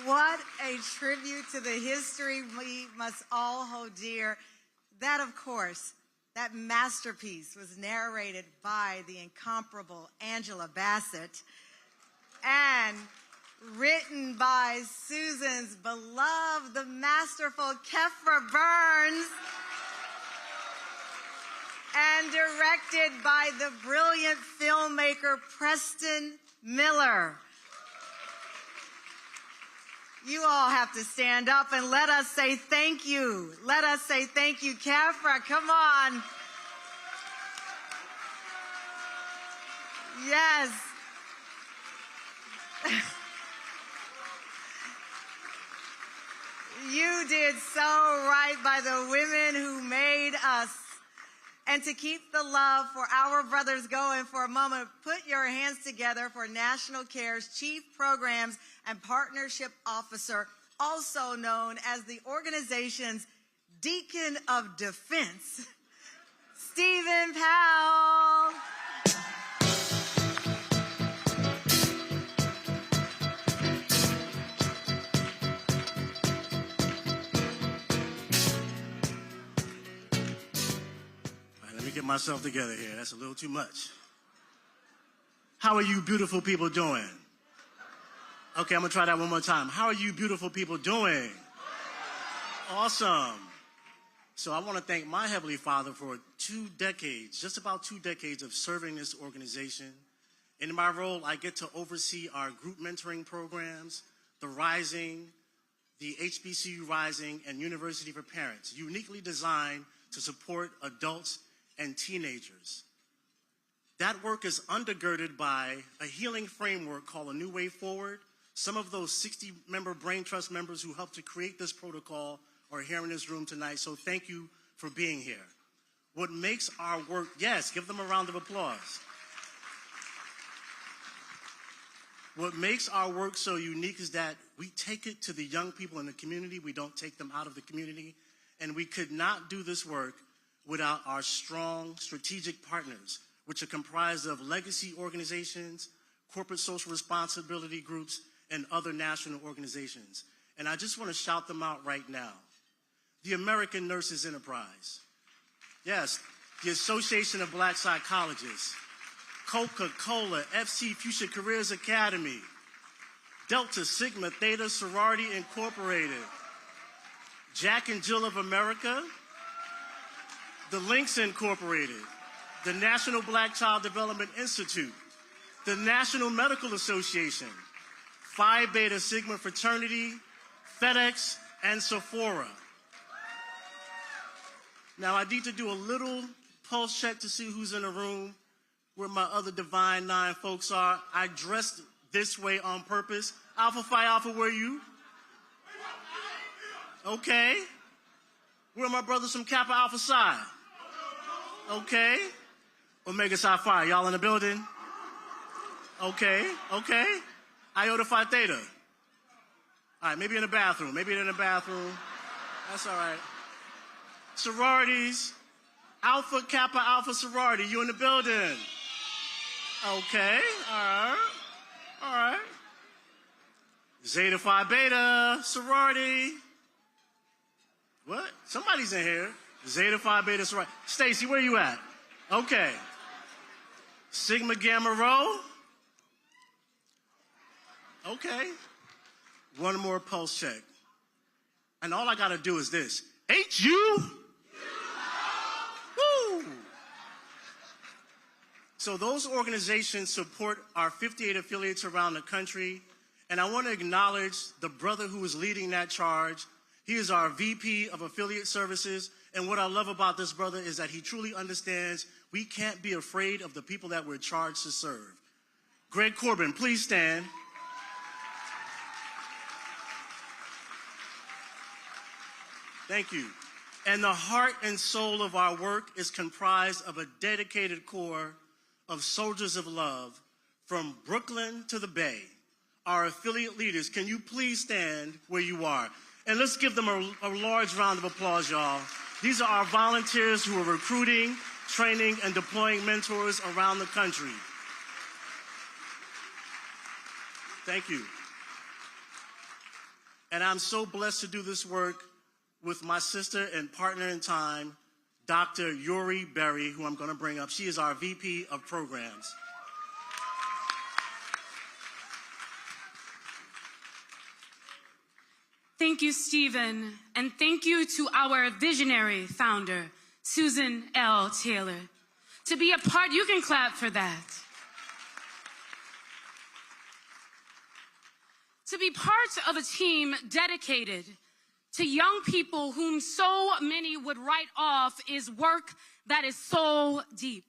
What a tribute to the history we must all hold dear. That, of course, that masterpiece was narrated by the incomparable Angela Bassett and written by Susan's beloved, the masterful Kefra Burns, and directed by the brilliant filmmaker Preston Miller. You all have to stand up and let us say thank you. Let us say thank you, Kefra. Come on. Yes. You did so right by the women who made us. And to keep the love for our brothers going for a moment, put your hands together for National Care's Chief Programs and Partnership Officer, also known as the organization's Deacon of Defense, Stephen Powell. Let me get myself together here. That's a little too much. How are you beautiful people doing? Okay, I'm gonna try that one more time. How are you beautiful people doing? Awesome. So I want to thank my Heavenly Father for 2 decades, just about 2 decades of serving this organization. In my role, I get to oversee our group mentoring programs, the Rising, the HBCU Rising, and University for Parents, uniquely designed to support adults and teenagers. That work is undergirded by a healing framework called A New Way Forward. Some of those 60-member Brain Trust members who helped to create this protocol are here in this room tonight, so thank you for being here. What makes our work, yes, give them a round of applause. What makes our work so unique is that we take it to the young people in the community. We don't take them out of the community. And we could not do this work without our strong strategic partners, which are comprised of legacy organizations, corporate social responsibility groups, and other national organizations. And I just want to shout them out right now. The American Nurses Enterprise. Yes, the Association of Black Psychologists. Coca-Cola, FC Future Careers Academy. Delta Sigma Theta Sorority Incorporated. Jack and Jill of America. The Links Incorporated, the National Black Child Development Institute, the National Medical Association, Phi Beta Sigma Fraternity, FedEx, and Sephora. Now I need to do a little pulse check to see who's in the room, where my other Divine 9 folks are. I dressed this way on purpose. Alpha Phi Alpha, where are you? Okay. Where are my brothers from Kappa Alpha Psi? Okay. Omega Psi Phi, y'all in the building? Okay, okay. Iota Phi Theta. All right, maybe in the bathroom. Maybe in the bathroom. That's all right. Sororities. Alpha Kappa Alpha Sorority, you in the building? Okay, all right. All right. Zeta Phi Beta Sorority. What? Somebody's in here. Zeta Phi Beta Sorority. Stacy, where you at? Okay. Sigma Gamma Rho. Okay. One more pulse check. And all I got to do is this. HU? Woo! So those organizations support our 58 affiliates around the country. And I want to acknowledge the brother who is leading that charge. He is our VP of Affiliate Services. And what I love about this brother is that he truly understands we can't be afraid of the people that we're charged to serve. Greg Corbin, please stand. Thank you. And the heart and soul of our work is comprised of a dedicated core of soldiers of love from Brooklyn to the Bay. Our affiliate leaders, can you please stand where you are? And let's give them a large round of applause, y'all. These are our volunteers who are recruiting, training, and deploying mentors around the country. Thank you. And I'm so blessed to do this work with my sister and partner in time, Dr. Yuri Berry, who I'm going to bring up. She is our VP of Programs. Thank you, Stephen, and thank you to our visionary founder, Susan L. Taylor. To be a part, you can clap for that. To be part of a team dedicated to young people whom so many would write off is work that is so deep.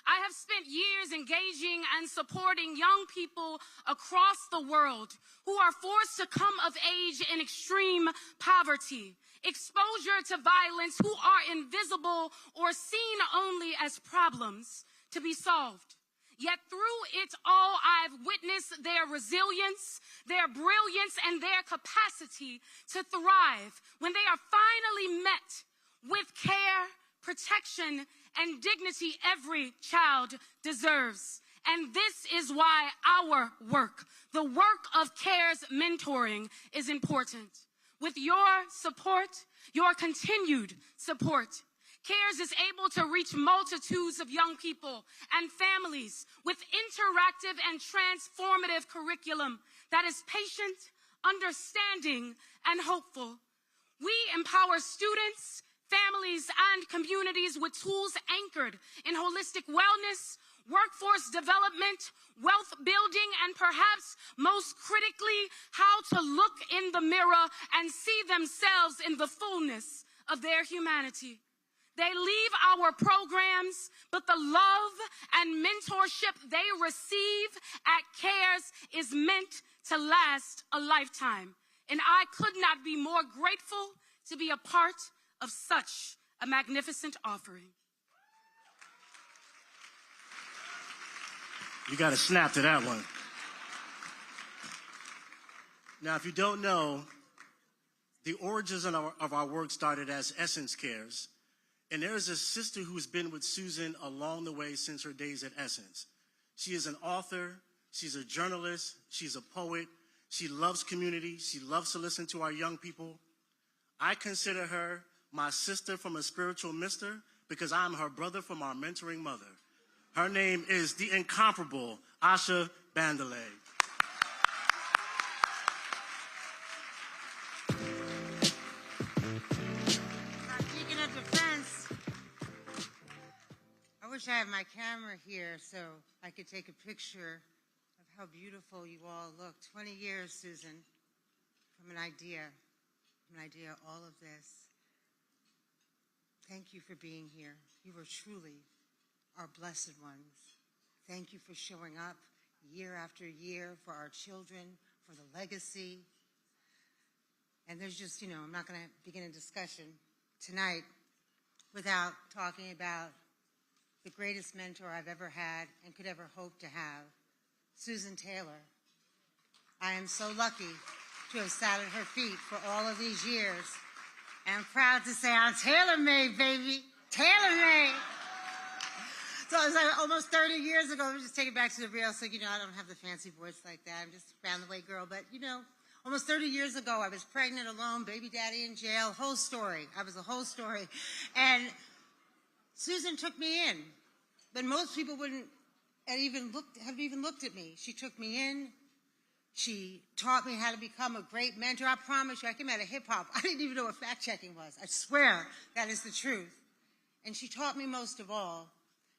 I have spent years engaging and supporting young people across the world who are forced to come of age in extreme poverty, exposure to violence, who are invisible or seen only as problems to be solved. Yet through it all, I've witnessed their resilience, their brilliance, and their capacity to thrive when they are finally met with care, protection, and dignity every child deserves. And this is why our work, the work of CARE's mentoring, is important. With your support, your continued support, CARES is able to reach multitudes of young people and families with interactive and transformative curriculum that is patient, understanding, and hopeful. We empower students, families, and communities with tools anchored in holistic wellness, workforce development, wealth building, and perhaps most critically, how to look in the mirror and see themselves in the fullness of their humanity. They leave our programs, but the love and mentorship they receive at CARES is meant to last a lifetime. And I could not be more grateful to be a part of such a magnificent offering. You got to snap to that one. Now, if you don't know, the origins of our work started as Essence Cares. And there is a sister who's been with Susan along the way since her days at Essence. She is an author, she's a journalist, she's a poet, she loves community, she loves to listen to our young people. I consider her my sister from a spiritual mister because I'm her brother from our mentoring mother. Her name is the incomparable Asha Bandalay. I wish I had my camera here so I could take a picture of how beautiful you all look. 20 years, Susan, from an idea, all of this. Thank you for being here. You are truly our blessed ones. Thank you for showing up year after year for our children, for the legacy. And there's just, I'm not going to begin a discussion tonight without talking about the greatest mentor I've ever had and could ever hope to have, Susan Taylor. I am so lucky to have sat at her feet for all of these years. And I'm proud to say I'm tailor-made, baby. Tailor-made. So it was like almost 30 years ago. Let me just take it back to the real. So, I don't have the fancy voice like that. I'm just round-the-way girl. But, almost 30 years ago, I was pregnant, alone, baby daddy in jail, whole story. I was a whole story. And Susan took me in, but most people wouldn't have even looked at me. She took me in. She taught me how to become a great mentor. I promise you, I came out of hip-hop. I didn't even know what fact-checking was. I swear that is the truth. And she taught me most of all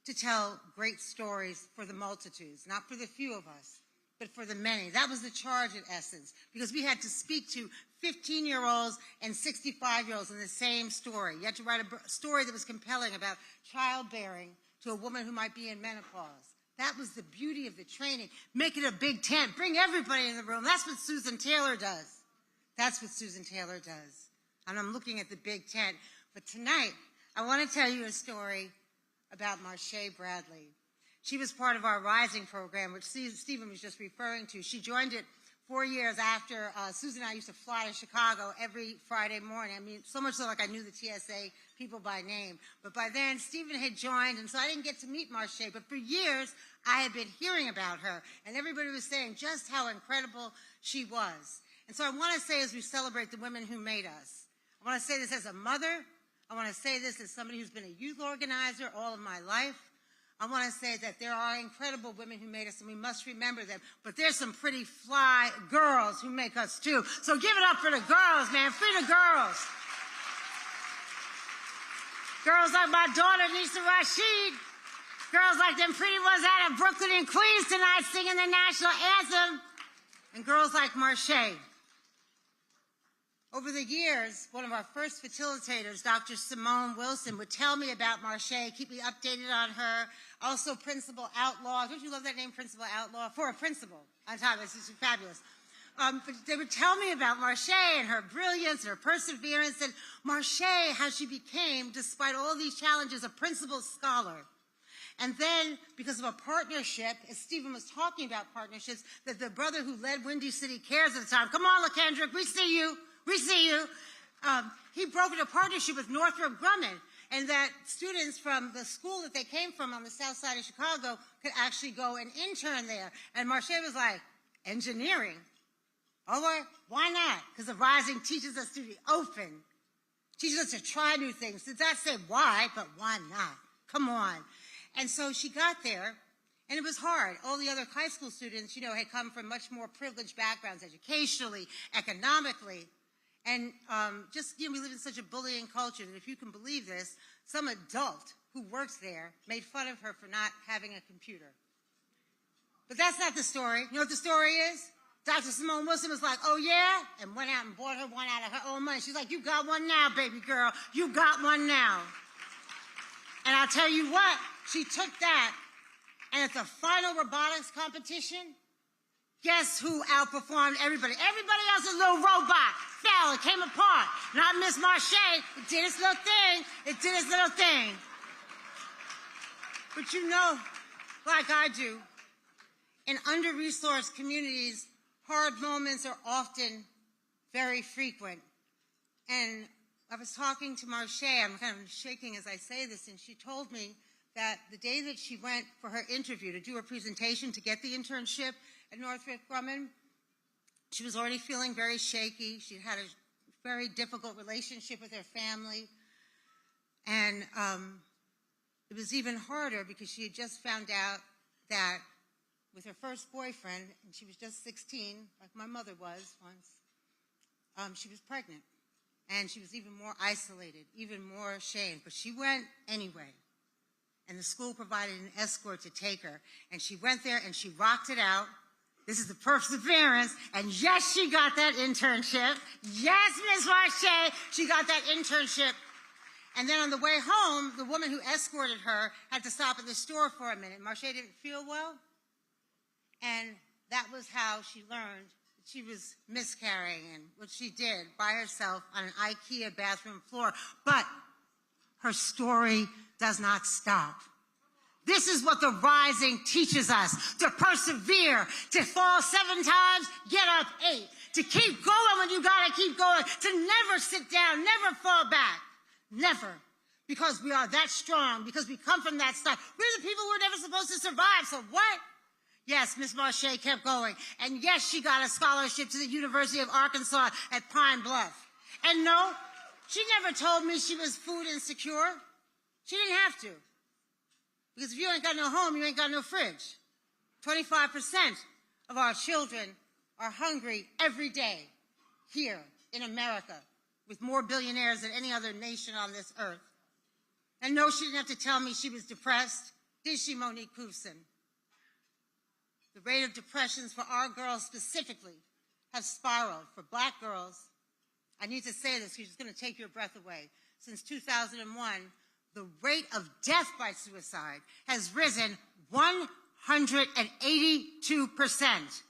to tell great stories for the multitudes, not for the few of us, but for the many. That was the charge at Essence, because we had to speak to 15-year-olds and 65-year-olds in the same story. You had to write a story that was compelling about childbearing to a woman who might be in menopause. That was the beauty of the training. Make it a big tent. Bring everybody in the room. That's what Susan Taylor does. That's what Susan Taylor does. And I'm looking at the big tent. But tonight, I want to tell you a story about Marche Bradley. She was part of our Rising program, which Stephen was just referring to. She joined it 4 years after Susan and I used to fly to Chicago every Friday morning. I mean, so much so like I knew the TSA people by name. But by then, Stephen had joined, and so I didn't get to meet Marche. But for years, I had been hearing about her, and everybody was saying just how incredible she was. And so I want to say, as we celebrate the women who made us, I want to say this as a mother. I want to say this as somebody who's been a youth organizer all of my life. I want to say that there are incredible women who made us, and we must remember them. But there's some pretty fly girls who make us, too. So give it up for the girls, man. Free the girls. Girls like my daughter, Lisa Rashid. Girls like them pretty ones out of Brooklyn and Queens tonight singing the national anthem. And girls like Marche. Over the years, one of our first facilitators, Dr. Simone Wilson, would tell me about Marche, keep me updated on her. Also, Principal Outlaw. Don't you love that name, Principal Outlaw? For a principal on top of it. It's fabulous. But they would tell me about Marche and her brilliance and her perseverance, and Marche, how she became, despite all these challenges, a principal scholar. And then, because of a partnership, as Stephen was talking about partnerships, that the brother who led Windy City Cares at the time, come on, LaKendrick, we see you. We see you. He brokered a partnership with Northrop Grumman, and that students from the school that they came from on the south side of Chicago could actually go and intern there. And Marche was like, engineering? Oh, well, why not? Because the Rising teaches us to be open, teaches us to try new things. Did not say why, but why not? Come on. And so she got there, and it was hard. All the other high school students, you know, had come from much more privileged backgrounds, educationally, economically. And just, you know, we live in such a bullying culture that if you can believe this, some adult who works there made fun of her for not having a computer. But that's not the story. You know what the story is? Dr. Simone Wilson was like, oh, yeah? And went out and bought her one out of her own money. She's like, you got one now, baby girl. You got one now. And I'll tell you what, she took that, and at the final robotics competition, guess who outperformed everybody? Everybody else, a little robot, fell, it came apart. Not Miss Marche. It did its little thing. It did its little thing. But you know, like I do, in under-resourced communities, hard moments are often very frequent. And I was talking to Marche, I'm kind of shaking as I say this, and she told me that the day that she went for her interview to do her presentation to get the internship at Northrop Grumman, she was already feeling very shaky. She'd had a very difficult relationship with her family. And it was even harder because she had just found out that with her first boyfriend, and she was just 16, like my mother was once, she was pregnant. And she was even more isolated, even more ashamed. But she went anyway. And the school provided an escort to take her. And she went there and she rocked it out. This is the perseverance. And yes, she got that internship. Yes, Miss Marche, she got that internship. And then on the way home, the woman who escorted her had to stop at the store for a minute. Marche didn't feel well. And that was how she learned that she was miscarrying, and what she did by herself on an IKEA bathroom floor. But her story does not stop. This is what the Rising teaches us: to persevere, to fall 7 times, get up 8, to keep going when you gotta keep going, to never sit down, never fall back, never. Because we are that strong, because we come from that stuff. We're the people who were never supposed to survive, so what? Yes, Miss Marche kept going. And yes, she got a scholarship to the University of Arkansas at Pine Bluff. And no, she never told me she was food insecure. She didn't have to. Because if you ain't got no home, you ain't got no fridge. 25% of our children are hungry every day here in America, with more billionaires than any other nation on this earth. And no, she didn't have to tell me she was depressed. Did she, Monique Poufson? The rate of depressions for our girls specifically have spiraled. For black girls, I need to say this because it's going to take your breath away. Since 2001, the rate of death by suicide has risen 182%.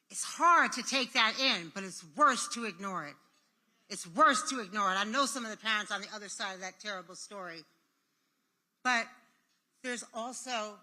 It's hard to take that in, but it's worse to ignore it. It's worse to ignore it. I know some of the parents on the other side of that terrible story. But there's also,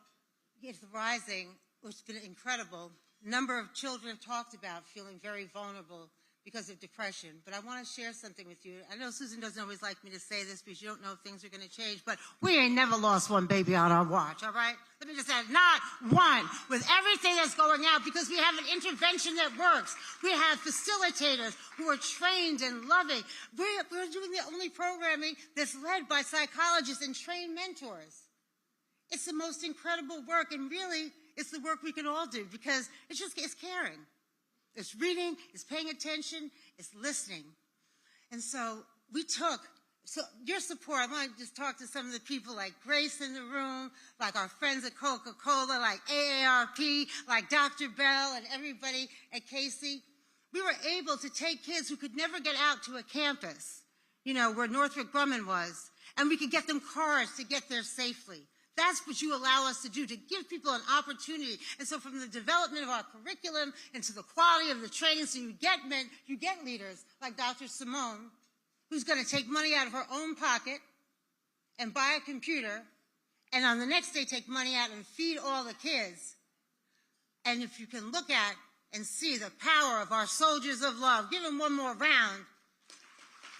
it's rising, which has been incredible. A number of children have talked about feeling very vulnerable because of depression. But I want to share something with you. I know Susan doesn't always like me to say this because you don't know if things are going to change, but we ain't never lost one baby on our watch, all right? Let me just add, not one. With everything that's going out, because we have an intervention that works. We have facilitators who are trained and loving. We're doing the only programming that's led by psychologists and trained mentors. It's the most incredible work, and really, it's the work we can all do because it's caring. It's reading, it's paying attention, it's listening. And so your support, I want to just talk to some of the people like Grace in the room, like our friends at Coca-Cola, like AARP, like Dr. Bell and everybody at Casey. We were able to take kids who could never get out to a campus, where Northrop Grumman was, and we could get them cars to get there safely. That's what you allow us to do, to give people an opportunity. And so from the development of our curriculum into the quality of the training, so you get leaders like Dr. Simone, who's going to take money out of her own pocket and buy a computer, and on the next day take money out and feed all the kids. And if you can look at and see the power of our soldiers of love, give them one more round.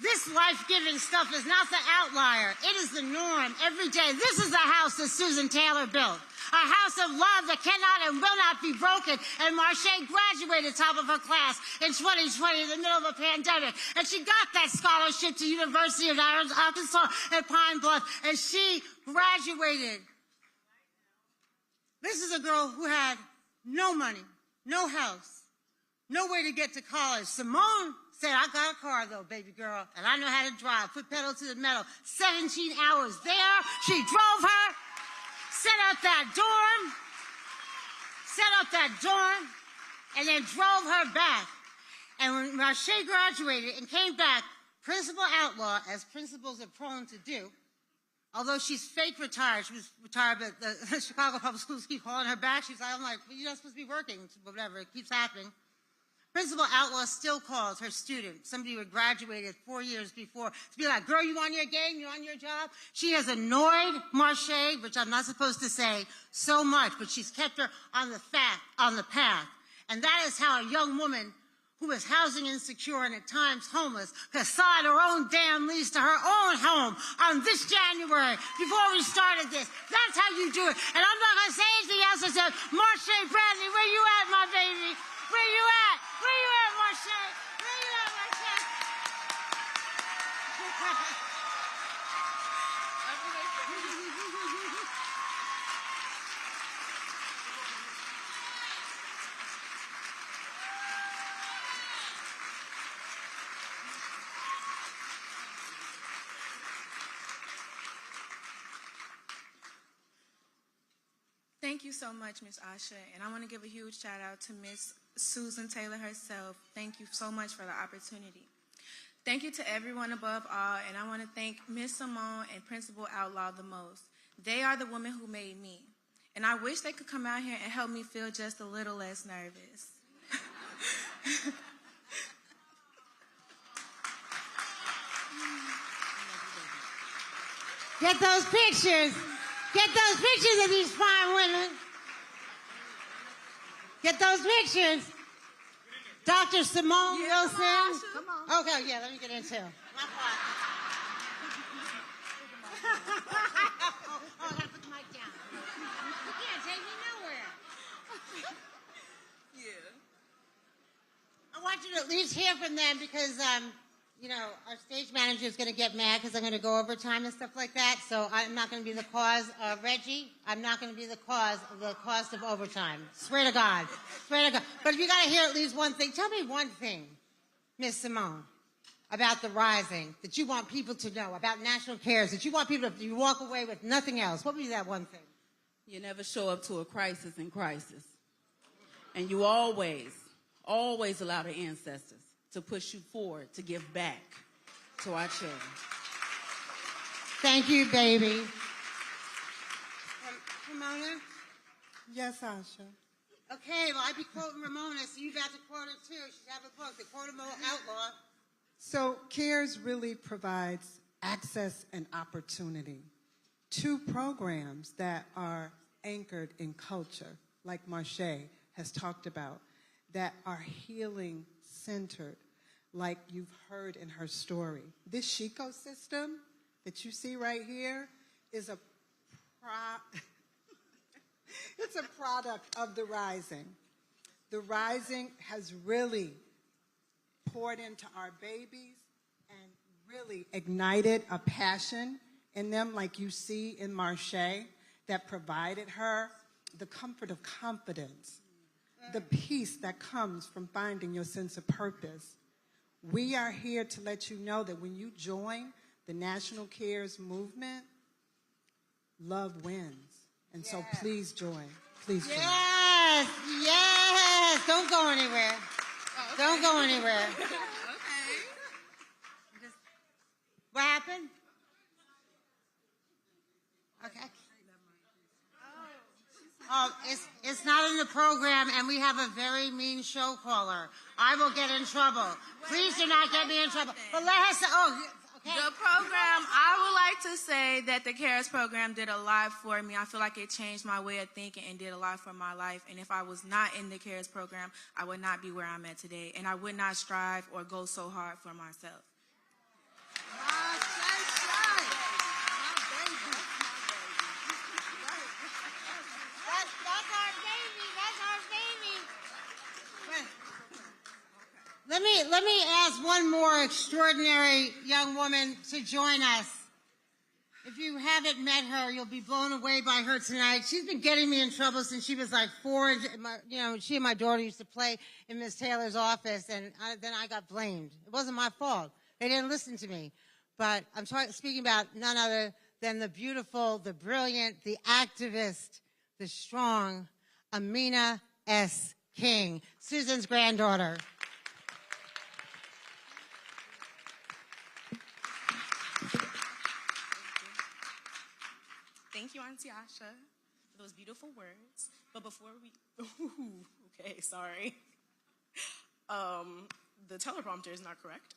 This life-giving stuff is not the outlier. It is the norm every day. This is the house that Susan Taylor built. A house of love that cannot and will not be broken. And Marche graduated top of her class in 2020 in the middle of a pandemic. And she got that scholarship to University of Arkansas at Pine Bluff. And she graduated. This is a girl who had no money, no house, no way to get to college. Simone said, I got a car, though, baby girl, and I know how to drive. Foot pedal to the metal. 17 hours there. She drove her, set up that dorm, and then drove her back. And when Marche graduated and came back, principal outlaw, as principals are prone to do, although she's fake retired, she was retired, but the Chicago Public Schools keep calling her back. She's like, I'm like, well, you're not supposed to be working, whatever, it keeps happening. Principal Outlaw still calls her student, somebody who had graduated 4 years before, to be like, girl, you on your game? You on your job? She has annoyed Marche, which I'm not supposed to say, so much, but she's kept her on the path. And that is how a young woman who was housing insecure and at times homeless could sign her own damn lease to her own home on this January before we started this. That's how you do it. And I'm not going to say anything else. I said, Marche Bradley, where you at, my baby? Where you at? Where you at, Marche? Where you at, Marche? Thank you so much, Ms. Asha, and I want to give a huge shout out to Ms. Susan Taylor herself. Thank you so much for the opportunity. Thank you to everyone above all, and I want to thank Ms. Simone and Principal Outlaw the most. They are the women who made me, and I wish they could come out here and help me feel just a little less nervous. Get those pictures. Get those pictures of these fine women. Get those pictures. Dr. Simone Wilson. Come on. Okay, yeah, let me get into it. My fault. I gotta put the mic down. You can't take me nowhere. Yeah. I want you to at least hear from them because, our stage manager is going to get mad because I'm going to go overtime and stuff like that. So I'm not going to be the cause, Reggie. I'm not going to be the cause of the cost of overtime. Swear to God. Swear to God. But if you got to hear at least one thing, tell me one thing, Miss Simone, about the Rising that you want people to know, about National Cares, that you want people to walk away with nothing else. What would be that one thing? You never show up to a crisis in crisis. And you always allow the ancestors to push you forward, to give back to our children. Thank you, baby. Ramona? Yes, Asha. Okay, well, I'd be quoting Ramona, so you got to quote her too. She's have a quote, the quotable outlaw. So CARES really provides access and opportunity to programs that are anchored in culture, like Marche has talked about, that are healing centered, like you've heard in her story. This Chico system that you see right here is it's a product of the Rising. The Rising has really poured into our babies and really ignited a passion in them, like you see in Marche, that provided her the comfort of confidence, the peace that comes from finding your sense of purpose. We are here to let you know that when you join the National Cares movement, love wins. And so please join. Please join. Yes, yes. Don't go anywhere. Don't go anywhere. What happened? Okay. Oh, it's not in the program, and we have a very mean show caller. I will get in trouble. Please do not get me in trouble. But let her say, okay. The program, I would like to say that the CARES program did a lot for me. I feel like it changed my way of thinking and did a lot for my life. And if I was not in the CARES program, I would not be where I'm at today. And I would not strive or go so hard for myself. Let me ask one more extraordinary young woman to join us. If you haven't met her, you'll be blown away by her tonight. She's been getting me in trouble since she was like 4. She and my daughter used to play in Miss Taylor's office, and then I got blamed. It wasn't my fault. They didn't listen to me. But I'm speaking about none other than the beautiful, the brilliant, the activist, the strong Amina S. King, Susan's granddaughter. Thank you, Auntie Asha, for those beautiful words. But before we, okay, sorry. The teleprompter is not correct.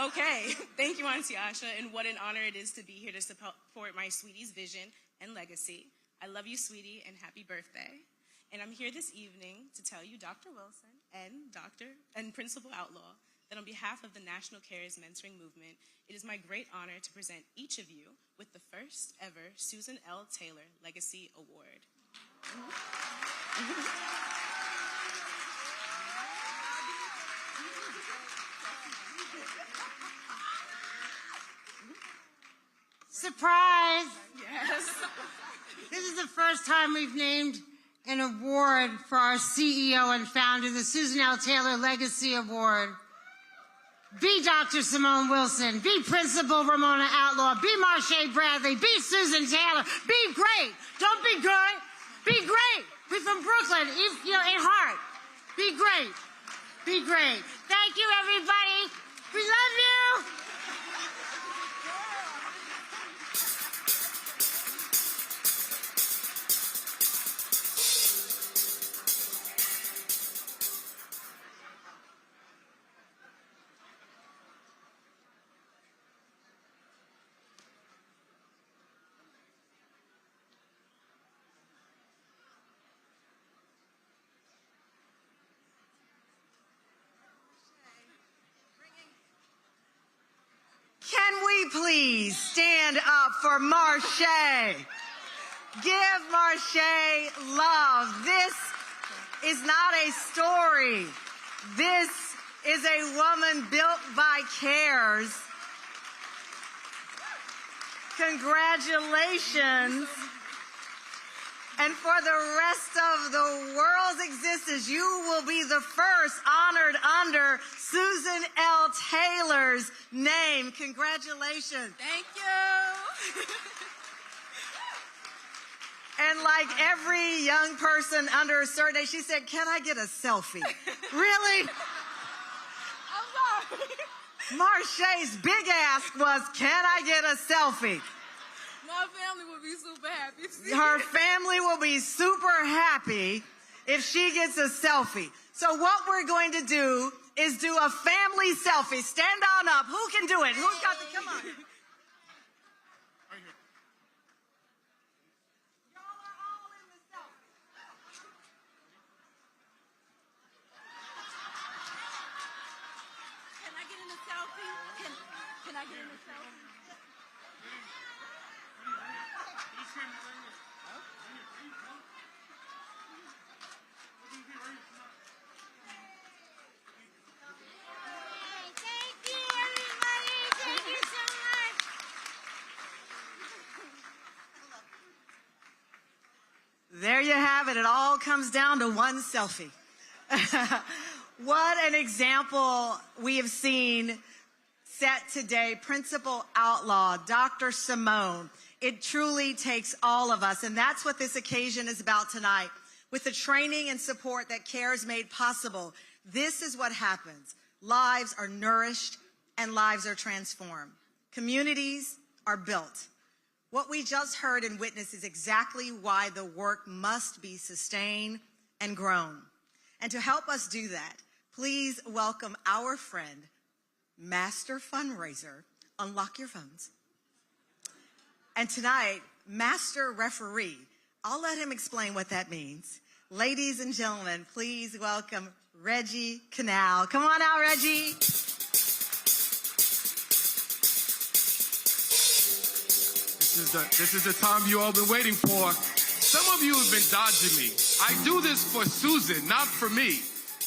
Okay, thank you, Auntie Asha, and what an honor it is to be here to support my sweetie's vision and legacy. I love you, sweetie, and happy birthday. And I'm here this evening to tell you, Dr. Wilson and Principal Outlaw, that on behalf of the National CARES Mentoring Movement, it is my great honor to present each of you with the first ever Susan L. Taylor Legacy Award. Surprise! Yes. This is the first time we've named an award for our CEO and founder, the Susan L. Taylor Legacy Award. Be Dr. Simone Wilson. Be Principal Ramona Outlaw. Be Marche Bradley. Be Susan Taylor. Be great. Don't be good. Be great. We're from Brooklyn, in heart. Be great. Be great. Thank you, everybody. We love you. Can we please stand up for Marche? Give Marche love. This is not a story. This is a woman built by CARES. Congratulations. And for the rest of the world's existence, you will be the first honored under Susan L. Taylor's name. Congratulations. Thank you. And like every young person under a certain age, she said, "Can I get a selfie?" Really? I'm sorry. Marche's big ask was, "Can I get a selfie?" My family will be super happy. Her family will be super happy if she gets a selfie. So what we're going to do is do a family selfie. Stand on up. Who can do it? Who's got the, come on. Can I get in a selfie? Can I get in a selfie? There you have it. It all comes down to one selfie. What an example we have seen set today. Principal Outlaw, Dr. Simone. It truly takes all of us, and that's what this occasion is about tonight. With the training and support that CARES made possible, this is what happens. Lives are nourished and lives are transformed. Communities are built. What we just heard and witnessed is exactly why the work must be sustained and grown. And to help us do that, please welcome our friend, Master Fundraiser. Unlock your phones. And tonight, Master Referee. I'll let him explain what that means. Ladies and gentlemen, please welcome Reggie Canal. Come on out, Reggie. This is the time you all been waiting for. Some of you have been dodging me. I do this for Susan, not for me.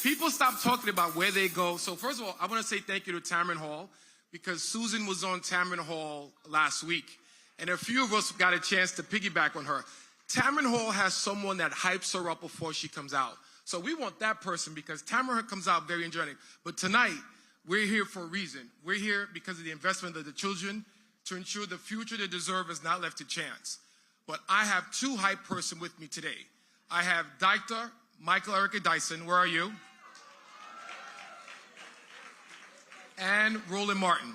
People stop talking about where they go. So first of all, I want to say thank you to Tamron Hall, because Susan was on Tamron Hall last week, and a few of us got a chance to piggyback on her. Tamron Hall has someone that hypes her up before she comes out. So we want that person, because Tamron comes out very energetic. But tonight, we're here for a reason. We're here because of the investment of the children to ensure the future they deserve is not left to chance. But I have two hype person with me today. I have Dr. Michael Erica Dyson. Where are you? And Roland Martin.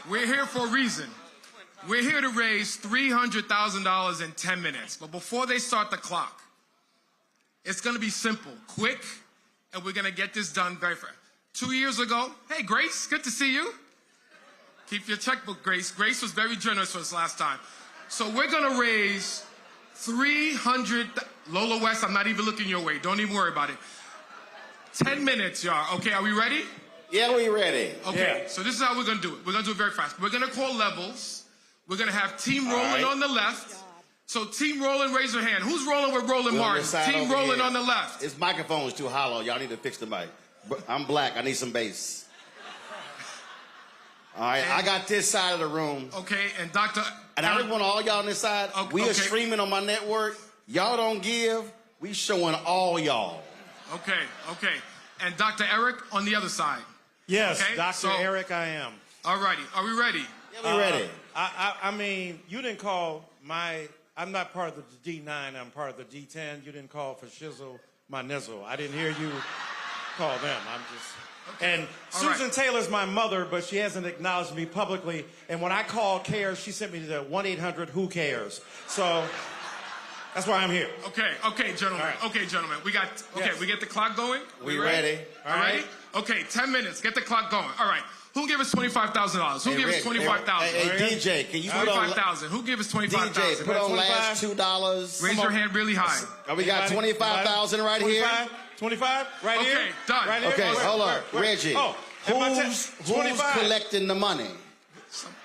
We're here for a reason. We're here to raise $300,000 in 10 minutes. But before they start the clock, it's going to be simple, quick, and we're going to get this done very fast. 2 years ago, hey, Grace, good to see you. Keep your checkbook, Grace. Grace was very generous for us last time. So we're going to raise Lola West, I'm not even looking your way. Don't even worry about it. 10 minutes, y'all. Okay, are we ready? Yeah, we ready. Okay, Yeah. so this is how we're going to do it. We're going to do it very fast. We're going to call levels. We're going to have Team Roland on the left. So Team Roland, raise your hand. Who's rolling with Roland Martin? Team Roland on the left. This microphone is too hollow. Y'all need to fix the mic. I'm black. I need some bass. All right, I got this side of the room. Okay, and Dr. And I just want all y'all on this side. We are streaming on my network. Y'all don't give. We showing all y'all. Okay, okay. And Dr. Eric on the other side. Yes, okay? Dr. Eric, I am. All righty. Are we ready? Yeah, we ready. I mean, you didn't call I'm not part of the D9. I'm part of the D10. You didn't call for shizzle my nizzle. I didn't hear you call them. I'm just... Okay. And Susan Taylor's my mother, but she hasn't acknowledged me publicly. And when I called CARES, she sent me to the 1-800-WHO-CARES. So that's why I'm here. Okay, okay, gentlemen. Right. Okay, gentlemen. We get the clock going? We ready. All right. Ready? Okay, 10 minutes. Get the clock going. All right. Who give us $25,000? Who give us $25,000? Hey, DJ, can you put on... $25,000. Who give us $25,000? DJ, put on last $2. Raise your hand really high. We got $25,000 right here. 25? Right here? Okay, done. Right here? Okay, hold on. Reggie, who's collecting the money?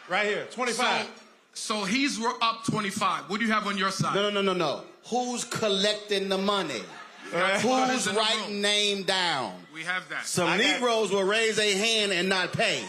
Right here, 25. So he's up 25. What do you have on your side? No. Who's collecting the money? Who's writing name down? We have that. Some Negroes will raise a hand and not pay.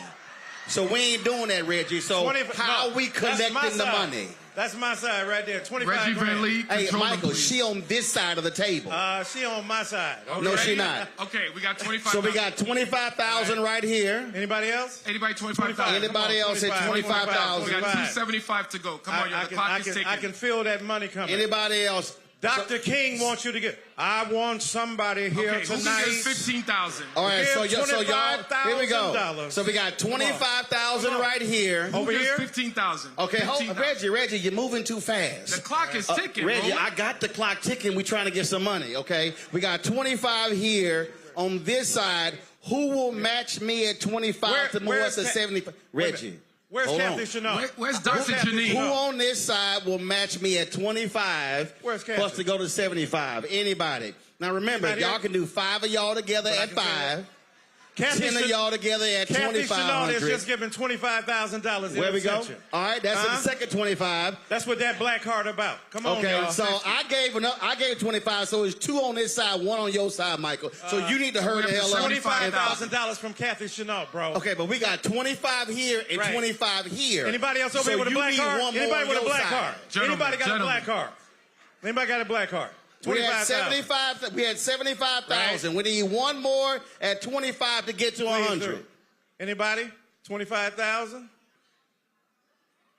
So we ain't doing that, Reggie. So how are we collecting the money? That's my side right there. 25 Reggie Van Lee, hey, Michael, she on this side of the table. She on my side. Okay. No, she not. Okay, we got 25. So we got 25,000 right here. Anybody else? Anybody 25,000? Anybody else at 25,000? We got 275 to go. Come on, y'all. The clock is ticking. I can feel that money coming. Anybody else? Dr. King wants you to get. I want somebody here tonight. Who can give 15,000? All right, so y'all, here we go. So we got 25,000 right here. Over here, 15,000. Okay, hold, Reggie, you're moving too fast. The clock is ticking. Reggie, Roland. I got the clock ticking. We're trying to get some money. Okay, we got 25 here on this side. Who will match me at 25 to move us to 75? Reggie. Where's Kathy Chanel? Where's Dr. Janine? Who on this side will match me at 25 plus to go to 75? Anybody. Now remember, y'all can do 5 of y'all together at 5. 10 of y'all together at 2,500. Kathy Chanel is just giving $25,000 in Where we go? attention. All right, that's the second 25. That's what that black card about. Come on, okay, y'all. so I gave 25, so it's 2 on this side, 1 on your side, Michael. So you need to hurry the hell up. $25,000 from Kathy Chanel, bro. Okay, but we got 25 here and 25 here. Anybody else over here with a black card? Anybody with a black card? Anybody got a black card? Anybody got a black card? We had 75,000. We need 1 more at 25 to get to 100. Anybody? 25,000?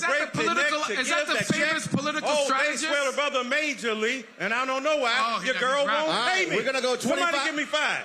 Is that break the political? their neck to Is that give the famous check. political Oh, strategist? they swear to brother majorly, and I don't know why Oh, your yeah, girl he's rapping. won't All pay right, me. we're gonna go 25. Somebody give me 5.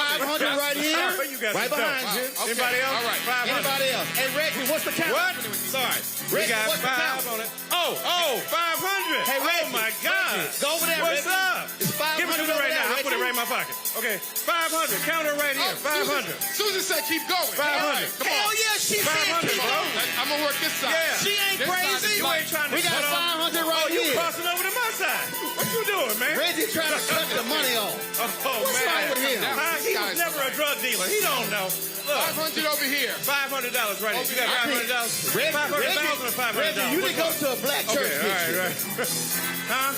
500 right here. You got Right some behind dough. you. Okay. Anybody else? All right. 500. Anybody else? Hey, Reggie, what's the count? What? Sorry. We Reggie, got what's the 5 count? on it. Oh, 500. Hey, Reggie. Oh, my God. Reggie, go over there, What's Reggie. up? It's 500 Give it to me over right there, now. I'll put it Reggie. right in my pocket. Okay, 500. Count it right here. 500. Susan said keep going. 500. All right. Come on. Hell yeah, she said 500, keep bro. going. I'm gonna work work this side. Yeah. She ain't This side is crazy. You ain't trying to We got cut off. 500 right you here. crossing over to my side. What you doing, man? Reggie trying to cut the money off. Oh, What's man. wrong with him? He was never a drug dealer. He don't know. Look, 500 over here. $500 right here. You got $500? Reggie, 500,000 or $500? Reggie, you didn't go to a black church. Okay, all right. Huh?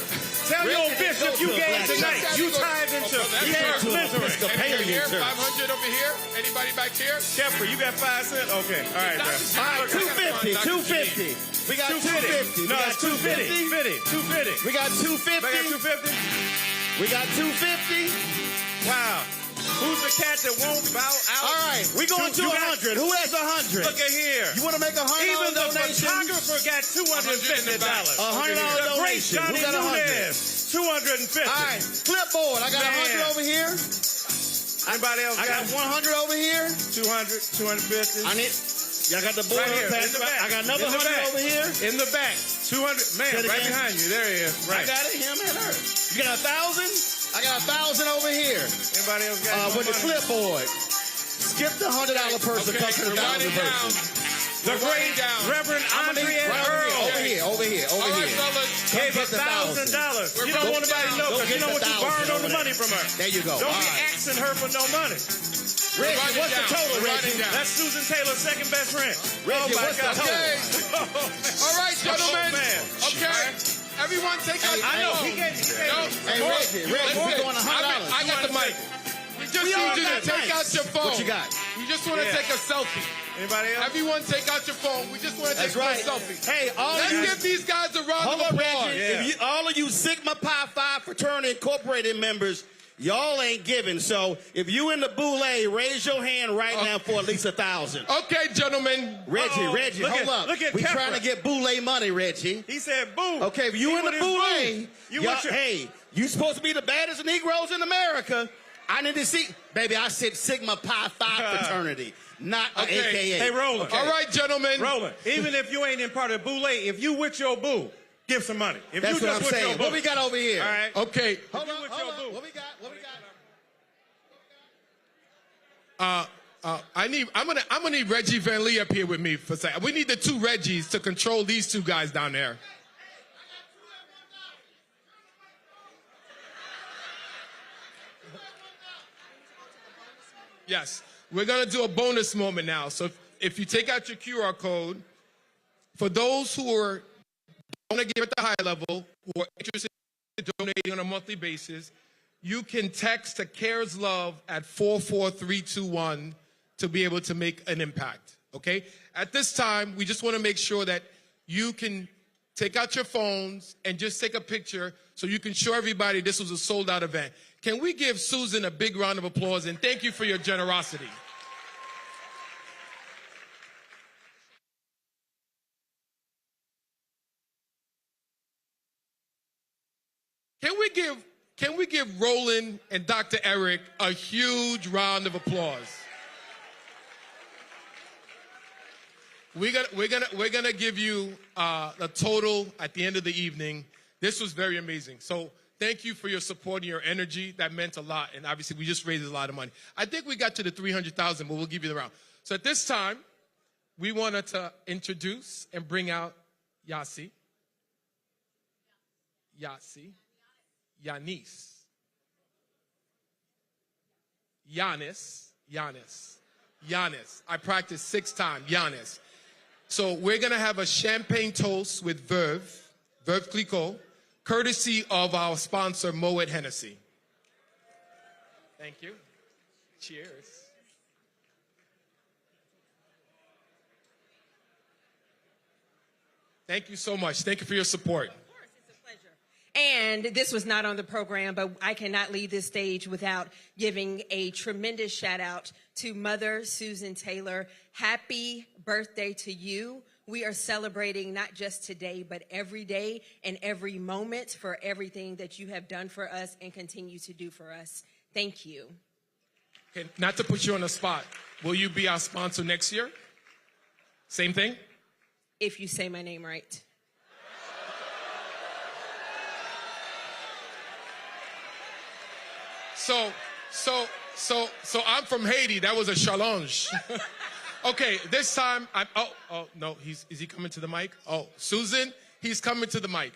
Tell your Reggie bishop you didn't go to a gave black tonight. church. You tithed into Paris Lutheran. Anybody here? 500 over here. Anybody back here? Kepler, you got 5 cents? Okay, all right. Bro. All right, 250, 250. We got 250. No, We got it's 250. 250. We got 250. I got 250. We got 250. Wow. Who's the cat that won't bow out? All right, we going to 100. Who has 100? Look at here. You want to make $100 Even the donation? photographer got $250. $100 The great donation. Johnny Who got 100? Nunez, 250. All right, clipboard. I got Man. 100 over here. Anybody else I got 100 over here. 200, 250. I need. Y'all got the board Right here, pass in the back. back. I got another In the 100 back. over here. In the back. 200. Man, Say it right again. behind you. There he is. Right. I got it. Him and her. You got 1,000? I got 1,000 over here. Anybody else got With the money? clipboard. Skip the $100 person. Okay, Come to the we're writing 1,000 person. The great Reverend Andrea Earl Over here. All right, here. fellas. gave get the $1,000. You We're don't going want nobody to know Go because you get know the what you 1,000 borrowed on over the there. money from her. There you go. Don't All be right. asking her for no money. Reggie, Write it what's the down. total, We're writing Reggie? down. That's Susan Taylor's second best friend. Reggie, oh my what's the God. total? Okay. All right, gentlemen. Oh, man. Okay. Everyone take out I know. your He gave me. No. Hey, Reggie, we're going $100. I got the mic. We just We all need you to got take mics. out your phone. What you got? We just want to Yeah. take a selfie. Anybody else? Everyone take out your phone. We just want to take That's right. a selfie. Hey, all Let's of you. give these guys a round Hold of on, applause. Reggie. Yeah. If you, all of you Sigma Pi Phi Fraternity Incorporated members, y'all ain't giving. So if you in the boule, raise your hand right now for at least 1,000. Okay, gentlemen. Reggie, Uh-oh. Reggie, Look hold at- up. look at We Kepler. trying to get boule money, Reggie. He said, boo. Okay, if you He in the with his boule, boo. You y'all, with your... hey, you supposed to be the baddest Negroes in America. I need to see, baby. I said Sigma Pi Phi Fraternity, not Okay. AKA. Hey, Roland. All right, gentlemen. Roland, even if you ain't in part of the boule, if you with your boo, give some money. If That's you what just I'm with saying. your boo. What we got over here? All right. Okay. Hold you on, with hold your on. boo. What we got? What we got? I'm gonna need Reggie Van Lee up here with me for a second. We need the two Reggies to control these two guys down there. Yes, we're gonna do a bonus moment now. So if you take out your QR code, for those who are want to give at the high level, who are interested in donating on a monthly basis, you can text to CARES Love at 44321 to be able to make an impact, okay? At this time, we just want to make sure that you can take out your phones and just take a picture so you can show everybody this was a sold-out event. Can we give Susan a big round of applause and thank you for your generosity? Can we give Roland and Dr. Eric a huge round of applause? We're gonna give you a total at the end of the evening. This was very amazing. So thank you for your support and your energy. That meant a lot. And obviously we just raised a lot of money. I think we got to the 300,000, but we'll give you the round. So at this time, we wanted to introduce and bring out Yanis. I practiced 6 times. Yanis. So we're going to have a champagne toast with Veuve Clicquot, courtesy of our sponsor, Moet Hennessy. Thank you. Cheers. Thank you so much. Thank you for your support. And this was not on the program, but I cannot leave this stage without giving a tremendous shout out to Mother Susan Taylor. Happy birthday to you. We are celebrating not just today, but every day and every moment for everything that you have done for us and continue to do for us. Thank you. Okay, not to put you on the spot, will you be our sponsor next year? Same thing? If you say my name right. So I'm from Haiti. That was a challenge. Okay, this time I'm. Oh no, is he coming to the mic? Oh, Susan, he's coming to the mic.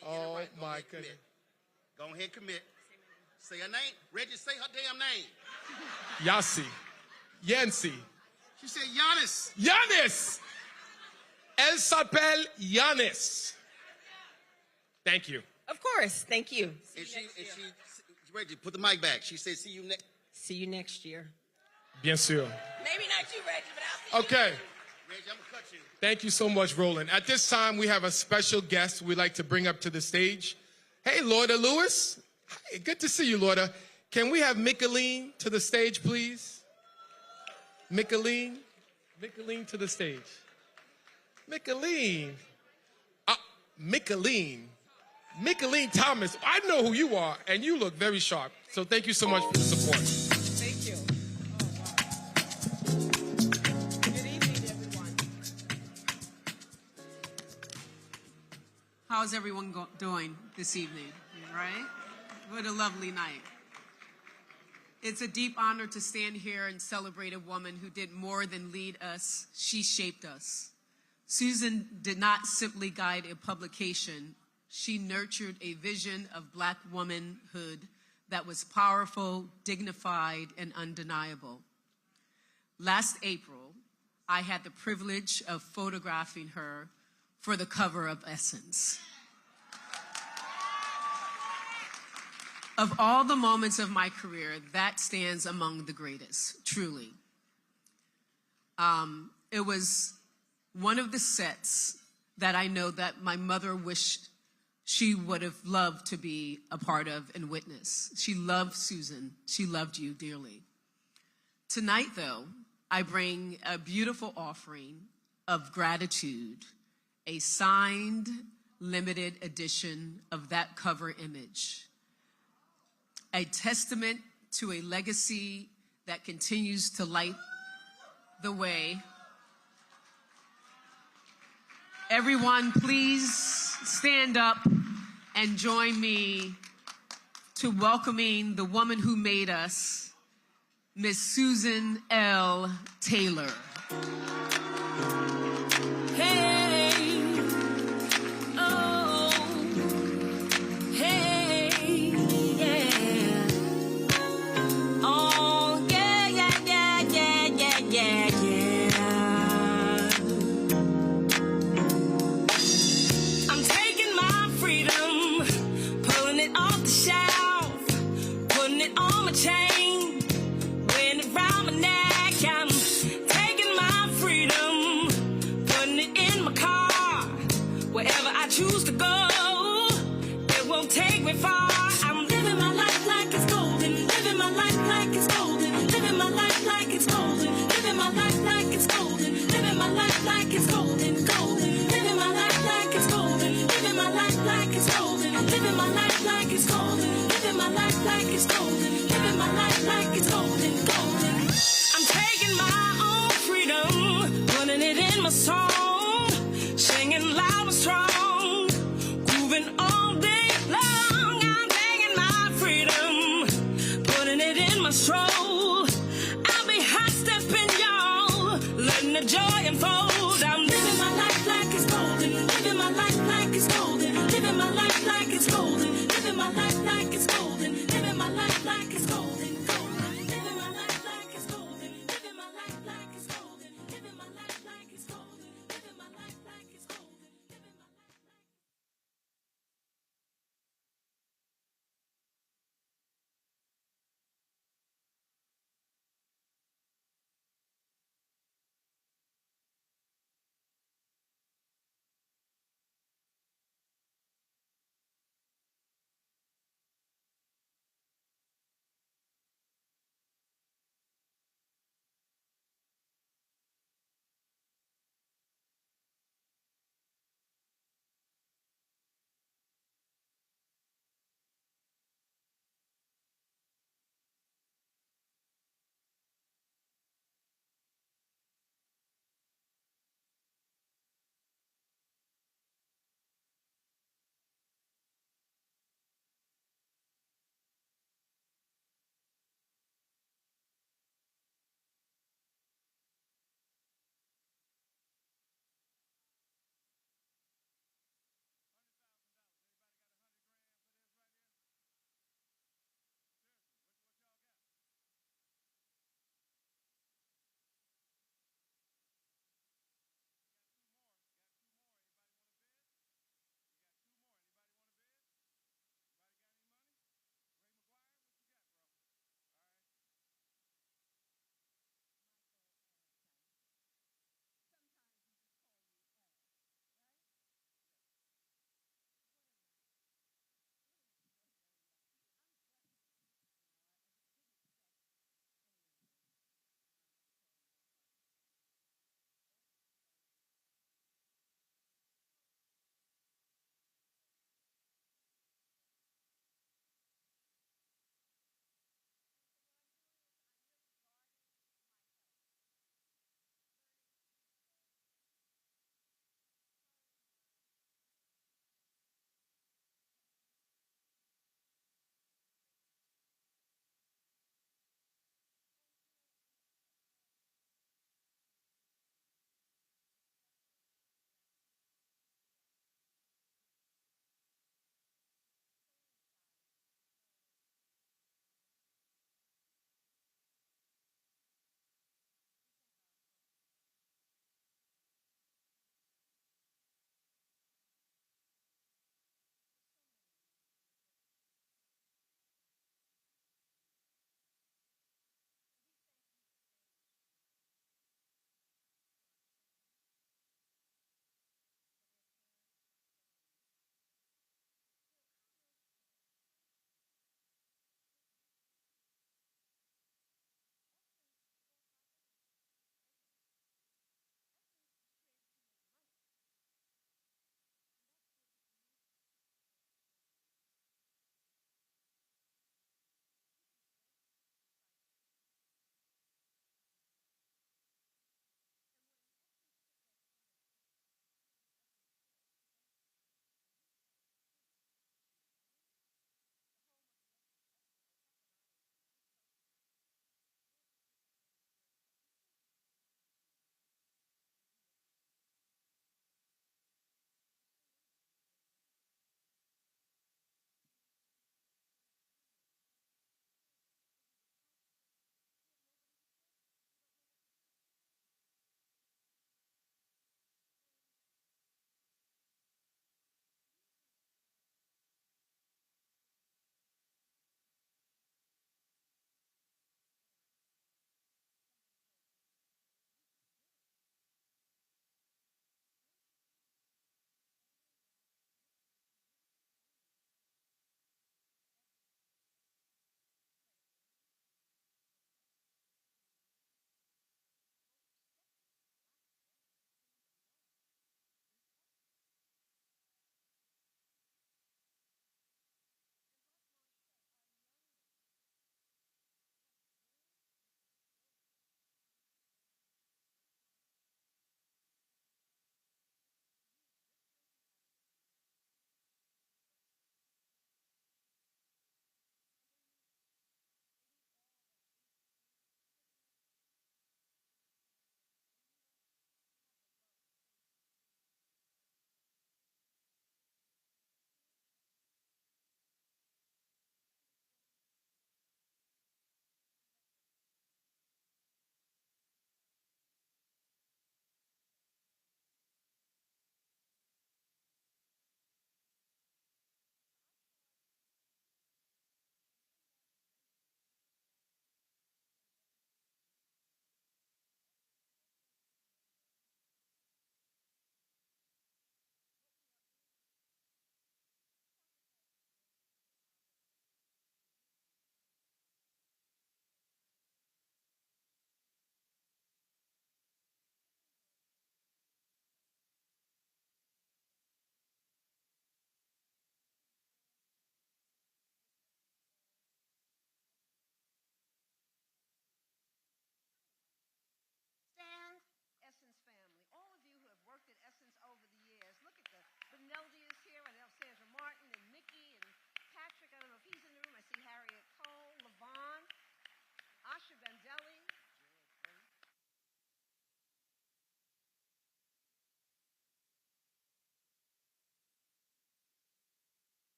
Oh my goodness. Go ahead, commit. Say her name. Reggie, say her damn name. Yasi. Yancy. She said Giannis. Giannis. Elle s'appelle Giannis. Thank you. Of course, thank you. Reggie, put the mic back. She said, see you next. See you next year. Bien sûr. Maybe not you, Reggie, but I'll see Okay. Reggie, I'm gonna cut you. Thank you so much, Roland. At this time, we have a special guest we'd like to bring up to the stage. Hey, Lorda Lewis. Hi, good to see you, Lorda. Can we have Mickaleen to the stage, please? Mickaleen to the stage. Mickaleen Thomas. I know who you are, and you look very sharp. So thank you so much for the support. Thank you. Good evening, everyone. How's everyone doing this evening? Right? What a lovely night. It's a deep honor to stand here and celebrate a woman who did more than lead us. She shaped us. Susan did not simply guide a publication. She nurtured a vision of Black womanhood that was powerful, dignified, and undeniable. Last April, I had the privilege of photographing her for the cover of Essence. Of all the moments of my career, that stands among the greatest, truly. It was one of the sets that I know that my mother wished she would have loved to be a part of and witness. She loved Susan. She loved you dearly. Tonight, though, I bring a beautiful offering of gratitude, a signed, limited edition of that cover image, a testament to a legacy that continues to light the way. Everyone, please stand up and join me to welcoming the woman who made us, Miss Susan L. Taylor. Chain, wearing it round my neck. I'm taking my freedom.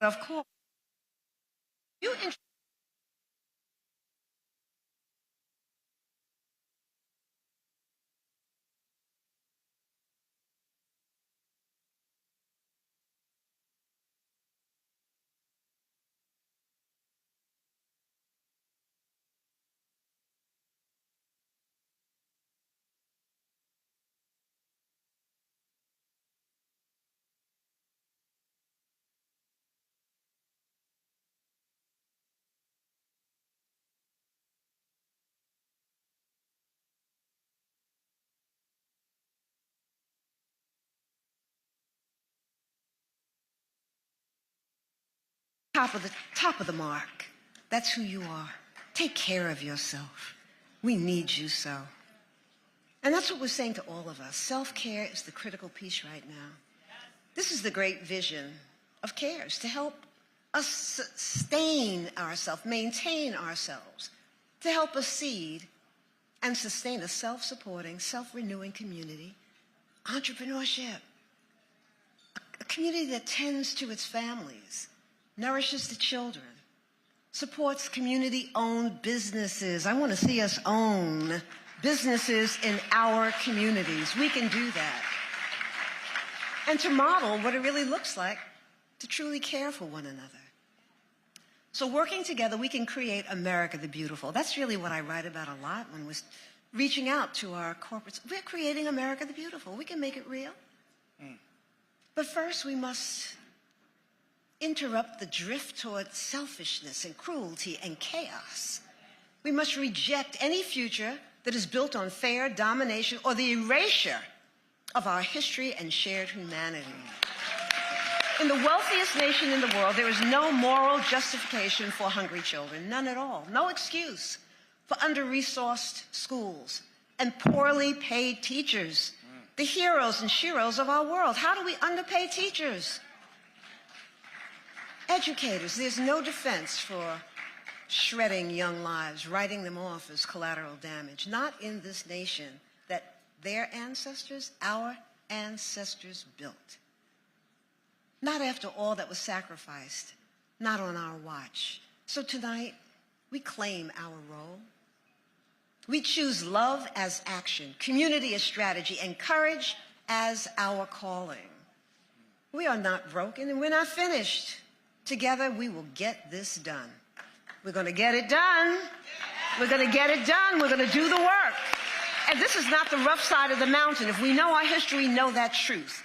Of course. You top of the mark. That's who you are. Take care of yourself. We need you so. And that's what we're saying to all of us. Self-care is the critical piece right now. This is the great vision of CARES, to help us sustain ourselves, maintain ourselves, to help us seed and sustain a self-supporting, self-renewing community, entrepreneurship, a community that tends to its families, nourishes the children, supports community-owned businesses. I want to see us own businesses in our communities. We can do that. And to model what it really looks like to truly care for one another. So working together, we can create America the Beautiful. That's really what I write about a lot when we're reaching out to our corporates. We're creating America the Beautiful. We can make it real. But first, we must interrupt the drift toward selfishness and cruelty and chaos. We must reject any future that is built on fear, domination, or the erasure of our history and shared humanity. In the wealthiest nation in the world, there is no moral justification for hungry children, none at all. No excuse for under-resourced schools and poorly paid teachers, the heroes and sheroes of our world. How do we underpay teachers? Educators, there's no defense for shredding young lives, writing them off as collateral damage. Not in this nation that their ancestors, our ancestors, built. Not after all that was sacrificed, not on our watch. So tonight, we claim our role. We choose love as action, community as strategy, and courage as our calling. We are not broken and we're not finished. Together, we will get this done. We're going to get it done. We're going to get it done. We're going to do the work. And this is not the rough side of the mountain. If we know our history, know that truth.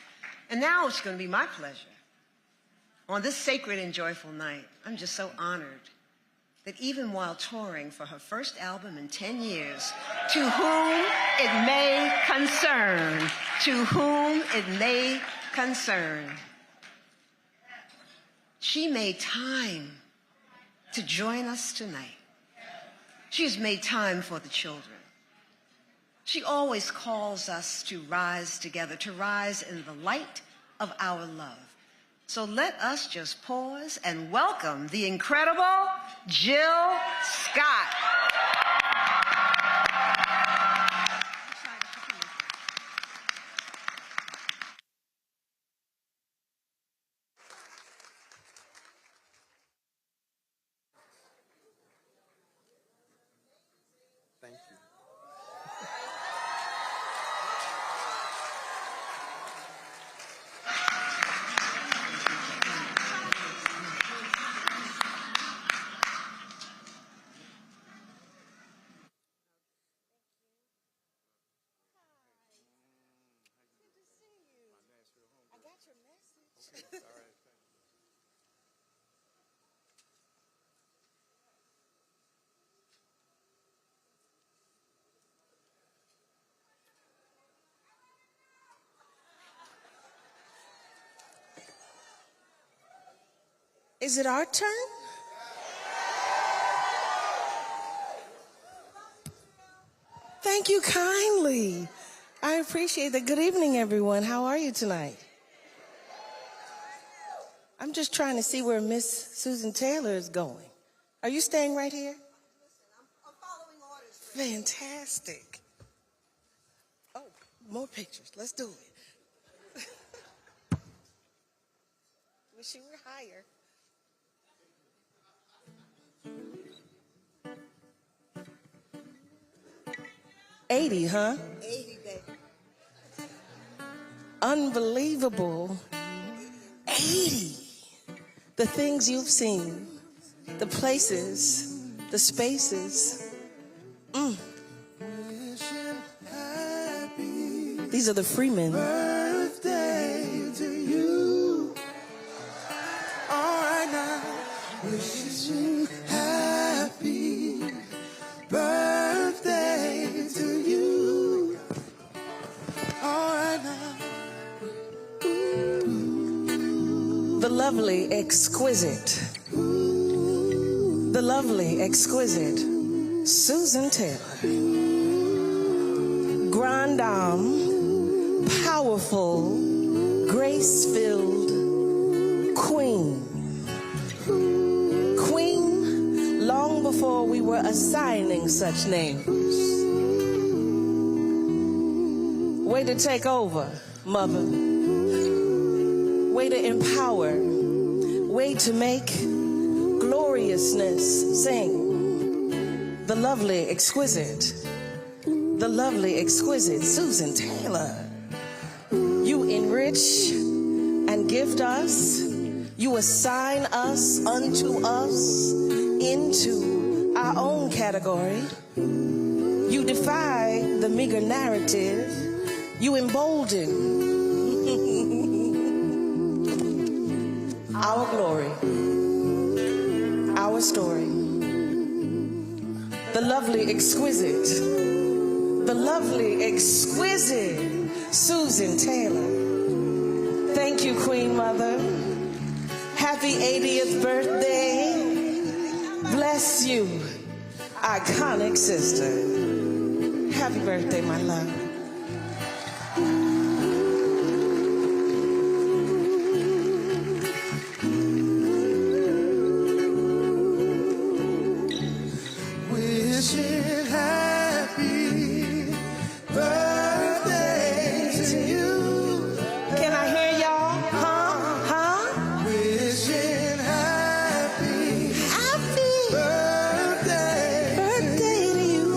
And now it's going to be my pleasure. On this sacred and joyful night, I'm just so honored that even while touring for her first album in 10 years, to whom it may concern, she made time to join us tonight. She has made time for the children. She always calls us to rise together, to rise in the light of our love. So let us just pause and welcome the incredible Jill Scott. Thank you. Is it our turn? Thank you kindly. I appreciate that. Good evening, everyone. How are you tonight? I'm just trying to see where Miss Susan Taylor is going. Are you staying right here? I'm following orders. Fantastic. Oh, more pictures. Let's do it. Wish you were higher. 80, huh? 80, baby. Unbelievable. 80. The things you've seen, the places, the spaces. These are the Freemen. Birthday to you. All right now. Wishing you happy birthday to you. All right now. The lovely, exquisite. The lovely, exquisite Susan Taylor. Grande dame, powerful, grace-filled queen. Queen long before we were assigning such names. Way to take over, mother. Way to empower. Way to make gloriousness sing. The lovely, exquisite Susan Taylor. You enrich and gift us. You assign us unto us into our own category. You defy the meager narrative. You embolden our glory, our story. The lovely, exquisite Susan Taylor. Thank you, Queen Mother. Happy 80th birthday. Bless you, iconic sister. Happy birthday, my love. Wishing happy birthday to you. Can I hear y'all? Huh? Wishing happy birthday to you.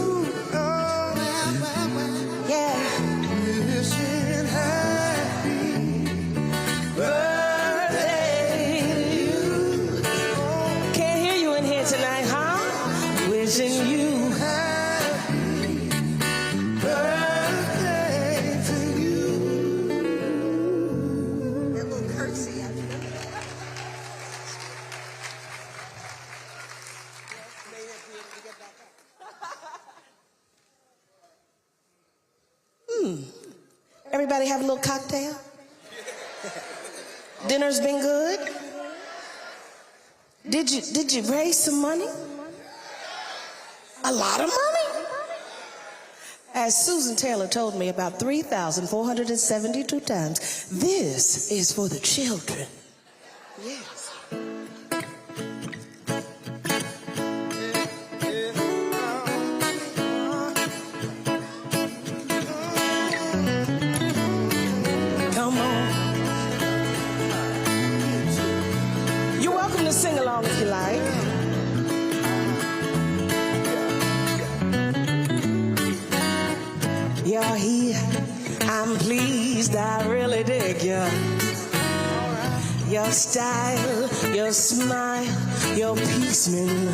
Oh, yeah. Wishing happy birthday to you. Can't hear you in here tonight, huh? Wishing you happy birthday to you. That little curtsy. Everybody have a little cocktail? Dinner's been good? Did you raise some money? A lot of money? As Susan Taylor told me about 3,472 times, this is for the children. Yes. Come on. You're welcome to sing along if you like. You're here, I'm pleased, I really dig you. Your style, your smile, your peaceman.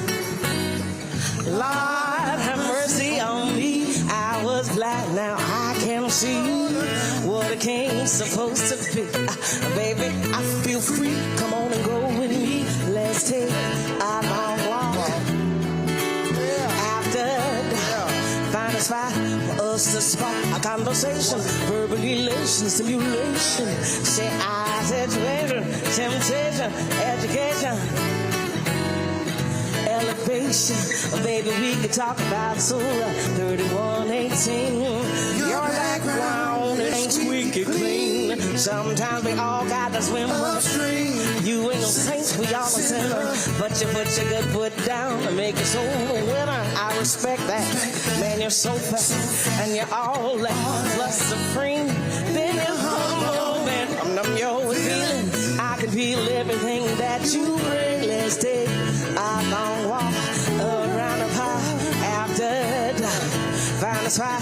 Lord, have mercy on me. I was blind, now I can see what a king's supposed to be. Baby, I feel free. Come on and go with me. Let's take a long walk. After find a spot for us to spark a conversation, verbal elation, stimulation, say I situation, temptation, education, elevation. Baby, we could talk about Surah 31:18. Your background ain't squeaky clean. Sometimes we all got to swim upstream. You ain't no saint, we all a sinner. But you put your good foot down and make your soul a winner. I respect that. Man, you're so fast and you're all that plus supreme. Then you're humble, man. I'm your feeling. I can feel everything that you bring. Let's take a long walk around the park after dark. Find a spot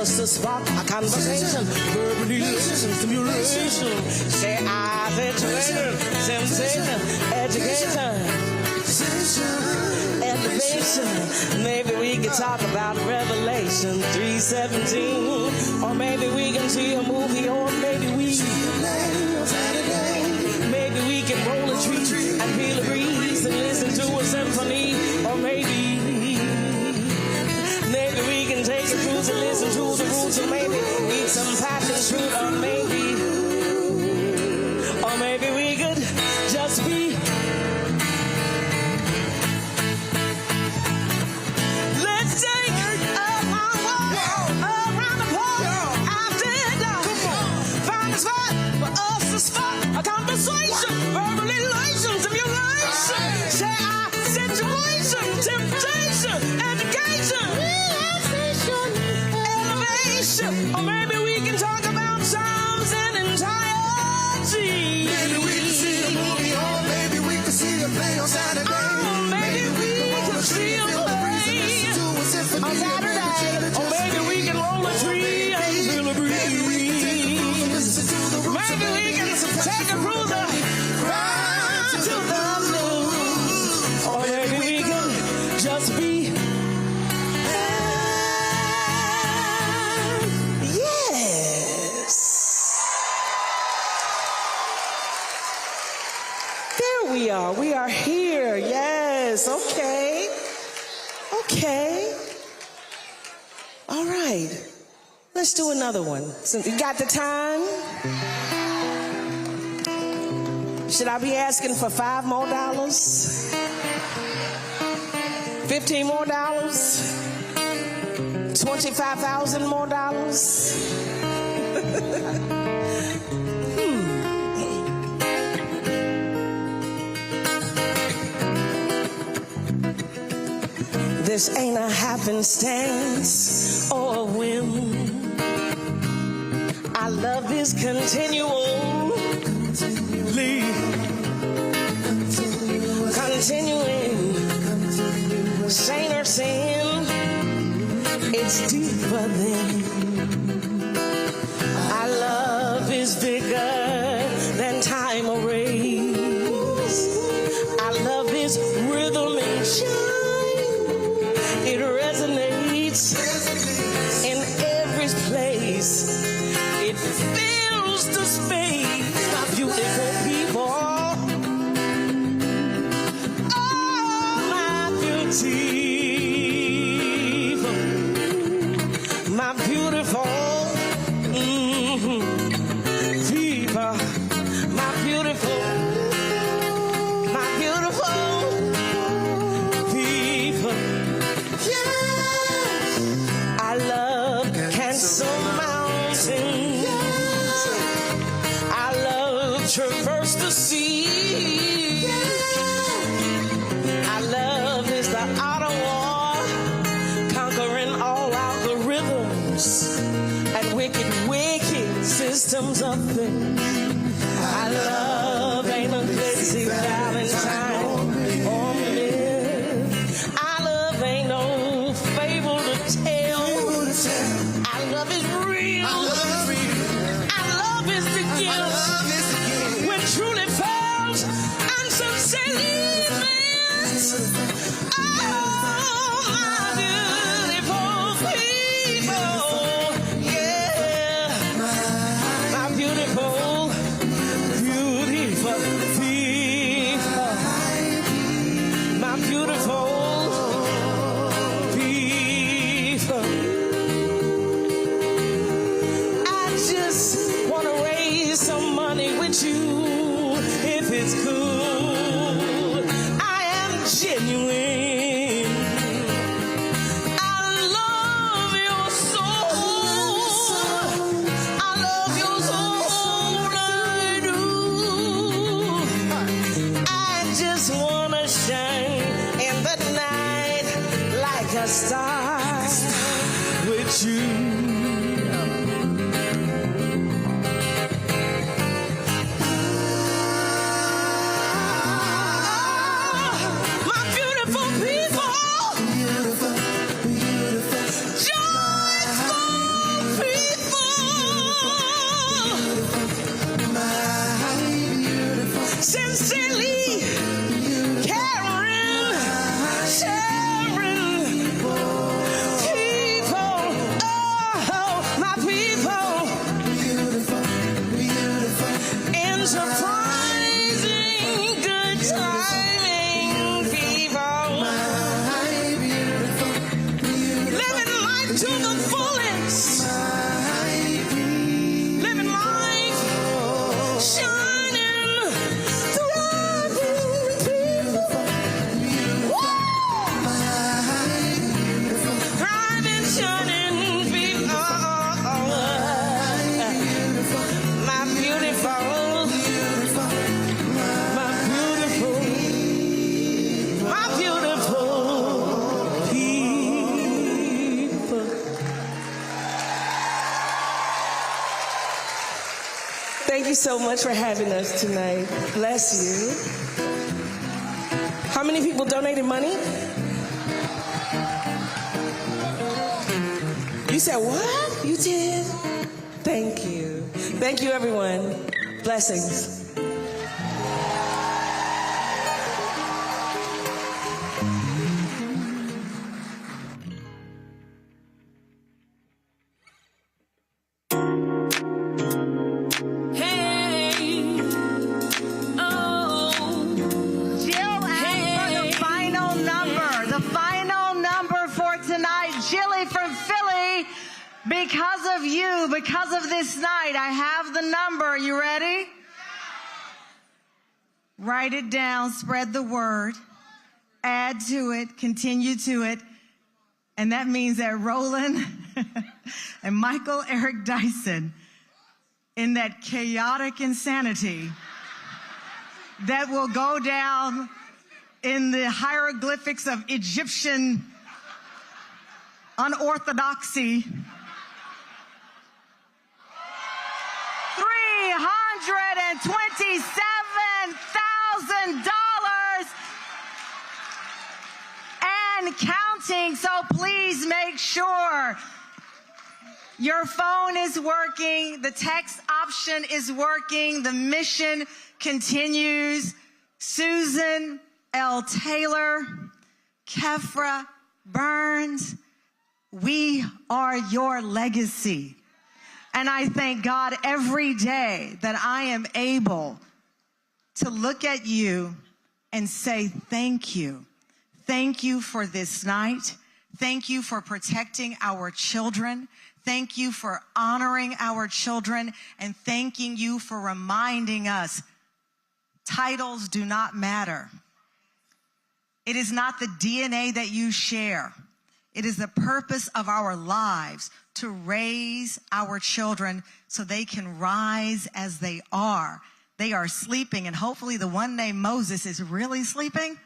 us to spark a conversation. Verbally, stimulation. Say I, situation, sensation, education, elevation. Maybe we could talk about Revelation 3:17, or maybe we can see a movie, or maybe we can roll a tree and feel a breeze and listen to a symphony, or maybe we can take a cruise and listen to the roots, or maybe eat some passion fruit, or maybe we could just be. Let's take around the park after dark. Find a spot for us to start a conversation, verbal elation, simulation. Share our situation, temptation, education, elevation. Or maybe we can talk about Psalms and entirety. Maybe we can see a movie, or maybe we can see a play on Saturday. Oh, maybe we can see a play on Saturday. Or maybe we can roll a tree and feel a breeze. Maybe we can take a cruiser right to the blue. Or maybe we can just be. Yes. There we are. We are here. Yes. Okay. Okay. All right. Let's do another one. Since we got the time. Should I be asking for $5 more? $15 more? $25,000 more? This ain't a happenstance or a whim. Our love is continual. Continuing, saint or sin, it's deeper than. Our love is bigger than time or race. Our love is rhythm and shine. It resonates in every place. It fills the space. My beautiful people. My beautiful people, my beautiful people. Yeah. I love cancel mountains. I love traverse the sea. I love is the Ottawa, conquering all algorithms and wicked systems of things. I love ain't a glitzy Valentine or myth. I love ain't no fable to tell. I love is real. I love is the gift when truly felt and sincerely meant. Oh, my beautiful people, yeah, my beautiful people, my beautiful people. I just want to raise some money with you if it's cool. I am genuine. Thank you so much for having us tonight. Bless you. How many people donated money? You said what? You did? Thank you. Thank you, everyone. Blessings. Because of you, because of this night, I have the number. Are you ready? Write it down, spread the word, add to it, continue to it. And that means that Roland and Michael Eric Dyson, in that chaotic insanity that will go down in the hieroglyphics of Egyptian unorthodoxy, $327,000 and counting. So please make sure your phone is working, the text option is working, the mission continues. Susan L. Taylor, Kefra Burns, we are your legacy. And I thank God every day that I am able to look at you and say thank you. Thank you for this night. Thank you for protecting our children. Thank you for honoring our children. And thanking you for reminding us titles do not matter. It is not the DNA that you share. It is the purpose of our lives to raise our children so they can rise as they are. They are sleeping, and hopefully the one named Moses is really sleeping.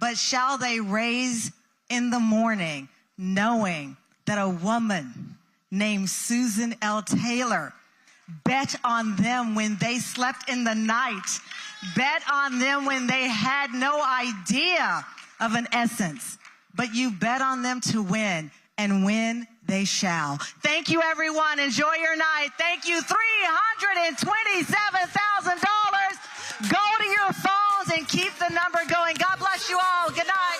But shall they raise in the morning knowing that a woman named Susan L. Taylor bet on them when they slept in the night, bet on them when they had no idea of an essence, but you bet on them to win, and win they shall. Thank you, everyone. Enjoy your night. Thank you. $327,000. Go to your phones and keep the number going. God bless you all. Good night.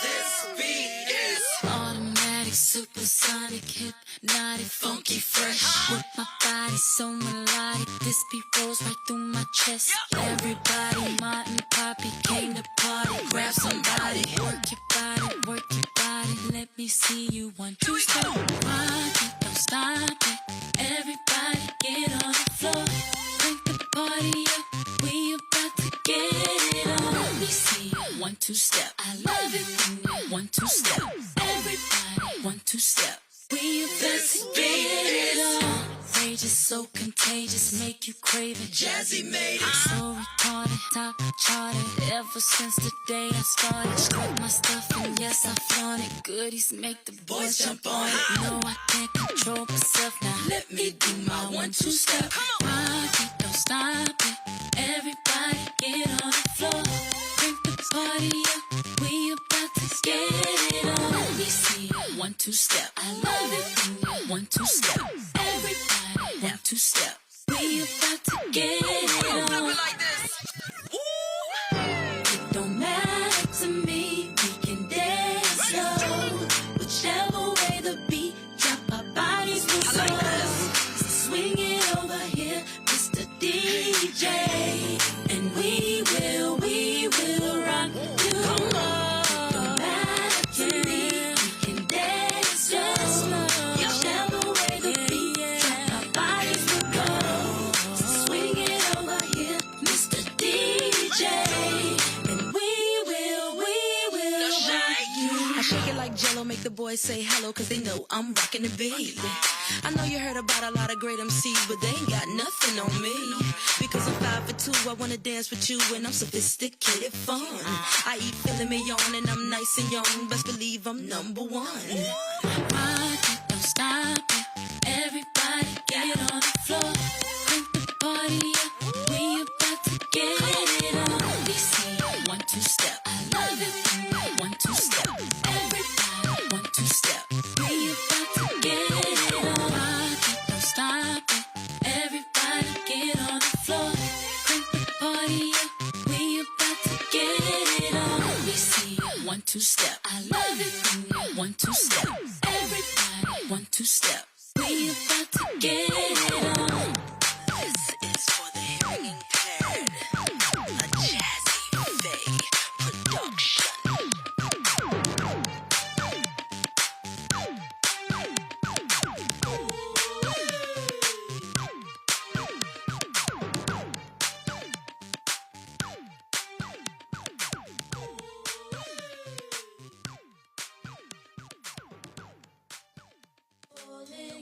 This beat is automatic, supersonic, hypnotic, funky, fresh. With my body so melodic, this beat rolls right through my chest. Everybody, Martin, Poppy came to party. Grab somebody, work your body, work your body. Let me see you 1, 2, step. Rock it, don't stop it. Everybody get on the floor. Crank the party up. We about to get it on. Let me see you 1, 2, step. I love it when you 1, 2, step. Everybody 1, 2, step. We about to get it on. Rage is so contagious, make you crave it. Jazzy made it. So retarded, top charted. Ever since the day I started, strip my stuff and yes I flaunt it. Goodies make the boys jump on it. No, I can't control myself now. Let me do my 1, 2, step. Rock it, don't stop it. Everybody get on the floor. Crank the party up. We about to get it on. Let me see you 1, 2, step. I love it when you 1, 2, step. Everybody 1, 2, step. We about to get it on. Like this. It don't matter to me. We can dance slow. Whichever way the beat drop, our bodies will flow. So swing it over here, Mr. DJ, and we will rock you. Don't matter to me. We can dance slow. Whichever way the beat drop, our bodies will go. So swing it over here, Mr. DJ, and we will rock you. I shake it like Jello, make the boys say hello, cause they know I'm rocking it, baby. I know you heard about a lot of great MCs, but they ain't got nothing on me. Because I'm 5 for 2, I wanna dance with you, and I'm sophisticated fun. I eat filet mignon, and I'm nice and young, best believe I'm number one. Rock it, don't stop it. Everybody get on 1, 2 step. We about to get it on. This is for the hearing impaired. A Jazzy Faye production.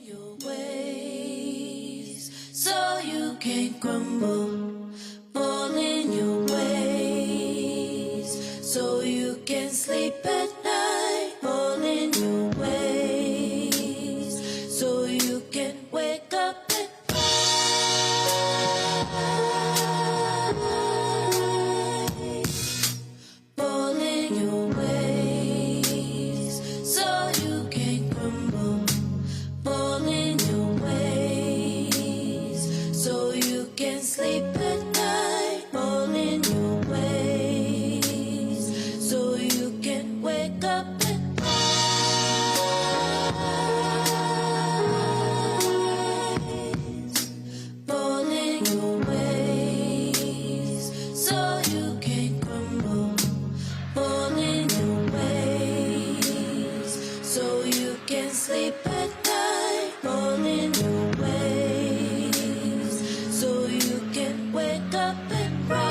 Your ways, so you can't crumble. Fall in your ways, so you can sleep at night. Fall in your ways, so you can wake up and rise. Fall in your ways, so you can crumble. Fall in your ways, so you can sleep at night. Fall in your ways, so you can wake up and rise. Fall in your ways, so you can crumble. Fall in your ways, so you can sleep at night. Fall in your ways, so you can wake up and rise.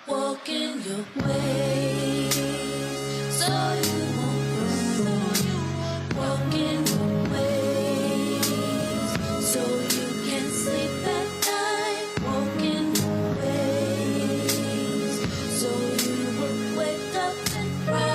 Walk in your ways, so you won't crumble. Walk in your ways, so you can sleep at night. Walk in your ways, so you will wake up and rise.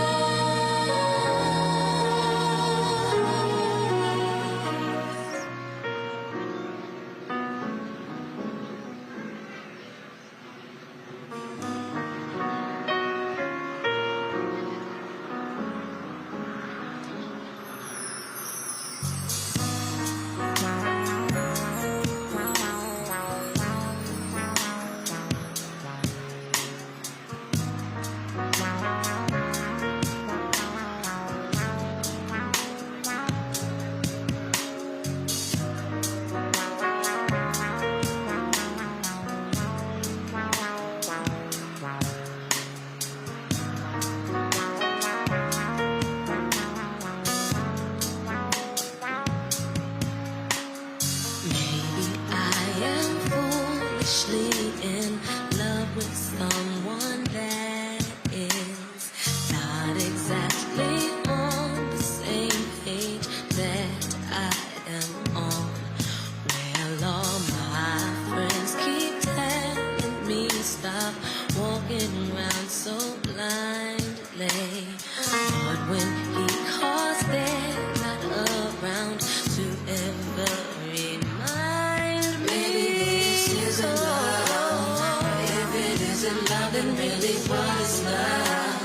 Maybe I am foolishly in love with someone that is not exactly on the same page that I am on. Well, all my friends keep telling me stop walking around so blindly. But when he calls, they're not around to ever remind me. Maybe this isn't love. If it isn't love, then really what is love?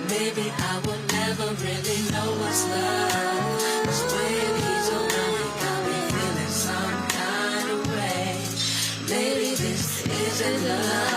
Maybe I will never really know what's love. 'Cause when he's around, he got me feeling some kind of way. Maybe this isn't love.